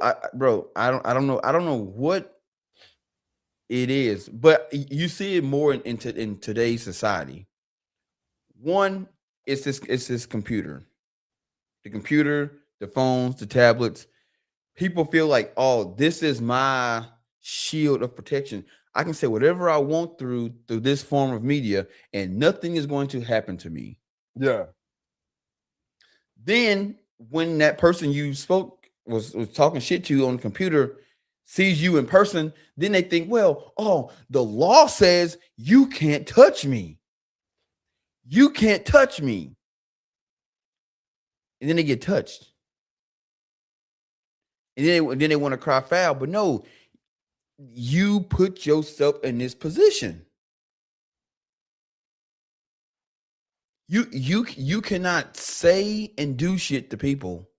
Speaker 2: I don't know what it is, but you see it more in today's society. One, it's this computer. The computer, the phones, the tablets. People feel like, oh, this is my shield of protection. I can say whatever I want through this form of media, and nothing is going to happen to me.
Speaker 1: Yeah.
Speaker 2: Then when that person you spoke was talking shit to you on the computer sees you in person, then they think, well, oh, the law says you can't touch me. You can't touch me. And then they get touched. And then they want to cry foul. But no, you put yourself in this position. You cannot say and do shit to people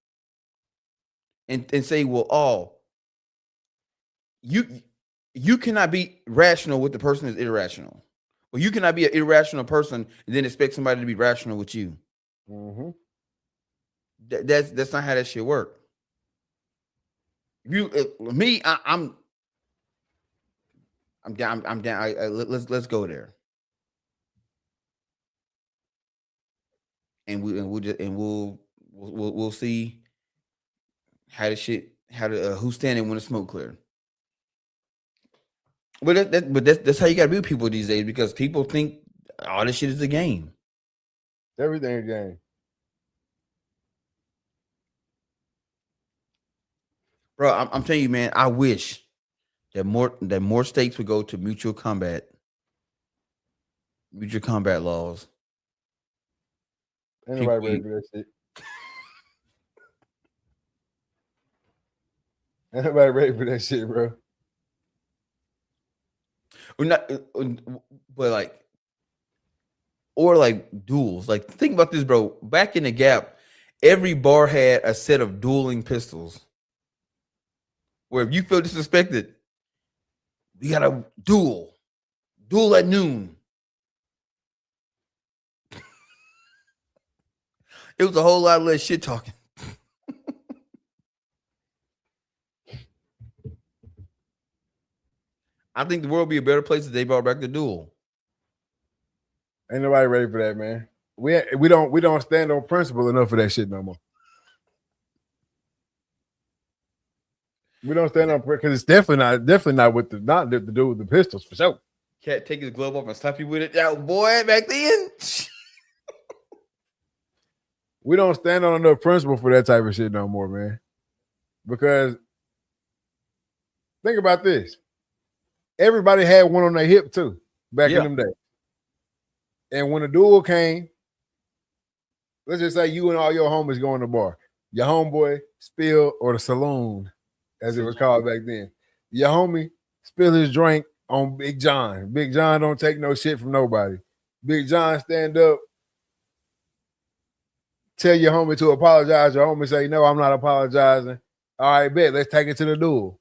Speaker 2: and say, well, oh, you cannot be rational with the person that's irrational. Well, you cannot be an irrational person and then expect somebody to be rational with you.
Speaker 1: Mm-hmm.
Speaker 2: That's not how that shit work. I'm down. I'm down. Let's go there. And we'll see how the shit, who's standing when the smoke clear. But that's how you gotta be with people these days, because people think all this shit is a game.
Speaker 1: Everything a game.
Speaker 2: Bro, I'm telling you, man, I wish that more states would go to mutual combat laws.
Speaker 1: Ain't nobody ready for that shit. Ain't nobody ready for that shit, bro.
Speaker 2: Or not, but like duels. Like, think about this, bro. Back in the gap, every bar had a set of dueling pistols. Where if you feel disrespected, we got a duel at noon. It was a whole lot of less shit talking. I think the world would be a better place if they brought back the duel.
Speaker 1: Ain't nobody ready for that, man. We don't stand on principle enough for that shit no more. We don't stand on because it's definitely not with the do with the pistols for sure.
Speaker 2: Cat take his glove off and slap you with it. That boy back then.
Speaker 1: We don't stand on enough principle for that type of shit no more, man. Because think about this. Everybody had one on their hip too back in them days. And when the duel came, let's just say you and all your homies going to the bar. Your homeboy spill or the saloon, as it was called back then. Your homie spill his drink on Big John. Big John don't take no shit from nobody. Big John stand up, tell your homie to apologize. Your homie say, no, I'm not apologizing. All right, bet. Let's take it to the duel.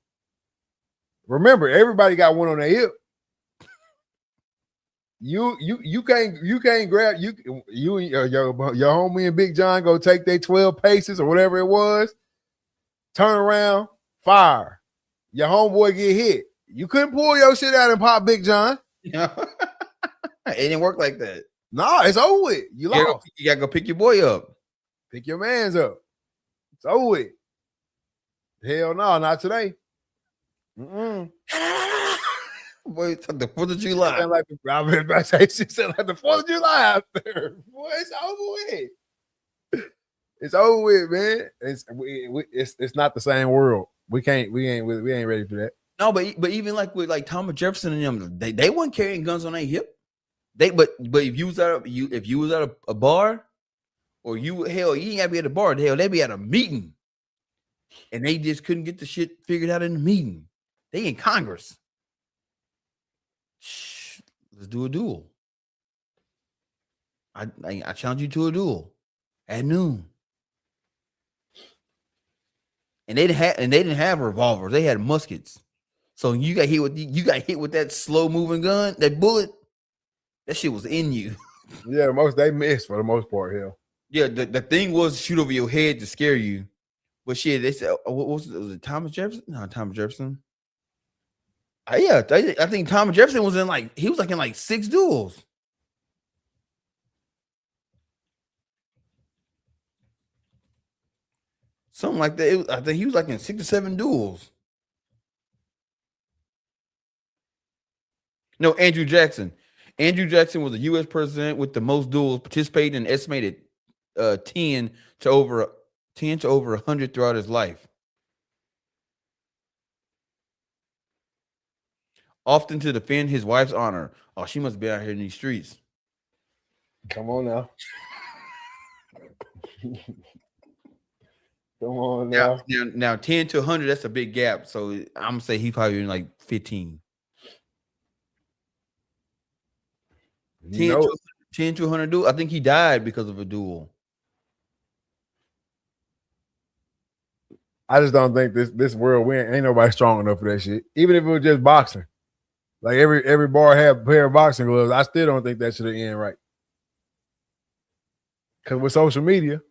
Speaker 1: Remember, everybody got one on their hip. You can't grab you and your homie and Big John go take their 12 paces or whatever it was, turn around, fire. Your homeboy get hit. You couldn't pull your shit out and pop Big John.
Speaker 2: It didn't work like that.
Speaker 1: No, it's over with. You lost.
Speaker 2: You gotta go pick your boy up.
Speaker 1: Pick your mans up. It's over with. Hell no, not today.
Speaker 2: Boy, it's like the 4th of July.
Speaker 1: Like I was about to say, she said like the 4th of July out there. Boy, it's over with. It's over with, man. It's not the same world. We ain't ready for that.
Speaker 2: No, but even like with like Thomas Jefferson and them, they weren't carrying guns on their hip. But if you was at a bar, or you ain't gotta be at a bar. Hell, they be at a meeting, and they just couldn't get the shit figured out in the meeting. They in Congress. Shh, let's do a duel. I challenge you to a duel at noon. And they didn't have revolvers. They had muskets. So you got hit with that slow moving gun, that bullet. That shit was in you.
Speaker 1: Yeah, they missed for the most part. Hell.
Speaker 2: Yeah, the thing was shoot over your head to scare you. But shit, they said, what was it Thomas Jefferson? No, Thomas Jefferson. I think Thomas Jefferson was in like 6 duels. Something like that. I think he was like in 6 or 7 duels. No, Andrew Jackson. Andrew Jackson was the U.S. president with the most duels, participating in an estimated 10 to over 100 throughout his life. Often to defend his wife's honor. Oh, she must be out here in these streets.
Speaker 1: Come on now. Come on now.
Speaker 2: Now 10 to 100, that's a big gap. So I'm gonna say he probably in like 15. 10 to 100 duel. I think he died because of a duel.
Speaker 1: I just don't think this world ain't nobody strong enough for that shit. Even if it was just boxing. Like every bar had a pair of boxing gloves. I still don't think that should have ended right. Because with social media,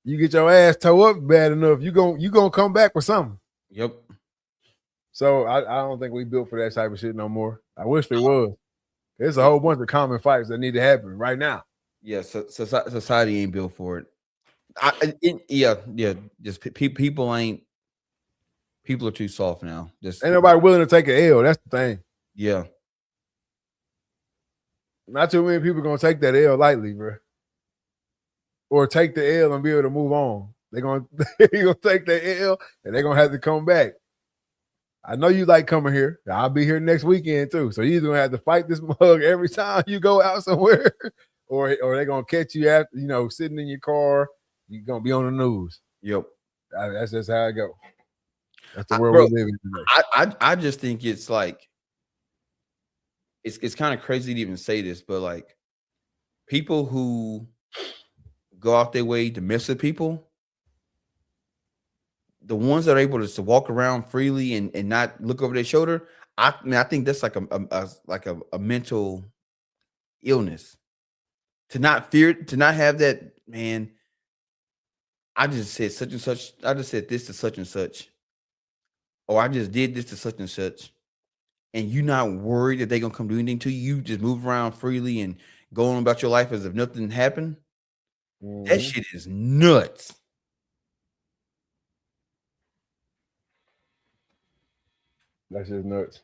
Speaker 1: you get your ass tore up bad enough, you gonna come back with something.
Speaker 2: Yep.
Speaker 1: So I don't think we built for that type of shit no more. I wish there was. There's a whole bunch of common fights that need to happen right now.
Speaker 2: Yeah, society ain't built for it. Just people are too soft now. Just
Speaker 1: ain't nobody willing to take an L. That's the thing.
Speaker 2: Yeah.
Speaker 1: Not too many people gonna take that L lightly, bro. Or take the L and be able to move on. They're gonna take the L and they're gonna have to come back. I know you like coming here. I'll be here next weekend too. So you're gonna have to fight this mug every time you go out somewhere, or they're gonna catch you after sitting in your car. You're gonna be on the news.
Speaker 2: Yep.
Speaker 1: That's just how it goes. That's the world we live in today.
Speaker 2: I just think it's like it's kind of crazy to even say this, but like people who go out their way to mess with people, the ones that are able to walk around freely and not look over their shoulder, I mean, I think that's like a mental illness. To not fear, to not have that, man. I just said such and such. I just said this to such and such, or I just did this to such and such, and you not worried that they gonna come do anything to you. You just move around freely and go on about your life as if nothing happened. That
Speaker 1: Mhm.
Speaker 2: shit is nuts.
Speaker 1: That's just nuts.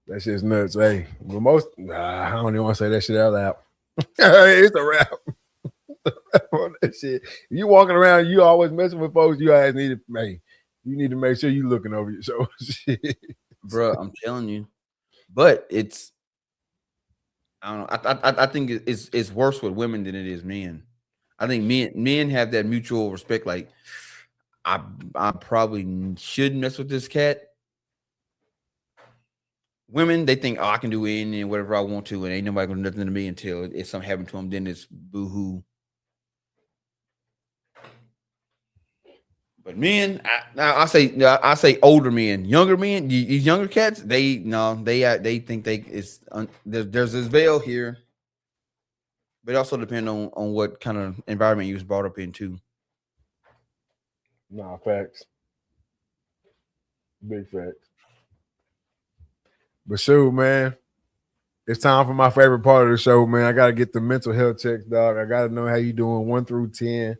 Speaker 1: That shit's nuts. Hey, but most I don't even want to say that shit out loud. It's a wrap on that shit. If you walking around, you always messing with folks. You guys need to, hey, you need to make sure you looking over your shoulder. Shit.
Speaker 2: Bro, I'm telling you. But it's I don't know. I think it's worse with women than it is men. I think men have that mutual respect. Like I probably shouldn't mess with this cat. Women, they think, oh, I can do anything and whatever I want to, and ain't nobody gonna do nothing to me until it's something happened to them. Then it's boo hoo. But men, I say older men, younger men, these younger cats, they think there's this veil here, but it also depends on what kind of environment you was brought up into.
Speaker 1: Nah, facts. Big facts. But shoot, man, it's time for my favorite part of the show, man. I gotta get the mental health checks, dog. I gotta know how you doing 1 through 10.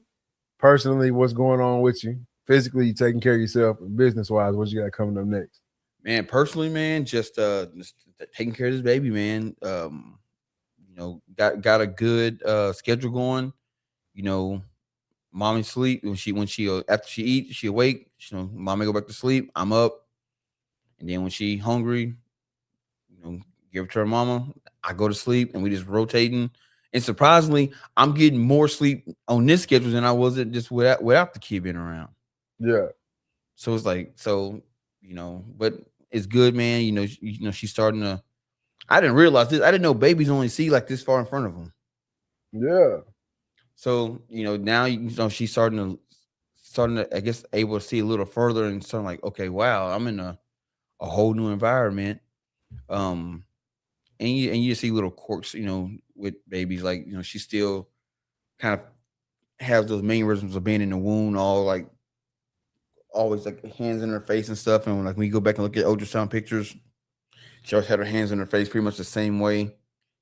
Speaker 1: Personally, what's going on with you? Physically, you taking care of yourself. Business wise, what you got coming up next?
Speaker 2: Man, personally, man, just taking care of this baby, man. Got a good schedule going. You know, mommy sleep when she after she eat, she awake. Mommy go back to sleep. I'm up, and then when she hungry, give it to her mama. I go to sleep, and we just rotating. And surprisingly, I'm getting more sleep on this schedule than I was at just without the kid being around.
Speaker 1: Yeah.
Speaker 2: So it's like but it's good, man. She's starting to. I didn't realize this. I didn't know babies only see like this far in front of them.
Speaker 1: Yeah.
Speaker 2: So now she's starting to I guess able to see a little further and starting like, okay, wow, I'm in a whole new environment. Um, and you see little quirks, with babies, like she still kind of has those mannerisms of being in the womb, all like always like hands in her face and stuff. And like when you go back and look at ultrasound pictures, she always had her hands in her face pretty much the same way,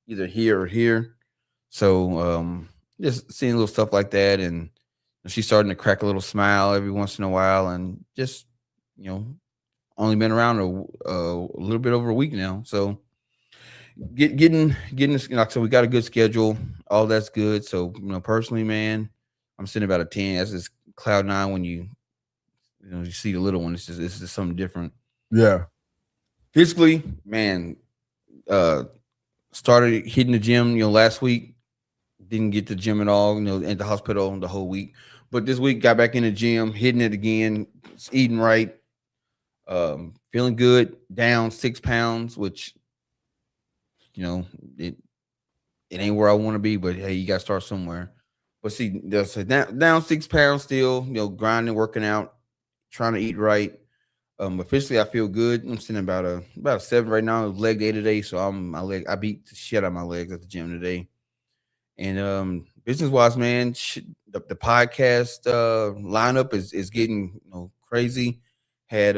Speaker 2: either here or here. So just seeing little stuff like that, and she's starting to crack a little smile every once in a while, and just you know only been around a little bit over a week now. So getting this, so we got a good schedule, all that's good. So personally, man, I'm sitting about a 10. That's just cloud nine when you see the little one. It's just something different.
Speaker 1: Yeah.
Speaker 2: Physically, man, uh, started hitting the gym, last week. Didn't get to the gym at all, at the hospital the whole week. But this week got back in the gym, hitting it again, eating right, feeling good, down 6 pounds, which, it ain't where I want to be, but hey, you gotta start somewhere. But see, down 6 pounds still, grinding, working out, trying to eat right. Officially, I feel good. I'm sitting about a 7 right now. Leg day today, so I beat the shit out of my legs at the gym today. And business wise, man, the podcast lineup is getting crazy. Had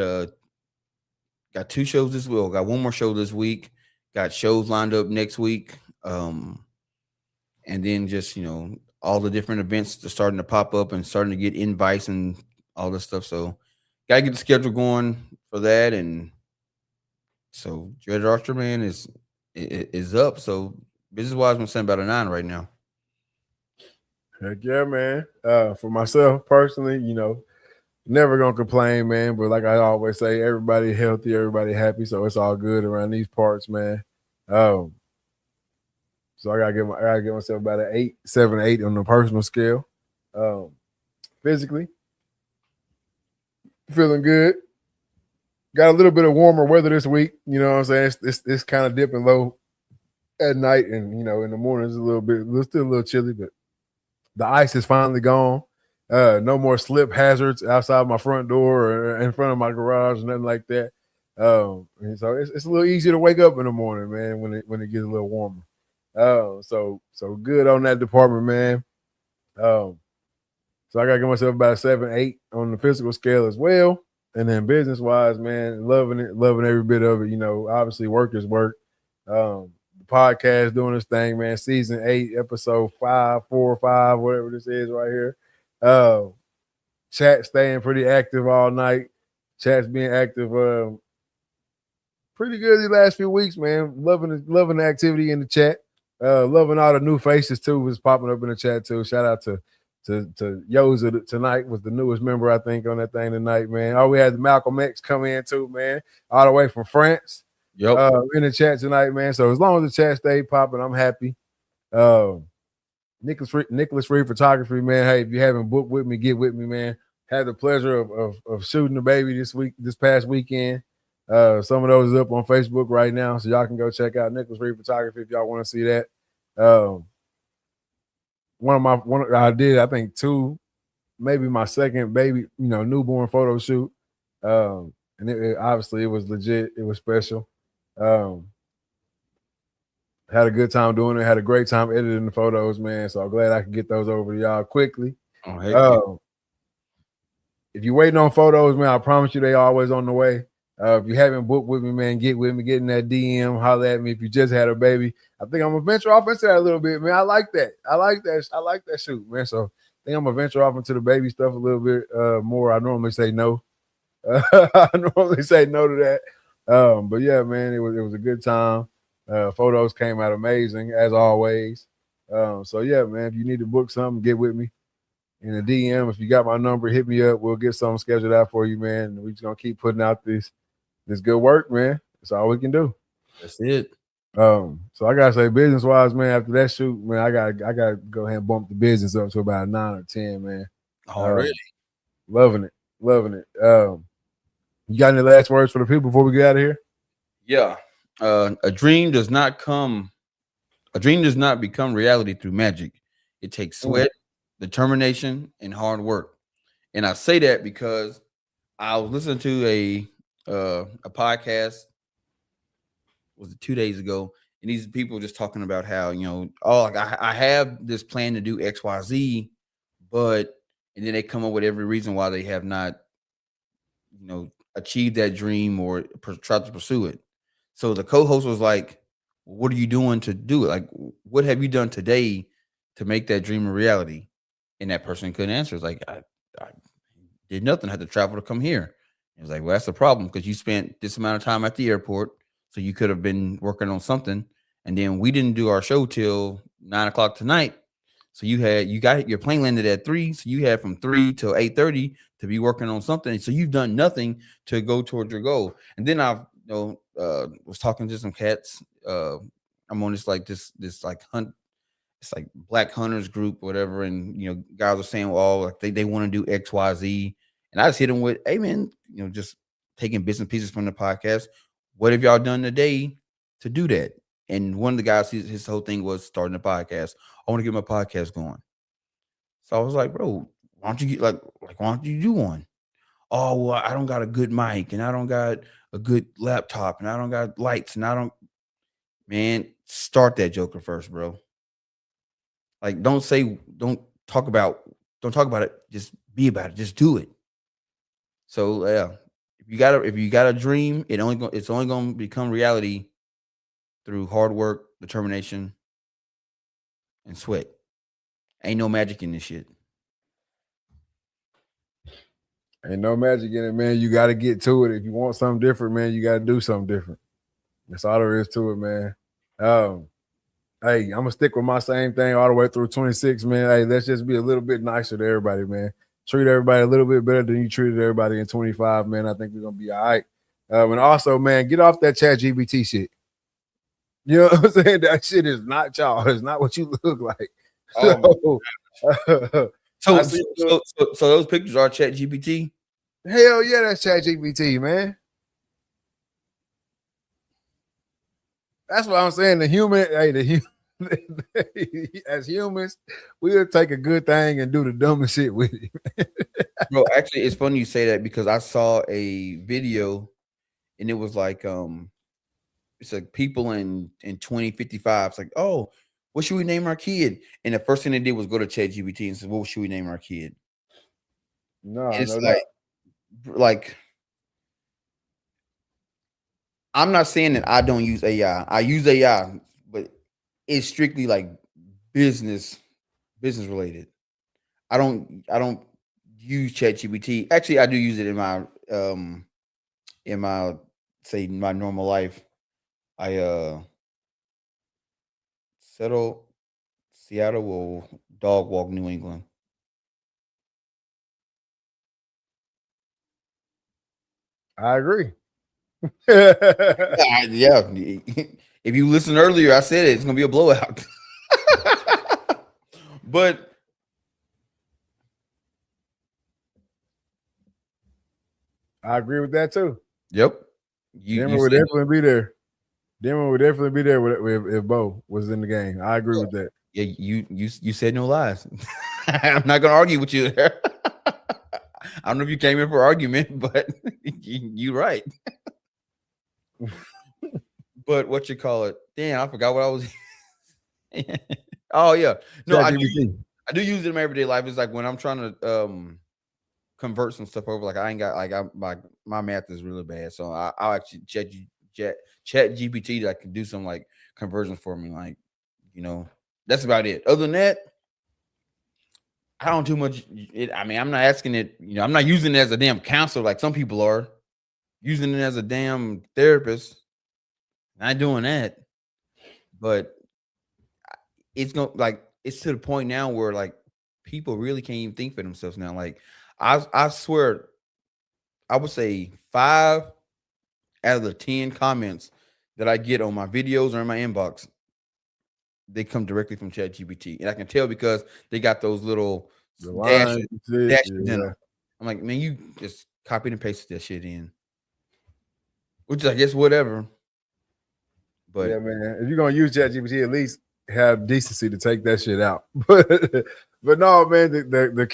Speaker 2: got 2 shows this week. Got one more show this week. Got shows lined up next week. And then just all the different events are starting to pop up and starting to get invites and all this stuff. So gotta get the schedule going for that. And so Dread Archer, man, is up. So business wise, I'm saying about a 9 right now.
Speaker 1: Heck yeah, man. For myself personally, never gonna complain, man. But like I always say, everybody healthy, everybody happy, so it's all good around these parts, man. So I gotta give myself about an 8, 7, 8 on the personal scale. Physically, feeling good. Got a little bit of warmer weather this week. You know what I'm saying? It's kind of dipping low at night, and in the morning it's still a little chilly, but The ice is finally gone. No more slip hazards outside my front door or in front of my garage, nothing like that. And so it's a little easier to wake up in the morning, man, when it gets a little warmer. So good on that department, man. So I gotta give myself about a 7, 8 on the physical scale as well. And then business wise, man, loving it, loving every bit of it. You know, obviously work is work. The podcast doing this thing, man. Season 8, episode 5, 4 or 5, whatever this is right here. Chat staying pretty active all night. Chat's being active pretty good these last few weeks, man. Loving the activity in the chat. Loving all the new faces too was popping up in the chat too. Shout out to Yoza tonight, was the newest member I think on that thing tonight, man. Oh, we had Malcolm X come in too, man, all the way from France.
Speaker 2: Yep.
Speaker 1: In the chat tonight, man. So as long as the chat stay popping, I'm happy. Nicholas Reed Photography, man. Hey, if you haven't booked with me, get with me, man. Had the pleasure of shooting the baby this past weekend. Some of those is up on Facebook right now, so y'all can go check out Nicholas Reed Photography if y'all want to see that. I did, I think 2, maybe my second baby, newborn photo shoot. And it obviously it was legit. It was special. Had a good time doing it. Had a great time editing the photos, man. So I'm glad I could get those over to y'all quickly. If you're waiting on photos, man, I promise you they always on the way. If you haven't booked with me, man, get with me, get in that DM, holler at me. If you just had a baby, I think I'm gonna venture off into that a little bit, man. I like that. I like that shoot, man. So I think I'm gonna venture off into the baby stuff a little bit more. I normally say no. I normally say no to that. But yeah, man, it was a good time. Photos came out amazing as always. So yeah, man, if you need to book something, get with me in the DM. If you got my number, hit me up. We'll get something scheduled out for you, man. We're just gonna keep putting out this good work, man. That's all we can do.
Speaker 2: That's it.
Speaker 1: So I gotta say, business wise, man, after that shoot, man, I gotta go ahead and bump the business up to about 9 or 10, man.
Speaker 2: Already.
Speaker 1: Loving it. You got any last words for the people before we get out of here?
Speaker 2: Yeah. A dream does not become reality through magic. It takes sweat, determination, and hard work. And I say that because I was listening to a podcast, was it 2 days ago, and these people just talking about how, I have this plan to do XYZ, and then they come up with every reason why they have not, achieved that dream or tried to pursue it. So the co-host was like, what are you doing to do it? Like, what have you done today to make that dream a reality? And that person couldn't answer. It's like, I did nothing. I had to travel to come here. It was like, well, that's the problem because you spent this amount of time at the airport. So you could have been working on something. And then we didn't do our show till 9:00 tonight. So you got your plane landed at 3. So you had from 3 till 8:30 to be working on something. So you've done nothing to go towards your goal. And then I was talking to some cats. I'm on this hunt. It's like Black Hunters group, whatever. And, guys are saying, well, like they want to do X, Y, Z. And I just hit them with, hey, man, just taking bits and pieces from the podcast. What have y'all done today to do that? And one of the guys, his whole thing was starting a podcast. I want to get my podcast going. So I was like, bro, why don't you get why don't you do one? Oh, well, I don't got a good mic and I don't got a good laptop and I don't got lights and man, start that joker first, bro. Like, don't talk about it. Just be about it. Just do it. So yeah, if you got a dream, it's only gonna become reality through hard work, determination, and sweat. Ain't no magic in this shit.
Speaker 1: Ain't no magic in it, man. You got to get to it. If you want something different, man, you got to do something different. That's all there is to it, man. Hey, I'm gonna stick with my same thing all the way through 26, man. Hey, let's just be a little bit nicer to everybody, man. Treat everybody a little bit better than you treated everybody in 25, man. I think we're gonna be all right. And also, man, get off that ChatGPT shit. You know what I'm saying? That shit is not y'all. It's not what you look like.
Speaker 2: So those pictures are ChatGPT?
Speaker 1: Hell yeah, that's ChatGPT, man. That's what I'm saying. The human As humans, we'll take a good thing and do the dumbest shit with it.
Speaker 2: Bro, actually, it's funny you say that because I saw a video and it was like it's like people in 2055. It's like, oh, what should we name our kid? And the first thing they did was go to ChatGPT and said, what should we name our kid?
Speaker 1: No,
Speaker 2: And it's
Speaker 1: no doubt.
Speaker 2: like I'm not saying that I don't use AI. I use AI, but it's strictly like business related. I don't use ChatGPT. Actually, I do use it in my say my normal life. I settle Seattle will dog walk New England.
Speaker 1: I agree. I
Speaker 2: Yeah. If you listen earlier, I said it, it's gonna be a blowout. But
Speaker 1: agree with that too.
Speaker 2: yep.
Speaker 1: Denver
Speaker 2: You
Speaker 1: would
Speaker 2: said
Speaker 1: definitely be there. Denver would definitely be there if Bo was in the game. I agree with that.
Speaker 2: yeah, you said no lies. I'm not gonna argue with you there. I don't know if you came in for argument, but you're right. But what you call it? Damn, I forgot what I was. Oh yeah, no,
Speaker 1: ChatGPT.
Speaker 2: I do use it in my everyday life. It's like when I'm trying to convert some stuff over. Like I ain't got like my math is really bad, so I'll actually chat GPT that can do some like conversions for me. Like that's about it. Other than that, I don't too much. I mean, I'm not asking it. I'm not using it as a damn counselor like some people are using it as a damn therapist. Not doing that, but it's going like it's to the point now where like people really can't even think for themselves now. Like I swear, I would say 5 out of the 10 comments that I get on my videos or in my inbox, they come directly from ChatGPT, and I can tell because they got those little
Speaker 1: The
Speaker 2: dashes,
Speaker 1: line, shit,
Speaker 2: dashes in
Speaker 1: yeah.
Speaker 2: them. I'm like, man, you just copied and pasted that shit in, which I guess whatever. But
Speaker 1: Yeah, man. If you're gonna use ChatGPT, at least have decency to take that shit out. But no, man, the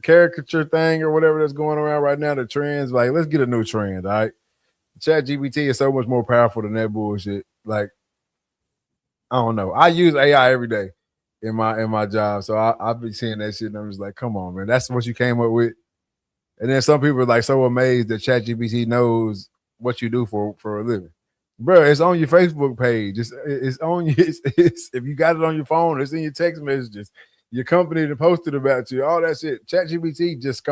Speaker 1: caricature thing or whatever that's going around right now, the trends, like let's get a new trend, all right? ChatGPT is so much more powerful than that bullshit. Like, I don't know. I use AI every day in my job. So I've been seeing that shit and I'm just like, come on, man. That's what you came up with. And then some people are like so amazed that ChatGPT knows what you do for a living. Bro, it's on your Facebook page. It's on you. It's if you got it on your phone, it's in your text messages. Your company that posted about you, all that shit. ChatGPT just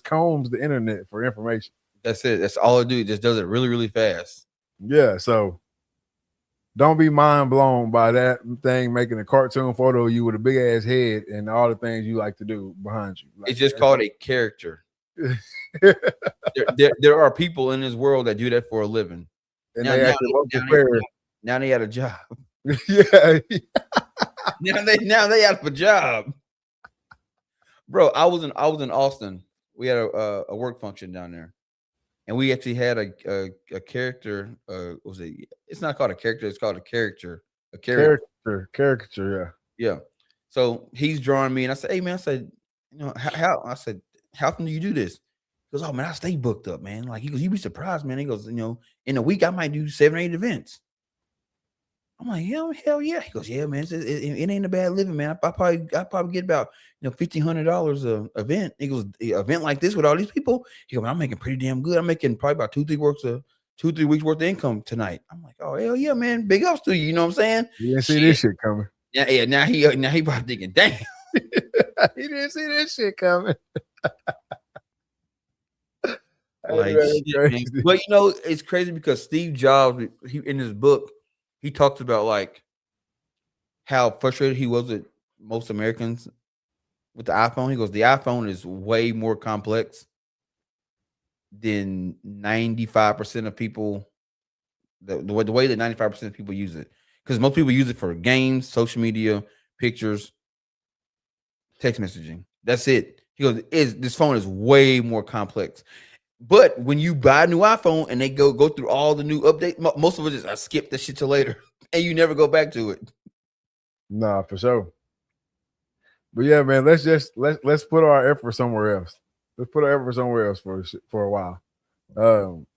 Speaker 1: combs the internet for information.
Speaker 2: that's it. That's all it do. It just does it really, really fast.
Speaker 1: Yeah, so don't be mind blown by that thing making a cartoon photo of you with a big ass head and all the things you like to do behind you. Like,
Speaker 2: It's just called a character. There are people in this world that do that for a living.
Speaker 1: And
Speaker 2: Now,
Speaker 1: they
Speaker 2: now,
Speaker 1: actually local
Speaker 2: now,
Speaker 1: fair.
Speaker 2: now they had a job.
Speaker 1: Yeah.
Speaker 2: Now they have a job. Bro, I was in Austin. We had a work function down there, and we actually had a character. Was it? It's not called a character. It's called a character. A character.
Speaker 1: Caricature,
Speaker 2: Yeah. So he's drawing me, and I said, "Hey man," I said, how?" I said, "How often do you do this?" He goes, "Oh man, I stay booked up, man." Like he goes, "You'd be surprised, man." He goes, "In a week I might do 7 or 8 events." I'm like, hell yeah. He goes, "Yeah, man, it ain't a bad living, man. I probably get about $1,500 a event." He goes, "An event like this with all these people." He goes, "Man, I'm making pretty damn good. I'm making probably about 2-3 weeks worth of income tonight." I'm like, "Oh hell yeah, man. Big ups to you." You know what I'm saying?
Speaker 1: You didn't see
Speaker 2: Shit.
Speaker 1: this shit coming.
Speaker 2: Yeah. Now he probably thinking, "Damn."
Speaker 1: He didn't see this shit coming.
Speaker 2: Like shit, man. But it's crazy because Steve Jobs, he in his book, he talks about like how frustrated he was with most Americans with the iPhone. He goes, the iPhone is way more complex than 95% of people. The way that 95% of people use it, because most people use it for games, social media, pictures, text messaging. That's it. He goes, this phone is way more complex. But when you buy a new iPhone and they go through all the new updates, most of it is I skip the shit till later, and you never go back to it.
Speaker 1: Nah, for sure. But yeah, man, let's put our effort somewhere else. Let's put our effort somewhere else for a while.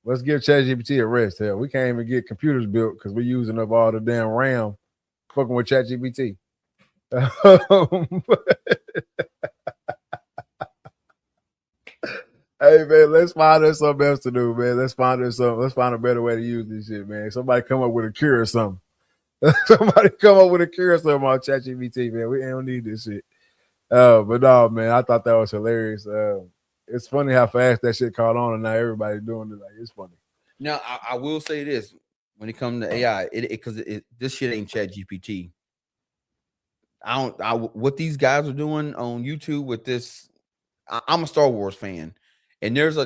Speaker 1: Let's give ChatGPT a rest. Hell, we can't even get computers built because we're using up all the damn RAM fucking with ChatGPT. Hey man, let's find us something else to do, man. Let's find a better way to use this shit, man. Somebody come up with a cure or something. Somebody come up with a cure or something on ChatGPT, man. We don't need this shit. But no, man, I thought that was hilarious. It's funny how fast that shit caught on, and now everybody's doing it. Like, it's funny.
Speaker 2: Now, I will say this: when it comes to AI, because this shit ain't Chat GPT. What these guys are doing on YouTube with this. I'm a Star Wars fan, and there's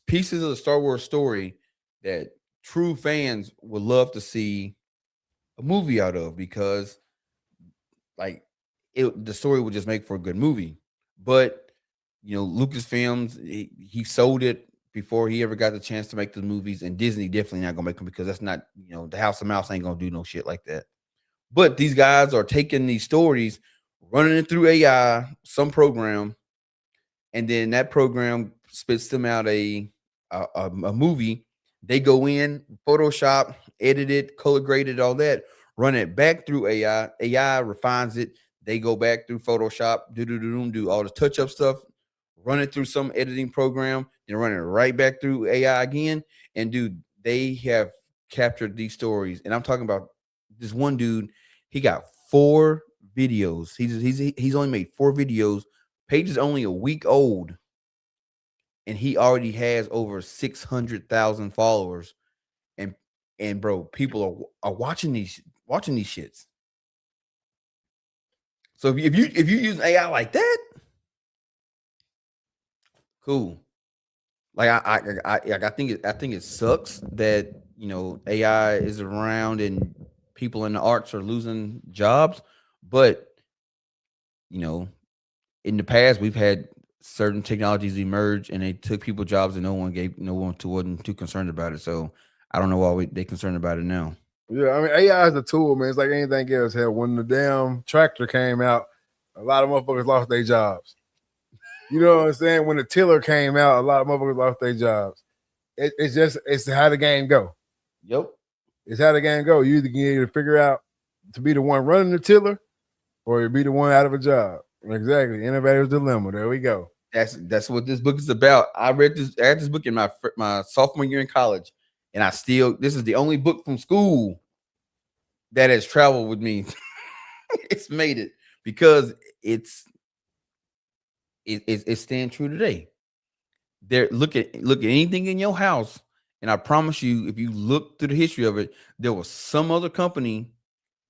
Speaker 2: pieces of the Star Wars story that true fans would love to see a movie out of, because like the story would just make for a good movie. But Lucasfilms, he sold it before he ever got the chance to make the movies, and Disney definitely not gonna make them, because that's not, the House of Mouse ain't gonna do no shit like that. But these guys are taking these stories, running it through AI, some program, and then that program spits them out a movie. They go in, Photoshop, edit it, color grade it, all that, run it back through AI. AI refines it. They go back through Photoshop, do all the touch-up stuff, run it through some editing program, then run it right back through AI again. And dude, they have captured these stories. And I'm talking about this one dude. He got 4 videos. He's only made 4 videos. Page is only a week old, and he already has over 600,000 followers. And bro, people are watching these shits. So if you use AI like that, cool. Like I think it sucks that AI is around and people in the arts are losing jobs, but in the past we've had certain technologies emerge and they took people jobs and no one wasn't too concerned about it. So I don't know why they concerned about it now.
Speaker 1: Yeah, I mean, AI is a tool, man. It's like anything else. Hell, when the damn tractor came out, a lot of motherfuckers lost their jobs. You know what I'm saying? When the tiller came out, a lot of motherfuckers lost their jobs. It's how the game go.
Speaker 2: Yep.
Speaker 1: It's how the game go. You either get to figure out to be the one running the tiller or you be the one out of a job. Exactly. Innovator's dilemma. There we go.
Speaker 2: That's what this book is about. I read this book in my sophomore year in college, and this is the only book from school that has traveled with me. It's made it because it stands true today. Look at anything in your house, and I promise you, if you look through the history of it, there was some other company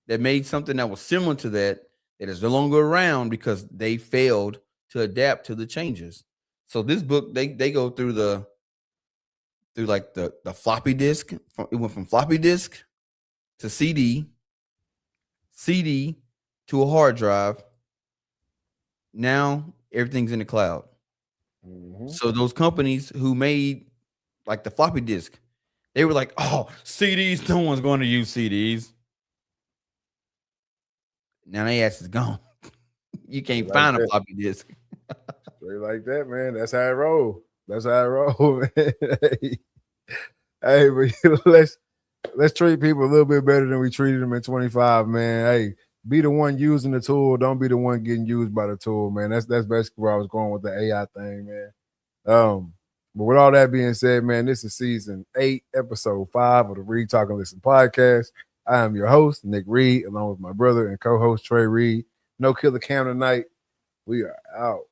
Speaker 2: that made something that was similar to that is no longer around because they failed to adapt to the changes. So this book, they go through the floppy disk. It went from floppy disk to CD to a hard drive. Now everything's in the cloud. Mm-hmm. So those companies who made like the floppy disk, they were like, "Oh, CDs, no one's going to use CDs." Now they ass is gone. You can't find a floppy disk.
Speaker 1: Straight like that, man. That's how it roll. That's how it roll, man. Hey, but let's treat people a little bit better than we treated them in 25, man. Hey, be the one using the tool. Don't be the one getting used by the tool, man. That's basically where I was going with the AI thing, man. But with all that being said, man, this is season 8, episode 5 of the Read, Talk, and Listen podcast. I am your host, Nick Reed, along with my brother and co-host Trey Reed. No Killer Cam tonight. We are out.